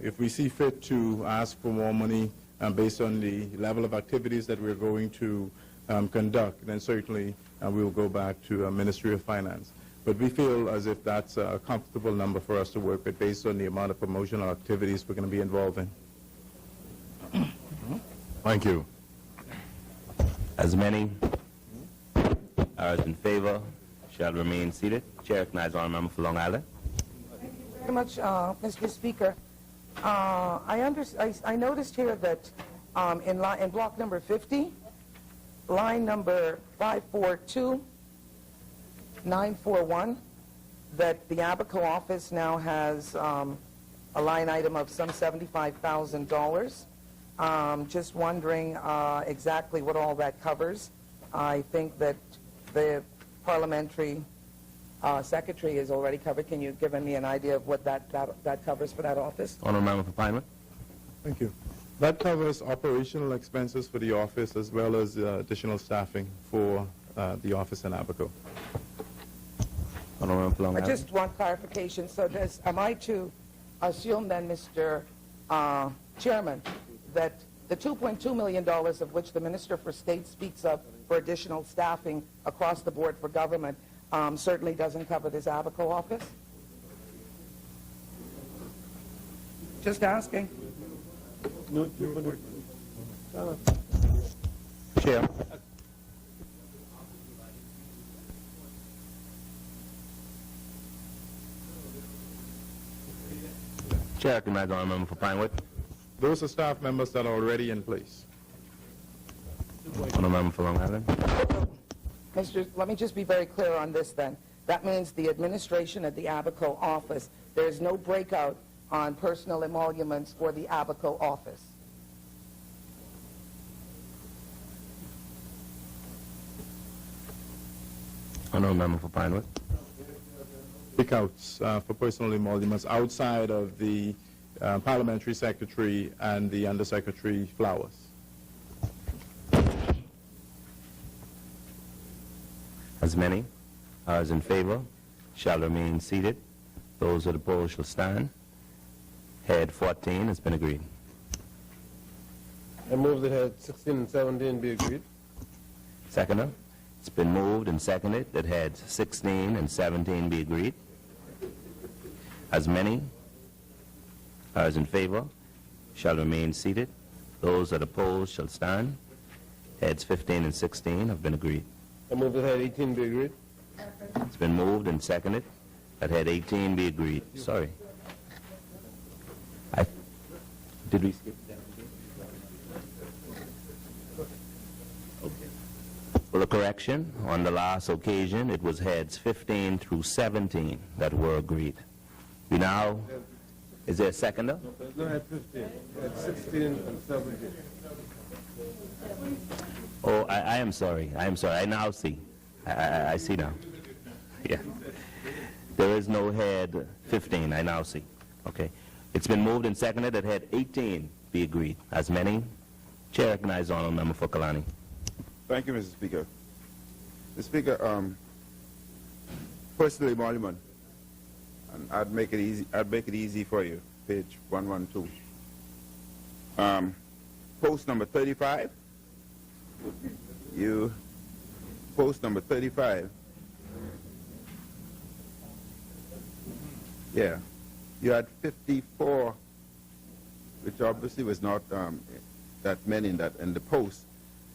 if we see fit to ask for more money based on the level of activities that we're going to conduct, then certainly we will go back to Ministry of Finance. But we feel as if that's a comfortable number for us to work with based on the amount of promotional activities we're going to be involved in. Thank you. As many as in favor shall remain seated. Chair recognizes on member for Long Island. Thank you very much, Mr. Speaker. I noticed here that in block number 50, line number 542941, that the ABOARD office now has a line item of some $75,000. Just wondering exactly what all that covers. I think that the parliamentary secretary is already covered. Can you give me an idea of what that covers for that office? Honourable Member for Pinewood. Thank you. That covers operational expenses for the office as well as additional staffing for the office in Abaco. I just want clarification. So am I to assume then, Mr. Chairman, that the $2.2 million of which the Minister for State speaks of for additional staffing across the board for government certainly doesn't cover this Abaco office? Just asking. Chair. Chair recognizes the member for Pinewood. Those are staff members that are already in place. Honourable Member for Long Island. Let me just be very clear on this then. That means the administration at the Abaco office, there is no breakout on personal emoluments for the Abaco office. Honourable Member for Pinewood. Breakouts for personal emoluments outside of the Parliamentary Secretary and the Undersecretary Flowers. As many as in favor shall remain seated. Those that oppose shall stand. Head 14 has been agreed. I move that head 16 and 17 be agreed. Seconder, it's been moved and seconded that heads 16 and 17 be agreed. As many as in favor shall remain seated. Those that oppose shall stand. Heads 15 and 16 have been agreed. I move that head 18 be agreed. It's been moved and seconded that head 18 be agreed. Sorry. Did we skip that? Well, a correction. On the last occasion, it was heads 15 through 17 that were agreed. We now... Is there a seconder? No, head 15. Head 16 and 17. Oh, I am sorry. I am sorry. I now see. I see now. Yeah. There is no head 15. I now see. Okay. It's been moved and seconded that head 18 be agreed. As many. Chair recognizes Honourable Member for Kalani. Thank you, Mr. Speaker. Mr. Speaker, personal emolument, and I'd make it easy for you. Page 112. Post number 35. Post number 35. Yeah. You had 54, which obviously was not that many in the post,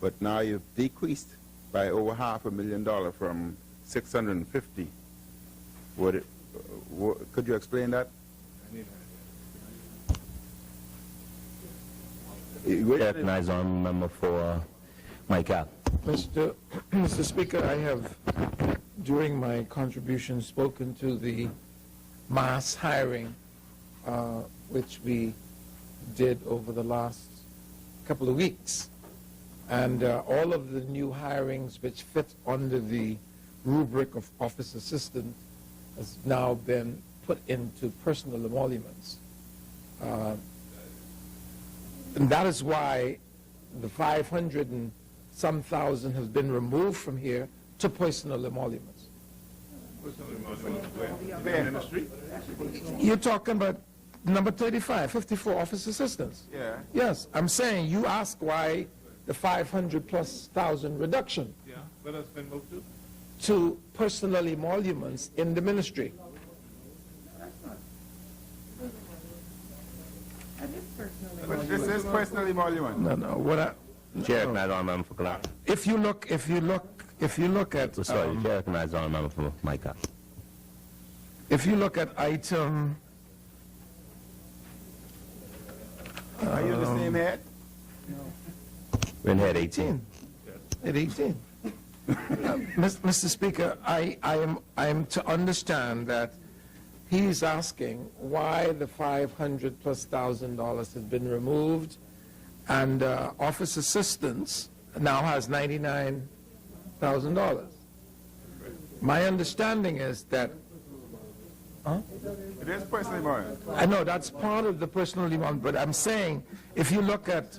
but now you've decreased by over $500,000 from 650. Could you explain that? Recognize on member for Michael. Mr. Speaker, I have, during my contribution, spoken to the mass hiring which we did over the last couple of weeks. And all of the new hirings which fit under the rubric of office assistant has now been put into personal emoluments. And that is why the 500 and some thousand has been removed from here to personal emoluments. You're talking about number 35, 54 office assistants. Yeah. Yes, I'm saying you ask why the 500,000+ reduction. Yeah, where has been moved to? To personal emoluments in the ministry. But this is personal emolument. No, what I... Chair recognizes Honourable Member for Kalani. If you look at... Sorry, Chair recognizes Honourable Member for Michael. If you look at item... Are you the same head? We're in head 18. At 18. Mr. Speaker, I am to understand that he's asking why the $500,000+ has been removed, and office assistants now has $99,000. My understanding is that. It is personal emolument. I know that's part of the personal emolument, but I'm saying if you look at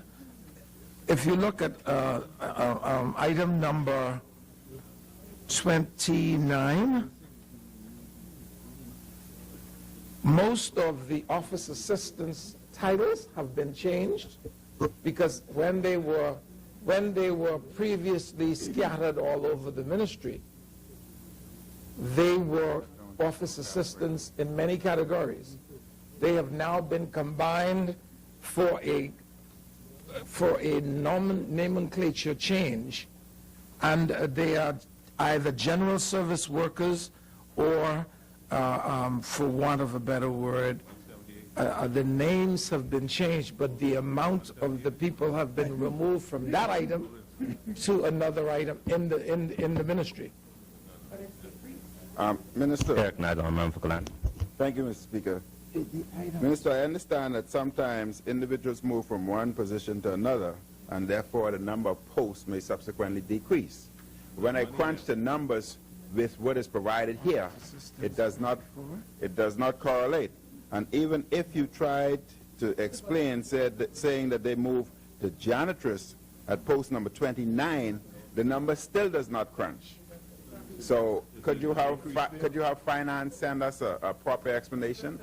item number 29, most of the office assistants' titles have been changed because when they were previously scattered all over the ministry, they were office assistants in many categories. They have now been combined for a nomenclature change, and they are either general service workers or, for want of a better word, the names have been changed, but the amount of the people have been removed from that item to another item in the ministry. Minister. Thank you, Mr. Speaker. Minister, I understand that sometimes individuals move from one position to another, and therefore the number of posts may subsequently decrease. When I crunch the numbers with what is provided here, it does not correlate. And even if you tried to explain, saying that they move to janitress at post number 29, the number still does not crunch. So could you have finance send us a proper explanation?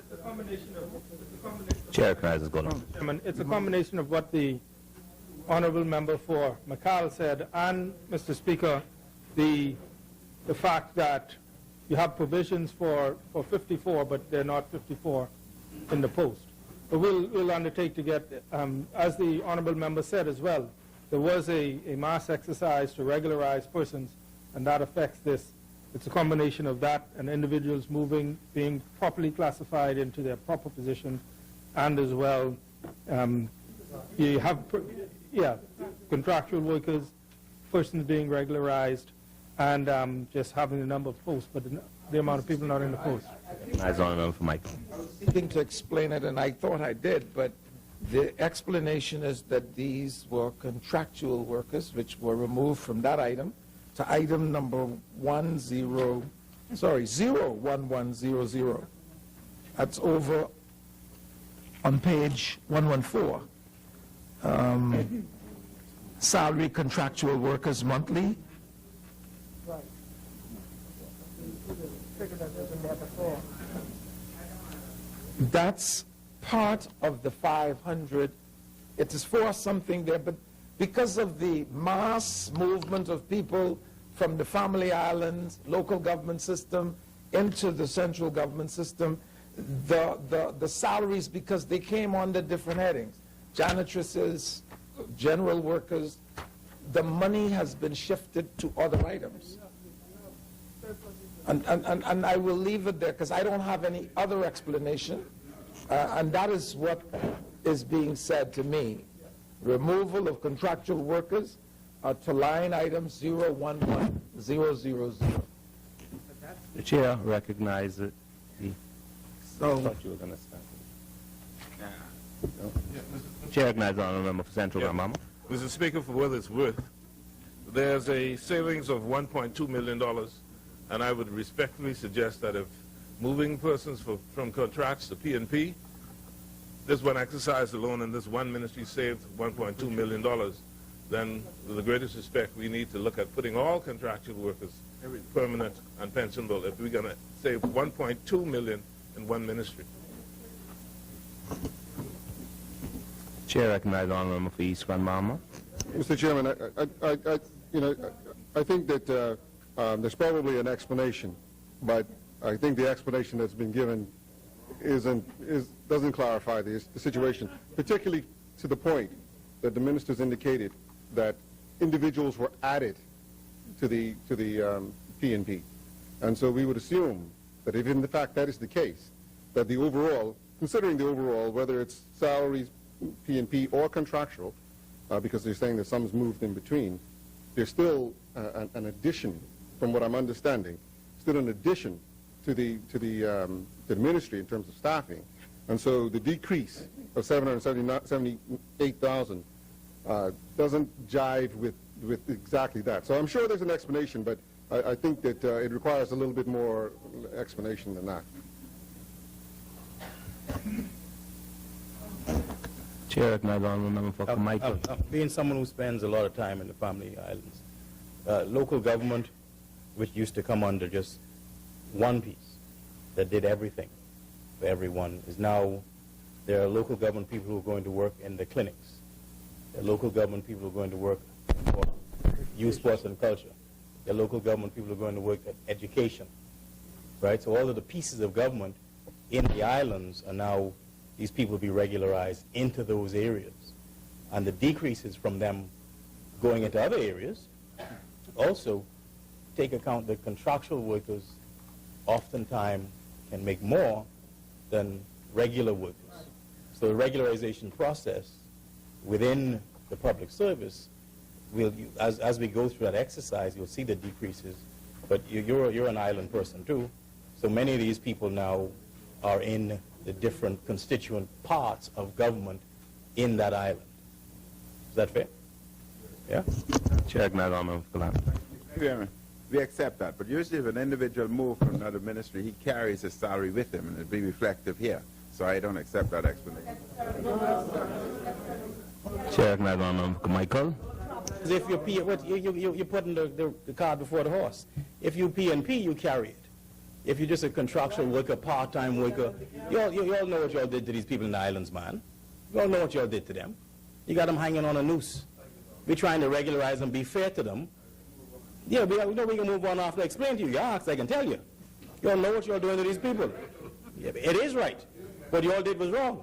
Chair recognizes Golden. It's a combination of what the honourable member for McCall said, and, Mr. Speaker, the fact that you have provisions for 54, but they're not 54 in the post. But we'll undertake to get, as the honourable member said as well, there was a mass exercise to regularize persons, and that affects this. It's a combination of that and individuals moving, being properly classified into their proper position, and as well, you have, contractual workers, persons being regularized, and just having the number of posts, but the amount of people not in the post. Eyes on them for Michael. Seeking to explain it, and I thought I did, but the explanation is that these were contractual workers, which were removed from that item to item number 01100. That's over on page 114. Salary contractual workers monthly. That's part of the 500. It is for something there, but because of the mass movement of people from the family islands, local government system, into the central government system, the salaries, because they came under different headings, janitresses, general workers, the money has been shifted to other items. And I will leave it there because I don't have any other explanation. And that is what is being said to me. Removal of contractual workers to line item 011000. The chair recognizes the... So, I thought you were going to start. Chair recognizes the honourable member for Central Bahamas. Mr. Speaker, for what it's worth, there's a savings of $1.2 million, and I would respectfully suggest that if moving persons from contracts to P&P, this one exercise alone and this one ministry saved $1.2 million, then with the greatest respect, we need to look at putting all contractual workers permanent and pensionable if we're going to save $1.2 million in one ministry. Chair recognizes the honourable member for East Grand Bahama. Mr. Chairman, I think that there's probably an explanation, but I think the explanation that's been given doesn't clarify the situation, particularly to the point that the ministers indicated that individuals were added to the P&P, and so we would assume that if in fact that is the case, that the overall, considering the overall, whether it's salaries, P&P or contractual, because they're saying that some's moved in between, there's still an addition, from what I'm understanding, still an addition to the ministry in terms of staffing, and so the decrease of 778,000 doesn't jive with exactly that. So I'm sure there's an explanation, but I think that it requires a little bit more explanation than that. Chair recognizes the honourable member for Michael. Being someone who spends a lot of time in the family islands, local government, which used to come under just one piece that did everything for everyone, is now, there are local government people who are going to work in the clinics. There are local government people who are going to work for youth, sports, and culture. There are local government people who are going to work at education, right? So all of the pieces of government in the islands are now, these people will be regularized into those areas. And the decreases from them going into other areas also take account that contractual workers oftentimes can make more than regular workers. So the regularization process within the public service, as we go through that exercise, you'll see the decreases. But you're an island person too, so many of these people now are in the different constituent parts of government in that island. Is that fair? Yeah? Chair recognizes we accept that, but usually if an individual moves from another ministry, he carries his salary with him, and it'd be reflective here. So I don't accept that explanation. Chair recognizes the honourable Michael. If you P, you're putting the cart before the horse. If you P&P, you carry it. If you're just a contractual worker, part-time worker, you all know what y'all did to these people in the islands, man. You all know what y'all did to them. You got them hanging on a noose. We're trying to regularize them, be fair to them. Yeah, we know we can move on after I explain to you. You ask, I can tell you. You all know what y'all doing to these people. Yeah, it is right. What you all did was wrong.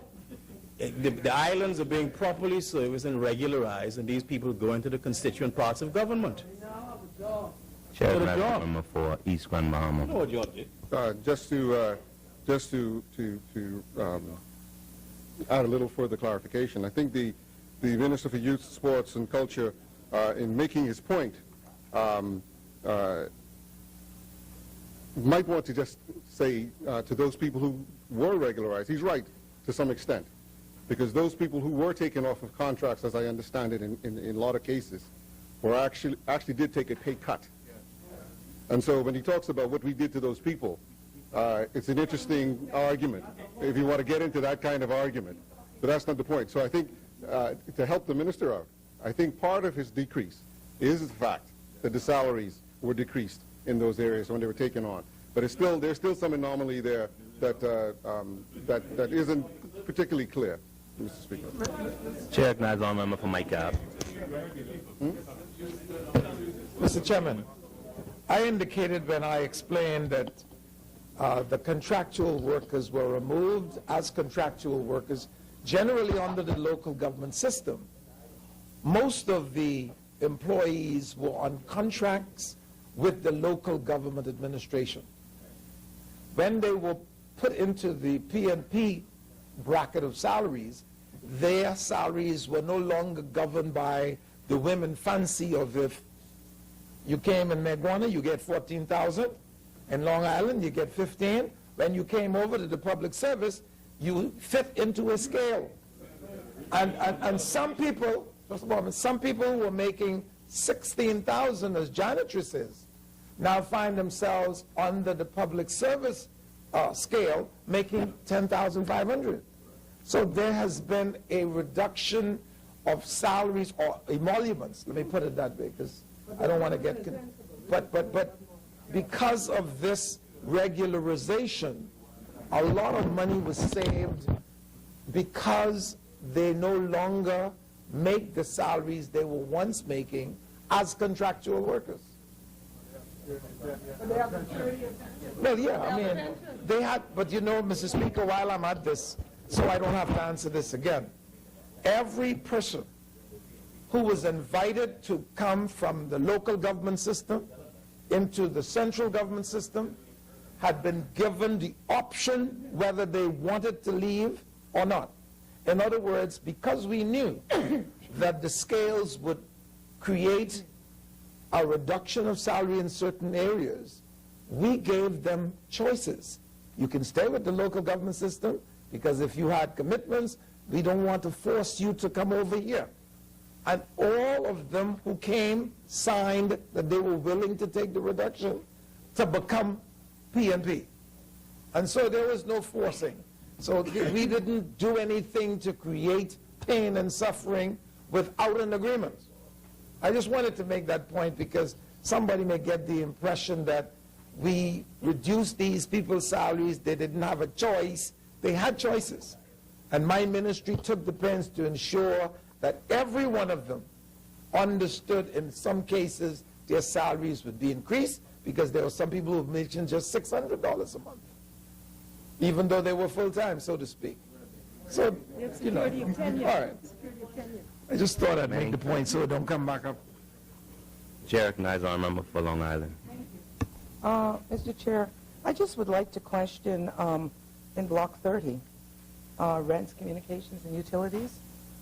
The islands are being properly serviced and regularized, and these people go into the constituent parts of government. Chair, member for East Grand Bahama. Know what you all did. Just to add a little further clarification, I think the Minister for Youth, Sports and Culture, in making his point, might want to just say to those people who were regularized, he's right to some extent, because those people who were taken off of contracts, as I understand it, in a lot of cases, were actually did take a pay cut. And so when he talks about what we did to those people, it's an interesting argument, if you want to get into that kind of argument. But that's not the point. So I think to help the minister out, I think part of his decrease is the fact that the salaries were decreased in those areas when they were taken on. But it's still, there's still some anomaly there that, that isn't particularly clear, Mr. Speaker. Chair, recognizes all member for Mike Cab. Mr. Chairman, I indicated when I explained that the contractual workers were removed as contractual workers, generally under the local government system. Most of the employees were on contracts with the local government administration. When they were put into the P&P bracket of salaries, their salaries were no longer governed by the women fancy of if you came in Meguana, you get 14,000. In Long Island, you get 15. When you came over to the public service, you fit into a scale. And some people, just a moment, some people who were making 16,000 as janitresses now find themselves under the public service scale making 10,500. So there has been a reduction of salaries or emoluments, let me put it that way, because I don't want to get, but because of this regularization, a lot of money was saved because they no longer make the salaries they were once making as contractual workers. Well, yeah, I mean, they had, but you know, Mr. Speaker, while I'm at this, so I don't have to answer this again, every person who was invited to come from the local government system into the central government system had been given the option whether they wanted to leave or not. In other words, because we knew that the scales would create a reduction of salary in certain areas, we gave them choices. You can stay with the local government system because if you had commitments, we don't want to force you to come over here. And all of them who came signed that they were willing to take the reduction to become P&P. And so there was no forcing. So we didn't do anything to create pain and suffering without an agreement. I just wanted to make that point because somebody may get the impression that we reduced these people's salaries, they didn't have a choice. They had choices. And my ministry took the pains to ensure that every one of them understood in some cases their salaries would be increased because there were some people who mentioned just $600 a month, even though they were full-time, so to speak. So, you know, all right. I just thought I'd make the point so it don't come back up. Chair, recognizes our member for Long Island. Mr. Chair, I just would like to question in Block 30, rents, communications, and utilities,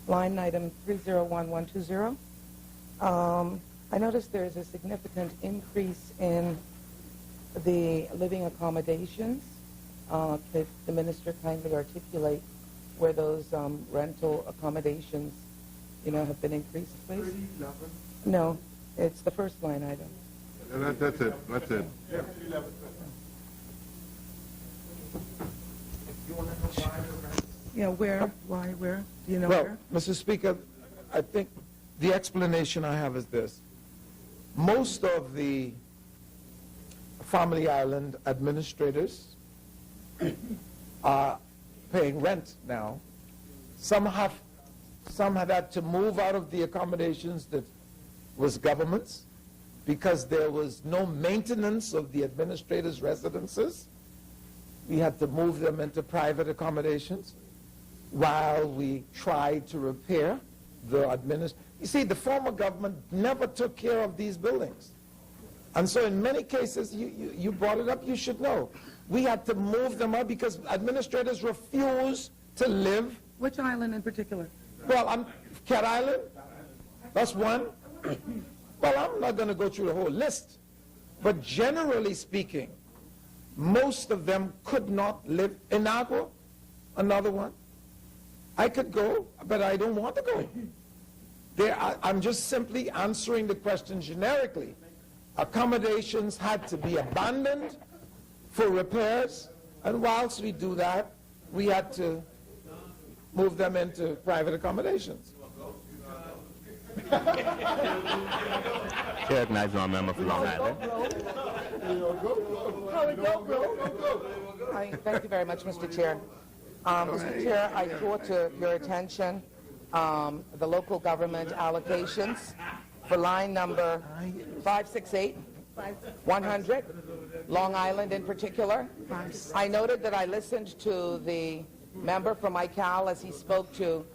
line item 301120. I noticed there is a significant increase in the living accommodations. Could the minister kindly articulate where those rental accommodations, you know, have been increased, please? 3011? No, it's the first line item. That's it. That's it. Yeah, where? Why? Where? Do you know well, where? Mr. Speaker, I think The explanation I have is this. Most of the Family Island administrators are paying rent now. Some had had to move out of the accommodations that was government's because there was no maintenance of the administrators' residences. We had to move them into private accommodations while we tried to repair the You see, the former government never took care of these buildings. And so in many cases, you brought it up, you should know. We had to move them up because administrators refused to live. Which island in particular? Well, Cat Island, that's one. Well, I'm not going to go through the whole list. But generally speaking, most of them could not live. Inagua, another one. I could go, but I don't want to go. I'm just simply answering the question generically. Accommodations had to be abandoned for repairs, and whilst we do that, we had to move them into private accommodations. Chair recognizes our member for Long Island. Thank you very much, Mr. Chair. Mr. Chair, I draw to your attention the local government allocations for line number 568, 100, Long Island in particular. I noted that I listened to the member from ICAL as he spoke to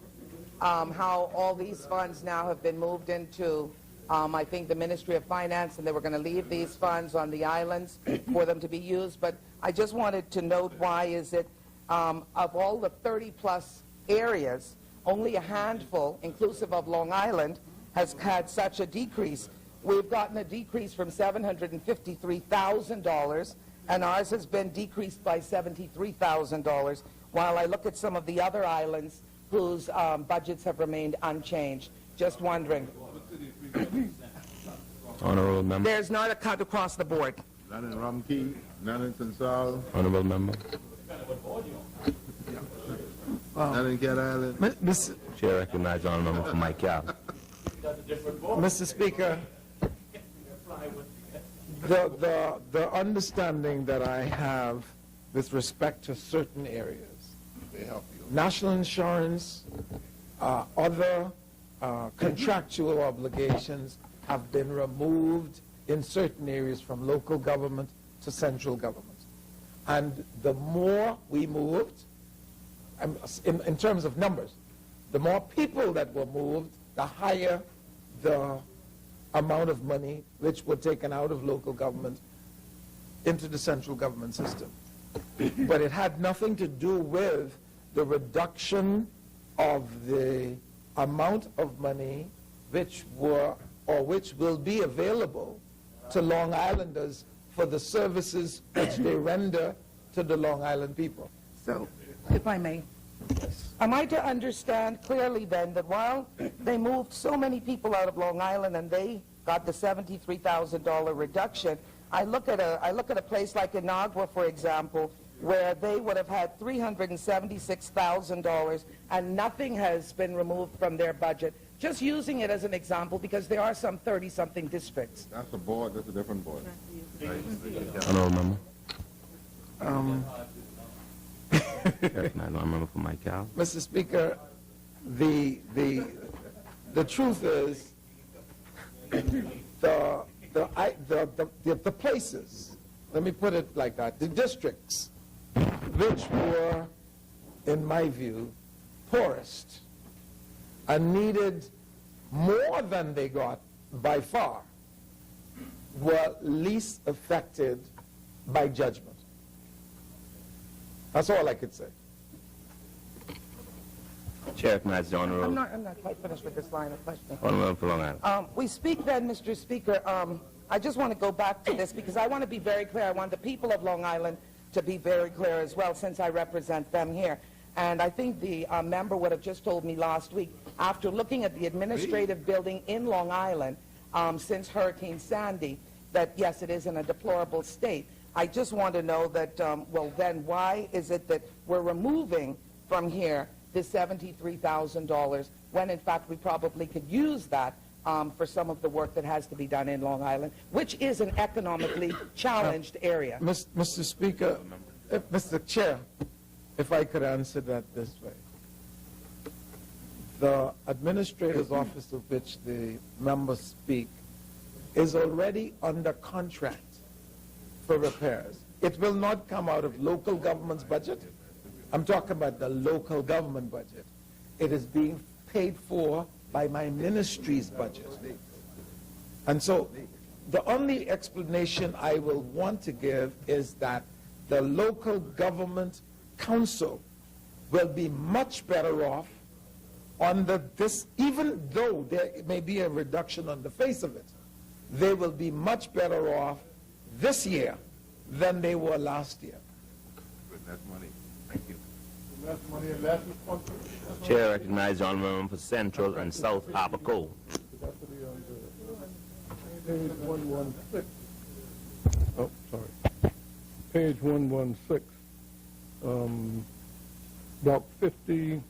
how all these funds now have been moved into, I think, the Ministry of Finance, and they were going to leave these funds on the islands for them to be used. But I just wanted to note why is it, of all the 30-plus areas, only a handful, inclusive of Long Island, has had such a decrease. We've gotten a decrease from $753,000, and ours has been decreased by $73,000, while I look at some of the other islands whose budgets have remained unchanged. Just wondering. Honourable member. There's not a cut across the board. None in Rumkey, none in Consol. Honourable member. None in Cat Island. Chair recognizes honourable member for Mike Cal. Mr. Speaker, the understanding that I have with respect to certain areas, national insurance, other contractual obligations have been removed in certain areas from local government to central government. And the more we moved, in terms of numbers, the more people that were moved, the higher the amount of money which were taken out of local government into the central government system. But it had nothing to do with the reduction of the amount of money which were or which will be available to Long Islanders for the services which they render to the Long Island people. So, if I may, am I to understand clearly then that while they moved so many people out of Long Island and they got the $73,000 reduction, I look at a place like Inagua, for example, where they would have had $376,000 and nothing has been removed from their budget. Just using it as an example because there are some 30-something districts. That's a board, that's a different board. Honourable member. Member for Mike Cal. Mr. Speaker, the truth is the places, let me put it like that, the districts which were, in my view, poorest and needed more than they got by far were least affected by judgment. That's all I could say. Chair recognizes the Honourable. I'm not quite finished with this line of questioning. Honourable for Long Island. We speak then, Mr. Speaker, I just want to go back to this because I want to be very clear. I want the people of Long Island to be very clear as well since I represent them here. And I think the member would have just told me last week, after looking at the administrative building in Long Island since Hurricane Sandy, that yes, it is in a deplorable state. I just want to know that, well then, why is it that we're removing from here the $73,000 when in fact we probably could use that for some of the work that has to be done in Long Island, which is an economically challenged area. Mr. Speaker, Mr. Chair, if I could answer that this way. The administrator's office of which the members speak is already under contract for repairs. It will not come out of local government's budget. I'm talking about the local government budget. It is being paid for by my ministry's budget. And so the only explanation I will want to give is that the local government council will be much better off under this, even though there may be a reduction on the face of it, they will be much better off this year than they were last year. That's money. Thank you. Chair recognizes the Honourable Member for Central and South Abaco. Page 116. Oh, sorry. Page 116. Block 50,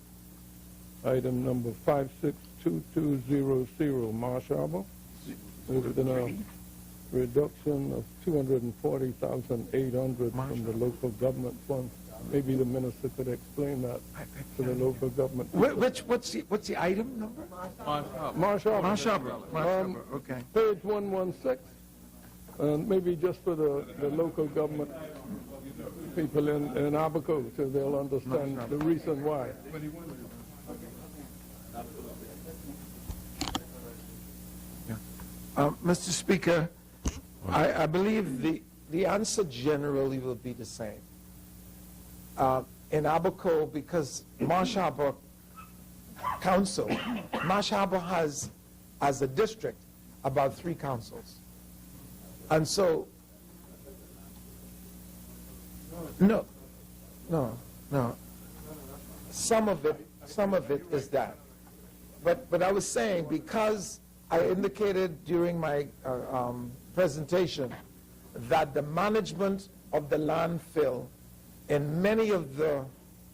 item number 562200, Marsh Harbor. There's been a reduction of $240,800 from the local government fund. Maybe the minister could explain that to the local government. What's the item number? Marsh Harbor. Marsh Harbor. Okay. Page 116. And maybe just for the local government people in Abaco, so they'll understand the reason why. Mr. Speaker, I believe the answer generally will be the same. In Abaco, because Marsh Harbor Council, Marsh Harbor has, as a district, about 3 councils. And so, no. Some of it is that. But I was saying, because I indicated during my presentation that the management of the landfill in many of the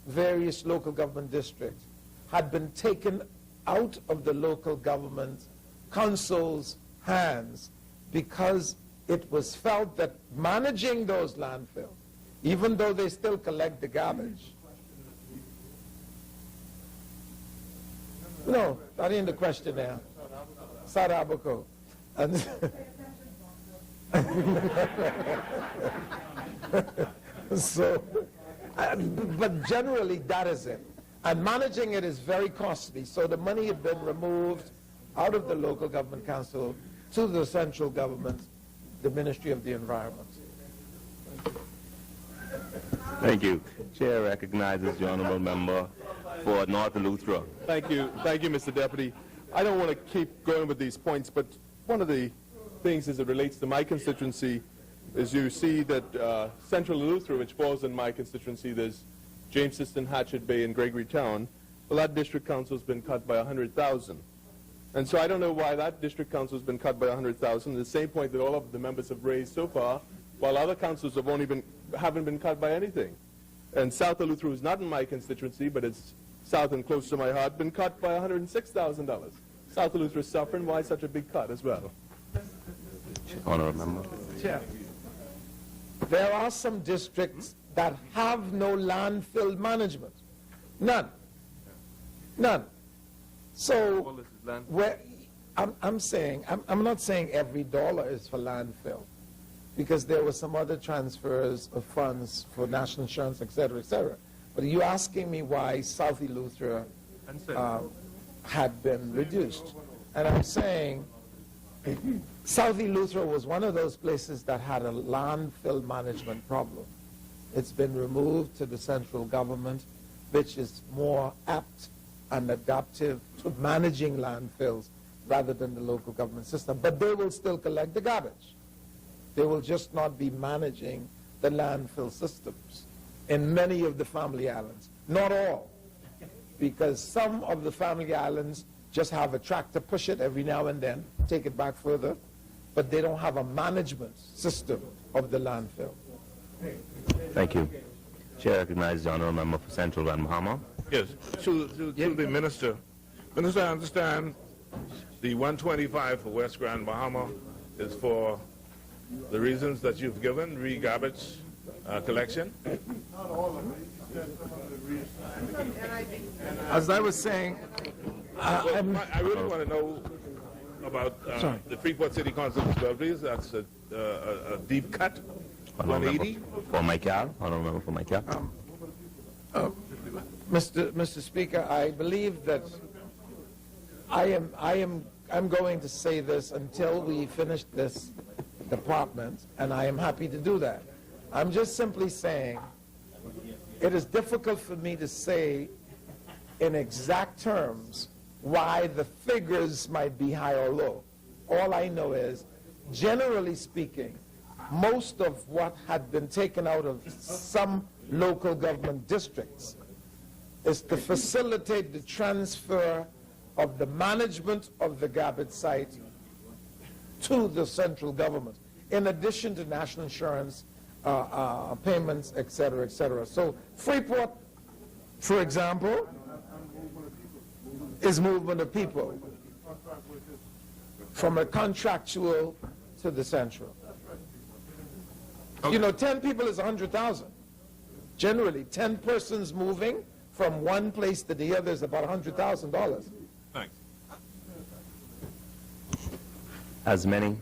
various local government districts had been taken out of the local government council's hands because it was felt that managing those landfills, even though they still collect the garbage. No, that ain't the question there. South Abaco. So, but generally that is it. And managing it is very costly. So the money had been removed out of the local government council to the central government, the Ministry of the Environment. Thank you. Chair recognizes the Honourable Member for North Eleuthera. Thank you, Mr. Deputy. I don't want to keep going with these points, but one of the things as it relates to my constituency is you see that Central Eleuthera, which falls in my constituency, there's Jameston, Hatchet Bay, and Gregory Town. Well, that district council has been cut by 100,000. And so I don't know why that district council has been cut by 100,000, the same point that all of the members have raised so far, while other councils haven't been cut by anything. And South Eleuthera is not in my constituency, but it's south and close to my heart, been cut by $106,000. South Eleuthera is suffering. Why such a big cut as well? Honourable Member. Chair, there are some districts that have no landfill management. None. So, I'm not saying every dollar is for landfill, because there were some other transfers of funds for national insurance, et cetera, But are you asking me why South Eleuthera had been reduced? And I'm saying South Eleuthera was one of those places that had a landfill management problem. It's been removed to the central government, which is more apt and adaptive to managing landfills rather than the local government system. But they will still collect the garbage. They will just not be managing the landfill systems in many of the family islands. Not all, because some of the family islands just have a tractor, push it every now and then, take it back further, but they don't have a management system of the landfill. Thank you. Chair recognizes the Honourable Member for Central and Bahama. Yes, to the Minister. Minister, I understand the 125 for West Grand Bahama is for the reasons that you've given, re-garbage collection. As I was saying, I really want to know about the Freeport City Council discoveries. That's a deep cut, 180. For Michael, Honourable for Michael. Mr. Speaker, I believe that I'm going to say this until we finish this department, and I am happy to do that. I'm just simply saying it is difficult for me to say in exact terms why the figures might be high or low. All I know is, generally speaking, most of what had been taken out of some local government districts is to facilitate the transfer of the management of the garbage site to the central government, in addition to national insurance payments, et cetera, et cetera. So Freeport, for example, is movement of people from a contractual to the central. You know, 10 people is 100,000. Generally, 10 persons moving from one place to the other is about $100,000. Thanks. As many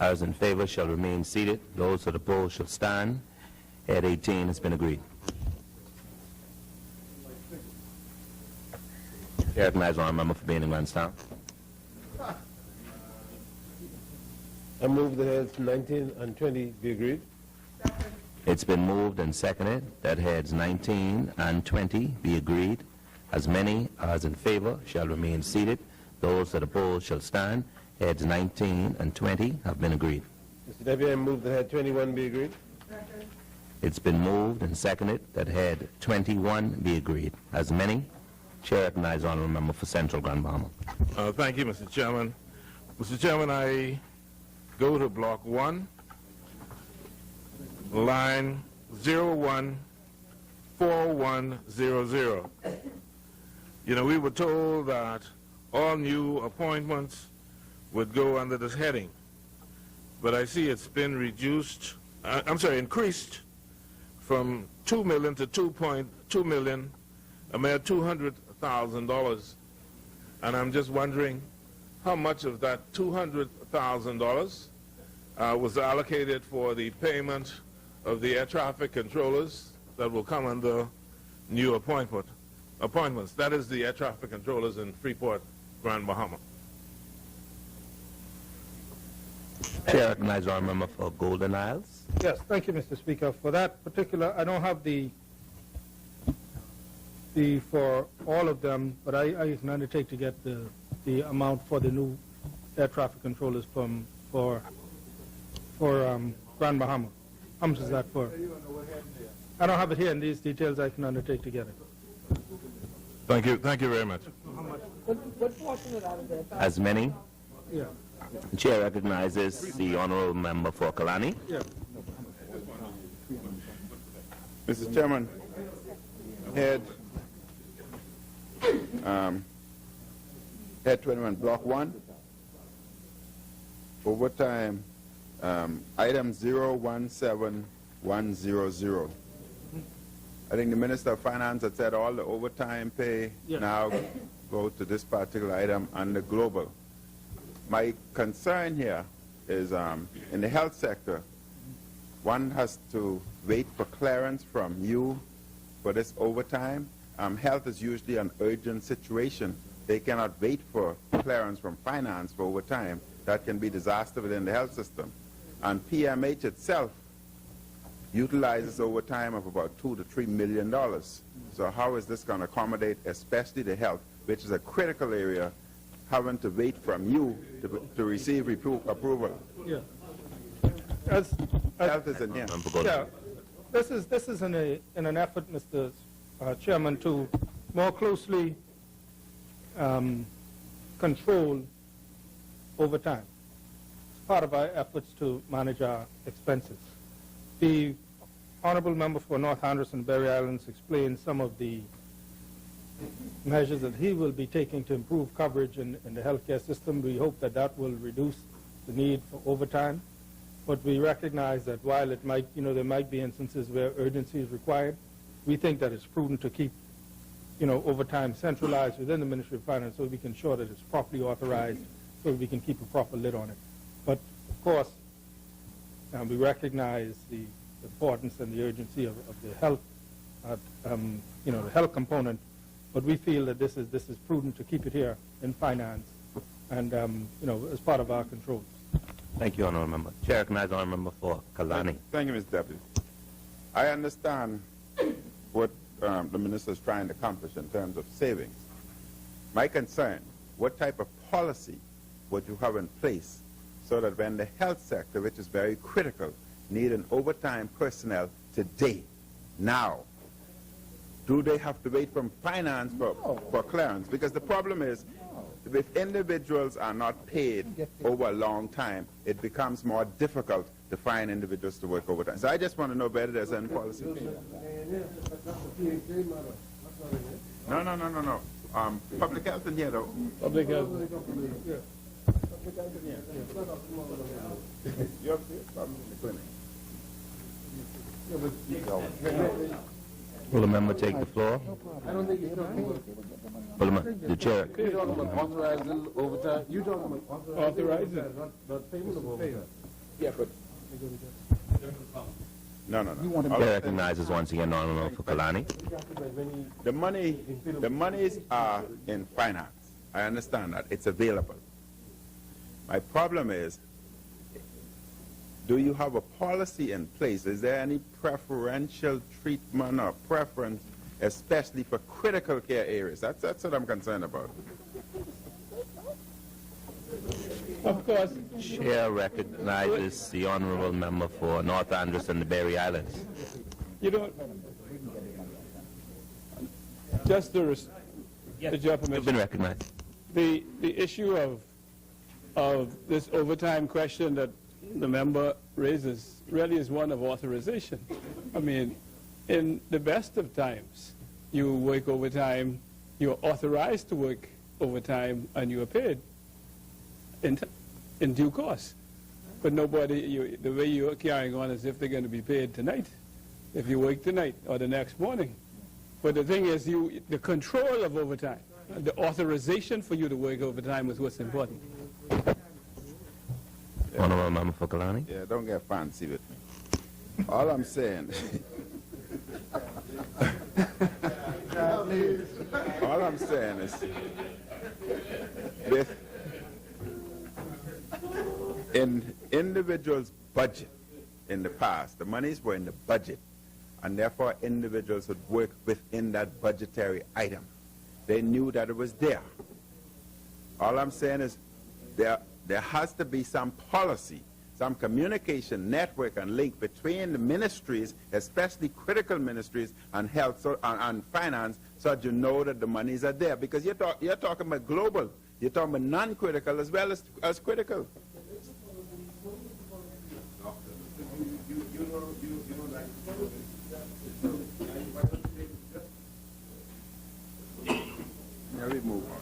as in favor shall remain seated. Those at the poll shall stand. Head 18 has been agreed. Recognize the member for being in Lansdowne. I move that heads 19 and 20 be agreed. It's been moved and seconded that heads 19 and 20 be agreed. As many as in favor shall remain seated. Those at the poll shall stand. Heads 19 and 20 have been agreed. Mr. Deputy, I move that head 21 be agreed. It's been moved and seconded that head 21 be agreed. As many, Chair recognizes honourable member for Central Grand Bahama. Thank you, Mr. Chairman. Mr. Chairman, I go to Block 1, line 014100. You know, we were told that all new appointments would go under this heading, but I see it's been increased from $2 million to $2.2 million, a mere $200,000. And I'm just wondering how much of that $200,000 was allocated for the payment of the air traffic controllers that will come under new appointments. That is the air traffic controllers in Freeport, Grand Bahama. Chair recognizes our member for Golden Isles. Yes, thank you, Mr. Speaker. For that particular, I don't have the for all of them, but I can undertake to get the amount for the new air traffic controllers for Grand Bahama. How much is that for? I don't have it here in these details. I can undertake to get it. Thank you very much. What portion of that is there? As many. Yeah. The Chair recognizes the honourable member for Kalani. Yeah. Mr. Chairman, head 21, Block 1, overtime, item 017100. I think the Minister of Finance had said all the overtime pay now go to this particular item under global. My concern here is in the health sector, one has to wait for clearance from you for this overtime. Health is usually an urgent situation. They cannot wait for clearance from finance for overtime. That can be disaster within the health system. And PMH itself utilizes overtime of about $2 to $3 million. So how is this going to accommodate, especially the health, which is a critical area, having to wait from you to receive approval? Yeah. Health is in here. Yeah. This is in an effort, Mr. Chairman, to more closely control overtime. It's part of our efforts to manage our expenses. The honourable member for North Anderson, Berry Islands explained some of the measures that he will be taking to improve coverage in the healthcare system. We hope that that will reduce the need for overtime. But we recognize that while it might, there might be instances where urgency is required, we think that it's prudent to keep, overtime centralized within the Ministry of Finance so we can ensure that it's properly authorized so we can keep a proper lid on it. But, of course, we recognize the importance and the urgency of the health, the health component, but we feel that this is prudent to keep it here in finance and, as part of our controls. Thank you, Honourable Member. Chair recognizes Honourable Member for Kalani. Thank you, Mr. Deputy. I understand what the Minister is trying to accomplish in terms of savings. My concern, what type of policy would you have in place so that when the health sector, which is very critical, need an overtime personnel today, now, do they have to wait from finance for clearance? Because the problem is, if individuals are not paid over a long time, it becomes more difficult to find individuals to work overtime. So I just want to know whether there's any policy. No. Public health in here, though. Public health. Will the member take the floor? I don't think you're The chair. You're talking about authorizing overtime. You're talking about authorizing, not payment of overtime. Yeah, but. No. Chair recognizes once again Honourable for Kalani. The monies are in finance. I understand that. It's available. My problem is, do you have a policy in place? Is there any preferential treatment or preference, especially for critical care areas? That's what I'm concerned about. Of course. Chair recognizes the Honourable Member for North Andros and the Berry Islands. Just to with your permission. You've been recognized. The issue of this overtime question that the member raises really is one of authorization. I mean, in the best of times, you work overtime, you're authorized to work overtime, and you are paid in due course. But nobody, the way you're carrying on as if they're going to be paid tonight, if you work tonight or the next morning. But the thing is, the control of overtime, the authorization for you to work overtime is what's important. Honourable Member for Kalani. Yeah, don't get fancy with me. All I'm saying, is, with in individuals' budget in the past, the monies were in the budget, and therefore individuals would work within that budgetary item. They knew that it was there. All I'm saying is, there has to be some policy, some communication network and link between the ministries, especially critical ministries, and health and finance, so that you know that the monies are there. Because you're talking about global, you're talking about non-critical as well as critical. Now we move on.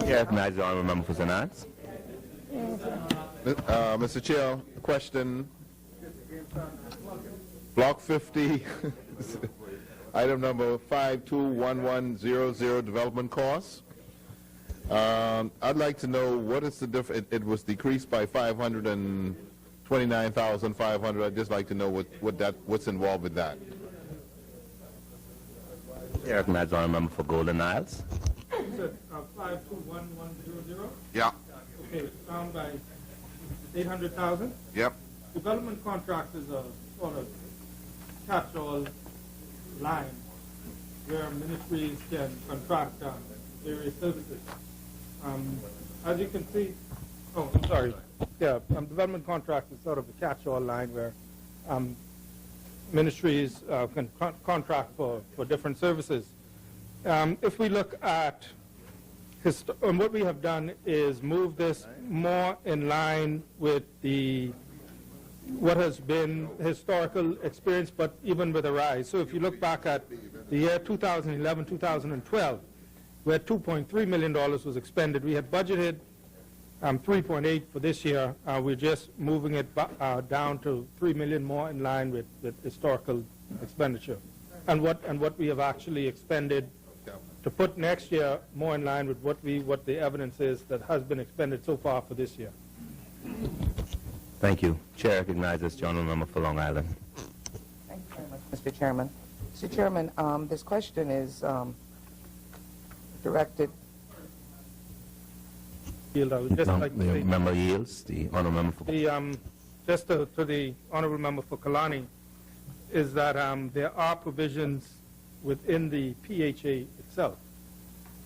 Chair recognizes the Honourable Member for St. Anne's. Mr. Chair, question. Block 50, item number 521100, development costs. I'd like to know what is the difference. It was decreased by 529,500. I'd just like to know what's involved with that. Chair recognizes the Honourable Member for Golden Isles. 521100? Yeah. Okay, it's down by 800,000? Yep. Development contract is a sort of catch-all line where ministries can contract various services. As you can see, I'm sorry. Yeah, development contract is sort of a catch-all line where ministries can contract for different services. If we look at what we have done is move this more in line with the what has been historical experience, but even with a rise. So if you look back at the year 2011, 2012, where $2.3 million was expended, we had budgeted 3.8 for this year. We're just moving it down to 3 million more in line with historical expenditure, and what we have actually expended to put next year more in line with what the evidence is that has been expended so far for this year. Thank you. Chair recognizes the honourable member for Long Island. Thank you very much, Mr. Chairman. Mr. Chairman, this question is directed. The member yields. The honourable member for just to the honourable member for Kalani is that there are provisions within the PHA itself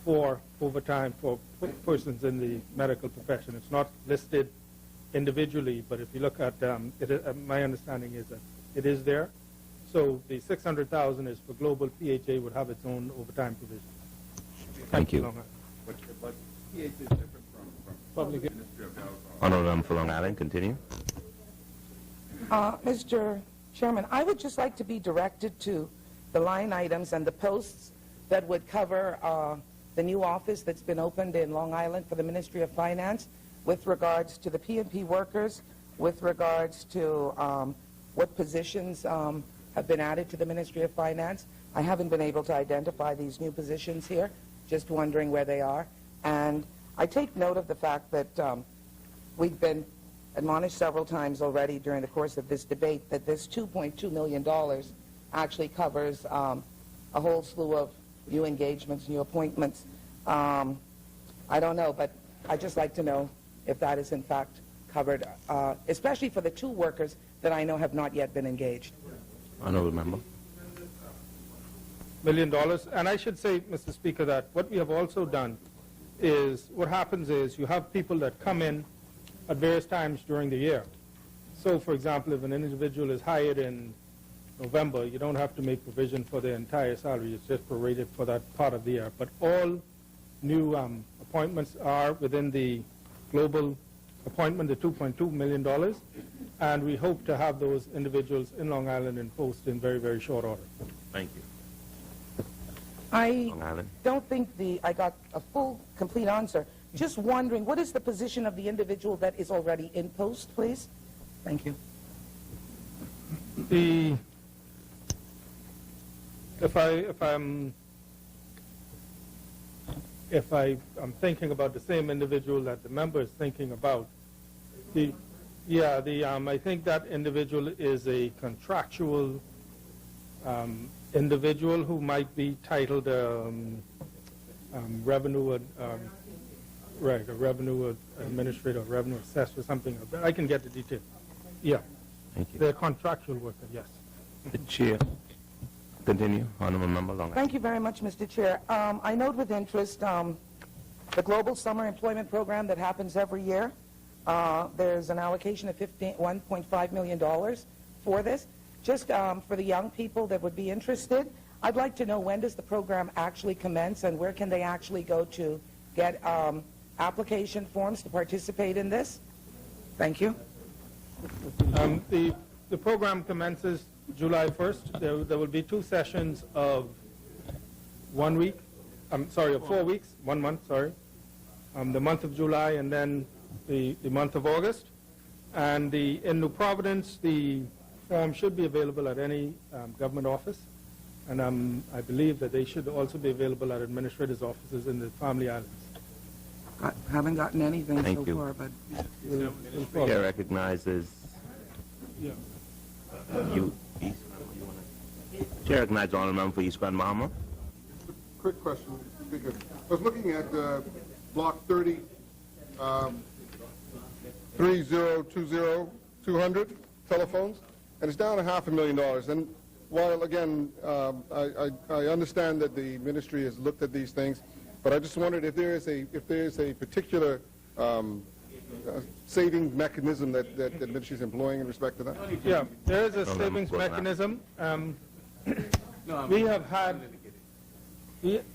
for overtime for persons in the medical profession. It's not listed individually, but if you look at my understanding is that it is there. So the $600,000 is for global. PHA would have its own overtime provision. Thank you. But PHA is different from Ministry of Health. Honourable member for Long Island, continue. Mr. Chairman, I would just like to be directed to the line items and the posts that would cover the new office that's been opened in Long Island for the Ministry of Finance with regards to the P&P workers, with regards to what positions have been added to the Ministry of Finance. I haven't been able to identify these new positions here, just wondering where they are. And I take note of the fact that we've been admonished several times already during the course of this debate that this $2.2 million actually covers a whole slew of new engagements, new appointments. I don't know, but I'd just like to know if that is in fact covered, especially for the two workers that I know have not yet been engaged. Honourable member. $1 million. And I should say, Mr. Speaker, that what we have also done is, what happens is you have people that come in at various times during the year. So, for example, if an individual is hired in November, you don't have to make provision for their entire salary. It's just prorated for that part of the year. But all new appointments are within the global appointment, the $2.2 million, and we hope to have those individuals in Long Island in post in very, very short order. Thank you. I don't think I got a full, complete answer. Just wondering, what is the position of the individual that is already in post, please? Thank you. If I'm thinking about the same individual that the member is thinking about, I think that individual is a contractual individual who might be titled revenue, right, a revenue administrator, revenue assessor, or something like that. I can get the details. Yeah. Thank you. They're a contractual worker, yes. The chair. Continue. Honourable member Long Island. Thank you very much, Mr. Chair. I note with interest the Global Summer Employment Program that happens every year. There's an allocation of $1.5 million for this. Just for the young people that would be interested, I'd like to know, when does the program actually commence and where can they actually go to get application forms to participate in this? Thank you. The program commences July 1st. There will be 2 sessions of 1 week. Of 4 weeks, 1 month, sorry. The month of July and then the month of August. And in New Providence, the form should be available at any government office. And I believe that they should also be available at administrators' offices in the Family Islands. Haven't gotten anything Thank so you. far, but The chair recognizes you. Chair recognizes honourable member for East Grand Bahama. Quick question, Speaker. I was looking at Block 30, 3020-200 telephones, and it's down $500,000. And while, again, I understand that the ministry has looked at these things, but I just wondered if there is a particular savings mechanism that the ministry is employing in respect to that. Yeah, there is a savings mechanism. We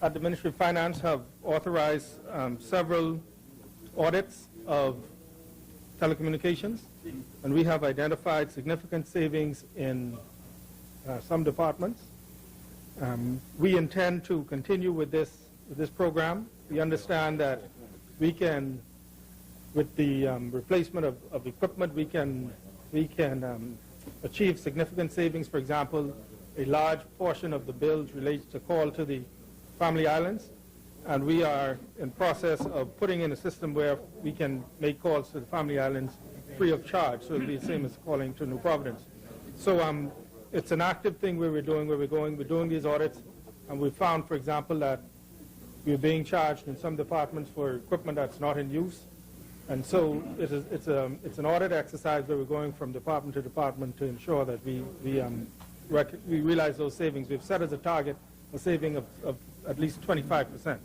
at the Ministry of Finance have authorized several audits of telecommunications, and we have identified significant savings in some departments. We intend to continue with this program. We understand that we can, with the replacement of equipment, we can achieve significant savings. For example, a large portion of the bills relates to call to the family islands, and we are in process of putting in a system where we can make calls to the family islands free of charge, so it'll be the same as calling to New Providence. So it's an active thing we're doing these audits, and we found, for example, that we're being charged in some departments for equipment that's not in use. And so it's an audit exercise where we're going from department to department to ensure that we realize those savings. We've set as a target a saving of at least 25%.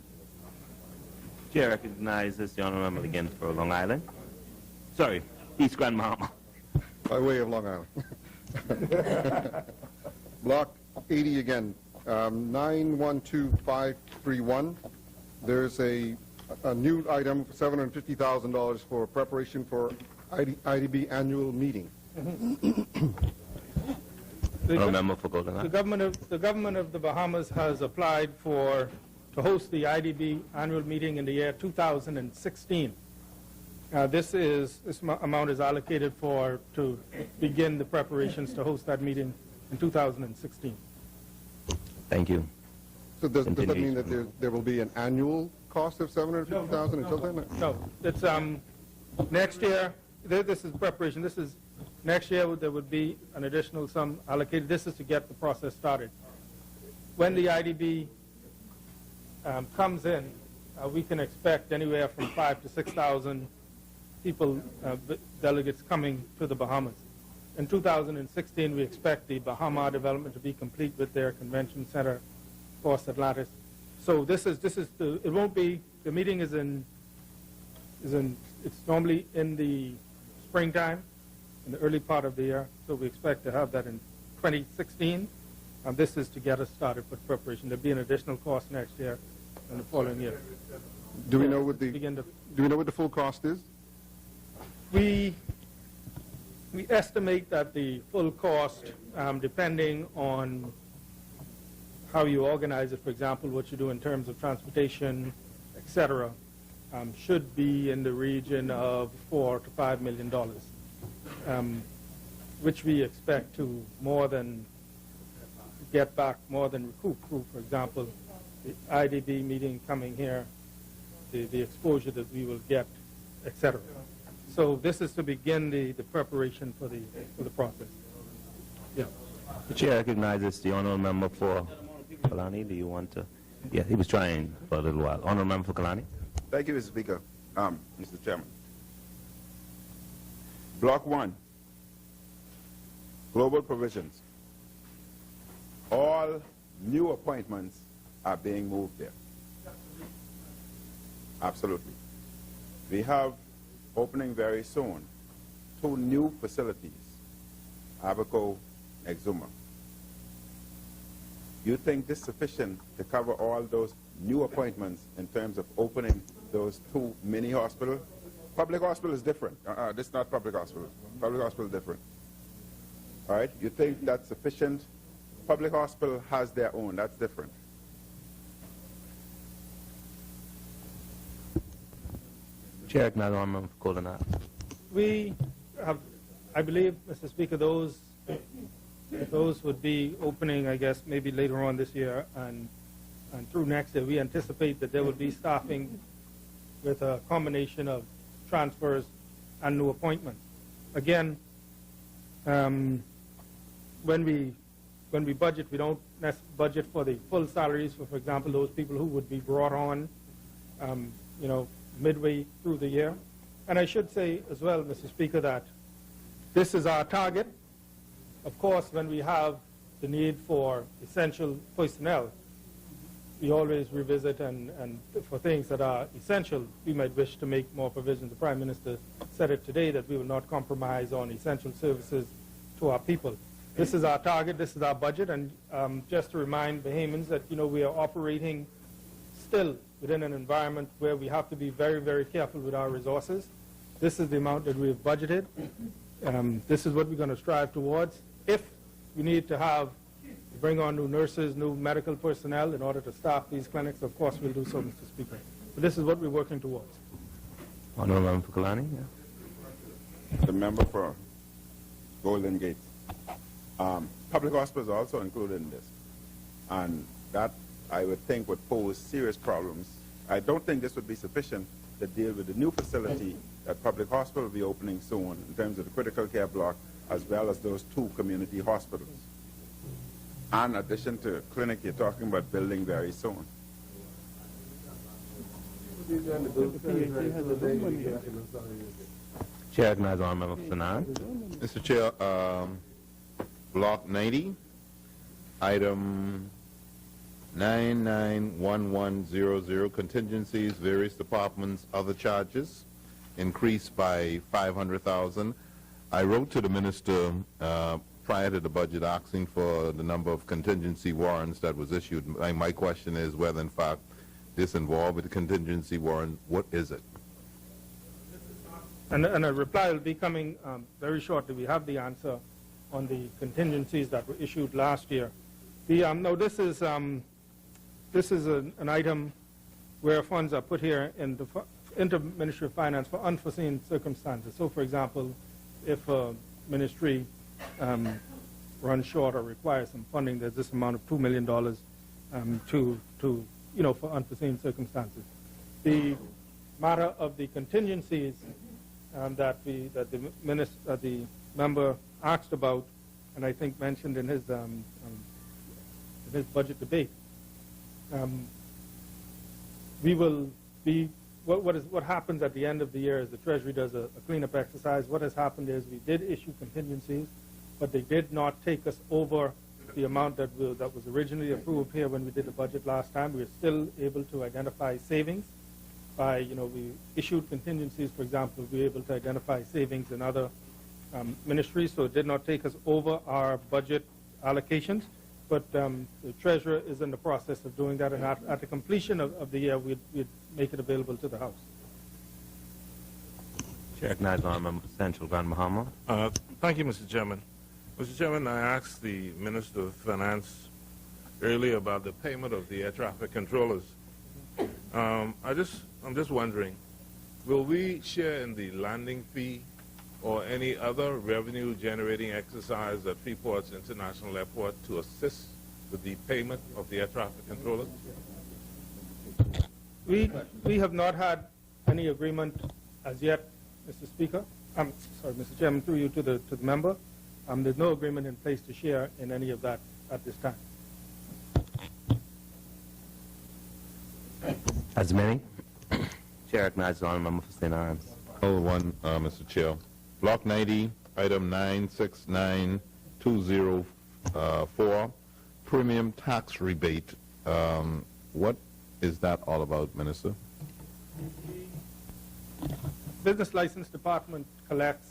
Chair recognizes the honourable member again for Long Island. Sorry, East Grand Bahama. By way of Long Island. Block 80 again, 912531. There's a new item, $750,000 for preparation for IDB annual meeting. The government of the Bahamas has applied to host the IDB annual meeting in the year 2016. This amount is allocated to begin the preparations to host that meeting in 2016. Thank you. So does that mean that there will be an annual cost of $750,000 until then? No, it's next year. This is preparation. This is next year. There would be an additional sum allocated. This is to get the process started. When the IDB comes in, we can expect anywhere from 5,000 to 6,000 people, delegates coming to the Bahamas. In 2016, we expect the Bahama development to be complete with their convention center, Coast Atlantis. So it won't be, the meeting it's normally in the springtime, in the early part of the year. So we expect to have that in 2016. And this is to get us started with preparation. There'll be an additional cost next year and the following year. Do we know what the full cost is? We estimate that the full cost, depending on how you organize it, for example, what you do in terms of transportation, etc., should be in the region of $4 to $5 million, which we expect to more than get back, more than recoup through, for example, the IDB meeting coming here, the exposure that we will get, etc. So this is to begin the preparation for the process. Yeah. The chair recognizes the honourable member for Kalani. Do you want to? Yeah, he was trying for a little while. Honourable member for Kalani. Thank you, Mr. Speaker. Mr. Chairman. Block 1, global provisions. All new appointments are being moved there. Absolutely. We have opening very soon 2 new facilities, Abaco, Exuma. You think this is sufficient to cover all those new appointments in terms of opening those 2 mini hospitals? Public hospital is different. This is not public hospital. Public hospital is different. All right? You think that's sufficient? Public hospital has their own. That's different. Chair, for we have, I believe, Mr. Speaker, those would be opening, I guess, maybe later on this year and through next year. We anticipate that there will be staffing with a combination of transfers and new appointments. Again, when we budget, we don't budget for the full salaries for example, those people who would be brought on, midway through the year. And I should say as well, Mr. Speaker, that this is our target. Of course, when we have the need for essential personnel, we always revisit and for things that are essential, we might wish to make more provisions. The Prime Minister said it today that we will not compromise on essential services to our people. This is our target, this is our budget, and just to remind Bahamians that, we are operating still within an environment where we have to be very, very careful with our resources. This is the amount that we have budgeted. This is what we're going to strive towards. If we need to bring on new nurses, new medical personnel in order to staff these clinics, of course we'll do so, Mr. Speaker. But this is what we're working towards. Honourable Member for Kalani. The member for Golden Gate. Public hospitals are also included in this. And that, I would think, would pose serious problems. I don't think this would be sufficient to deal with the new facility that public hospital will be opening soon in terms of the critical care block, as well as those 2 community hospitals. In addition to a clinic you're talking about building very soon. Chair recognizes the Honourable Member for Sanand. Mr. Chair, Block 90, item 991100, contingencies, various departments, other charges, increased by $500,000. I wrote to the minister prior to the budget asking for the number of contingency warrants that was issued. My question is whether, in fact, this involved with the contingency warrant. What is it? And a reply will be coming very shortly. We have the answer on the contingencies that were issued last year. No, this is an item where funds are put here into Ministry of Finance for unforeseen circumstances. So, for example, if a ministry runs short or requires some funding, there's this amount of $2 million for unforeseen circumstances. The matter of the contingencies that the member asked about, and I think mentioned in his budget debate, we will be. What happens at the end of the year is the Treasury does a cleanup exercise. What has happened is we did issue contingencies, but they did not take us over the amount that was originally approved here when we did the budget last time. We are still able to identify savings by, we issued contingencies, for example, we were able to identify savings in other ministries, so it did not take us over our budget allocations. But the Treasurer is in the process of doing that, and at the completion of the year, we'd make it available to the House. Chair recognizes the Member for Central Grand Bahama. Thank you, Mr. Chairman. Mr. Chairman, I asked the Minister of Finance earlier about the payment of the air traffic controllers. I'm just wondering, will we share in the landing fee or any other revenue-generating exercise at Freeport's International Airport to assist with the payment of the air traffic controllers? We have not had any agreement as yet, Mr. Speaker. I'm sorry, Mr. Chairman, through you to the member. There's no agreement in place to share in any of that at this time. As many. Chair recognizes the Honourable Member for St. Arms. One, Mr. Chair. Block 90, item 969204, premium tax rebate. What is that all about, Minister? Business License Department collects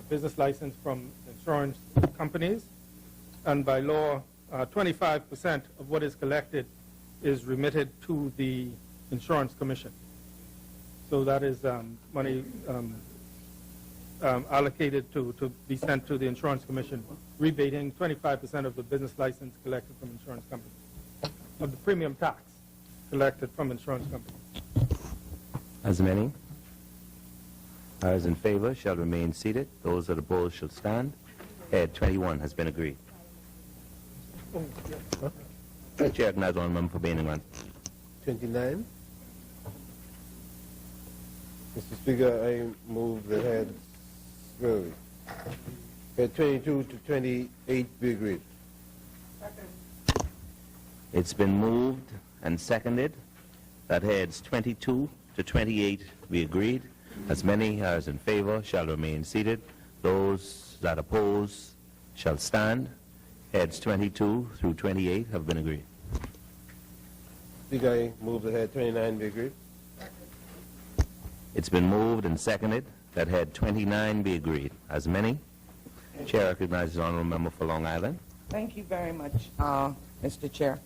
business license from insurance companies, and by law, 25% of what is collected is remitted to the Insurance Commission. So that is money allocated to be sent to the Insurance Commission, rebating 25% of the business license collected from insurance companies, of the premium tax collected from insurance companies. As many. Those in favor shall remain seated. Those that oppose shall stand. Head 21 has been agreed. Chair recognizes one member for Bainingland. 29. Mr. Speaker, I move the head 22 to 28 be agreed. It's been moved and seconded that heads 22 to 28 be agreed. As many as in favor shall remain seated. Those that oppose shall stand. Heads 22 through 28 have been agreed. Speaker, I move the head 29 be agreed. It's been moved and seconded that head 29 be agreed. As many. Chair recognizes the Honourable Member for Long Island. Thank you very much, Mr. Chair.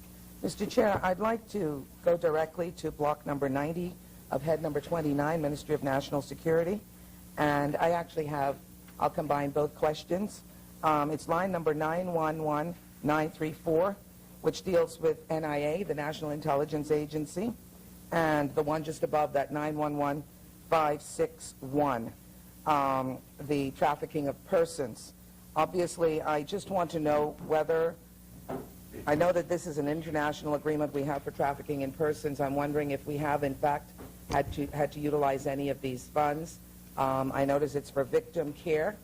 Mr. Chair, I'd like to go directly to block number 90 of head number 29, Ministry of National Security. And I actually have I'll combine both questions. It's line number 911934, which deals with NIA, the National Intelligence Agency, and the one just above that, 911561, the trafficking of persons. Obviously, I just want to know whether, I know that this is an international agreement we have for trafficking in persons. I'm wondering if we have, in fact, had to utilize any of these funds. I notice it's for victim care,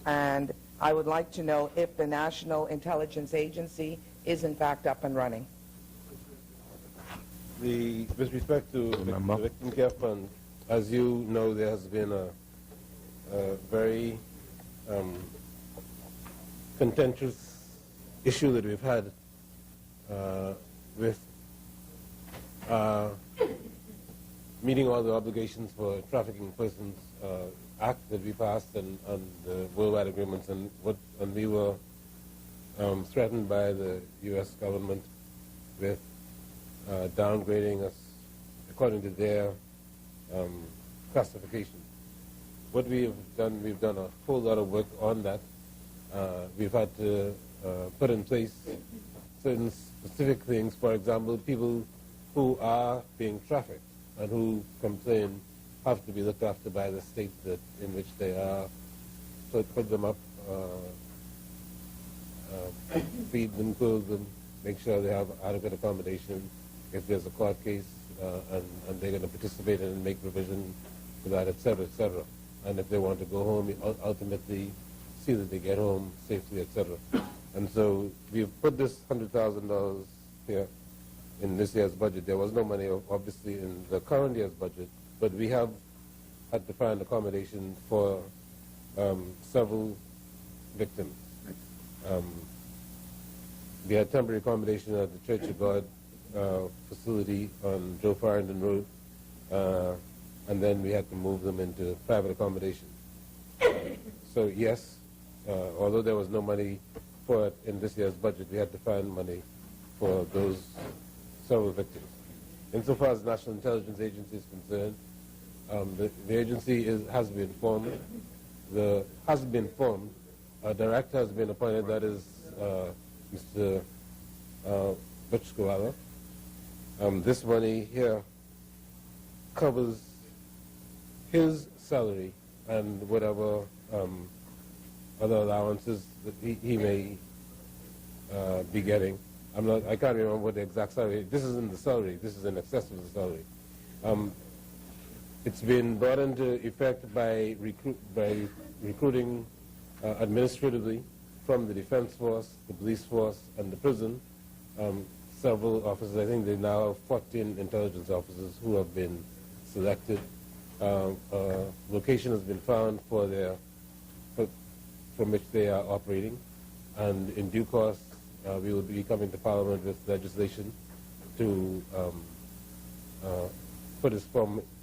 and I would like to know if the National Intelligence Agency is, in fact, up and running. With respect to the Victim Care Fund, as you know, there has been a very contentious issue that we've had with meeting all the obligations for Trafficking Persons Act that we passed and the worldwide agreements, and we were threatened by the U.S. government with downgrading us according to their classification. What we've done a whole lot of work on that. We've had to put in place certain specific things. For example, people who are being trafficked and who complain have to be looked after by the state in which they are. So put them up, feed them, clothe them, make sure they have adequate accommodation. If there's a court case and they're going to participate in and make provision for that, et cetera, et cetera. And if they want to go home, ultimately see that they get home safely, et cetera. And so we've put this $100,000 here in this year's budget. There was no money, obviously, in the current year's budget, but we have had to find accommodation for several victims. We had temporary accommodation at the Church of God facility on Joe Farrington Road, and then we had to move them into private accommodation. So yes, although there was no money for it in this year's budget, we had to find money for those several victims. Insofar as the National Intelligence Agency is concerned, the agency has been formed. A director has been appointed, that is Mr. Butch Koala. This money here covers his salary and whatever other allowances that he may be getting. I can't remember what the exact salary. This isn't the salary. This is in excess of the salary. It's been brought into effect by recruiting administratively from the Defense Force, the Police Force, and the prison. Several officers. I think they now have 14 intelligence officers who have been selected. Location has been found from which they are operating, and in due course we will be coming to Parliament with legislation to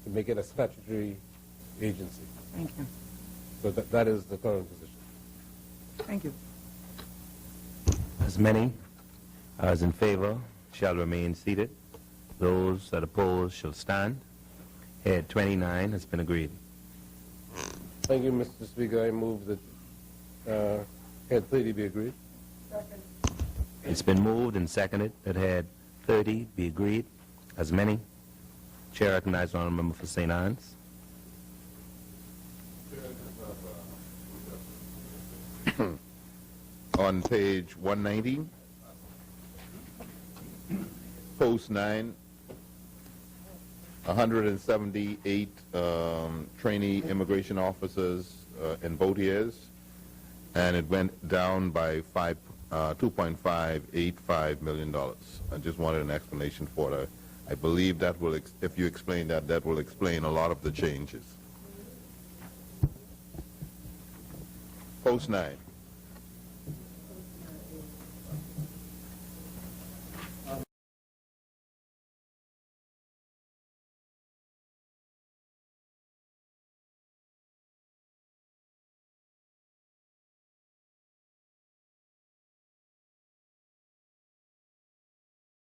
to make it a statutory agency. Thank you. So that is the current position. Thank you. As many as in favor shall remain seated. Those that oppose shall stand. Head 29 has been agreed. Thank you, Mr. Speaker. I move that Head 30 be agreed. Second. It's been moved and seconded that Head 30 be agreed. As many. Chair recognizes the Honourable Member for St. Anne's. On page 190, post 9, 178 trainee immigration officers in both years, and it went down by $2.585 million. I just wanted an explanation for that. I believe that will, if you explain that, that will explain a lot of the changes. Post 9.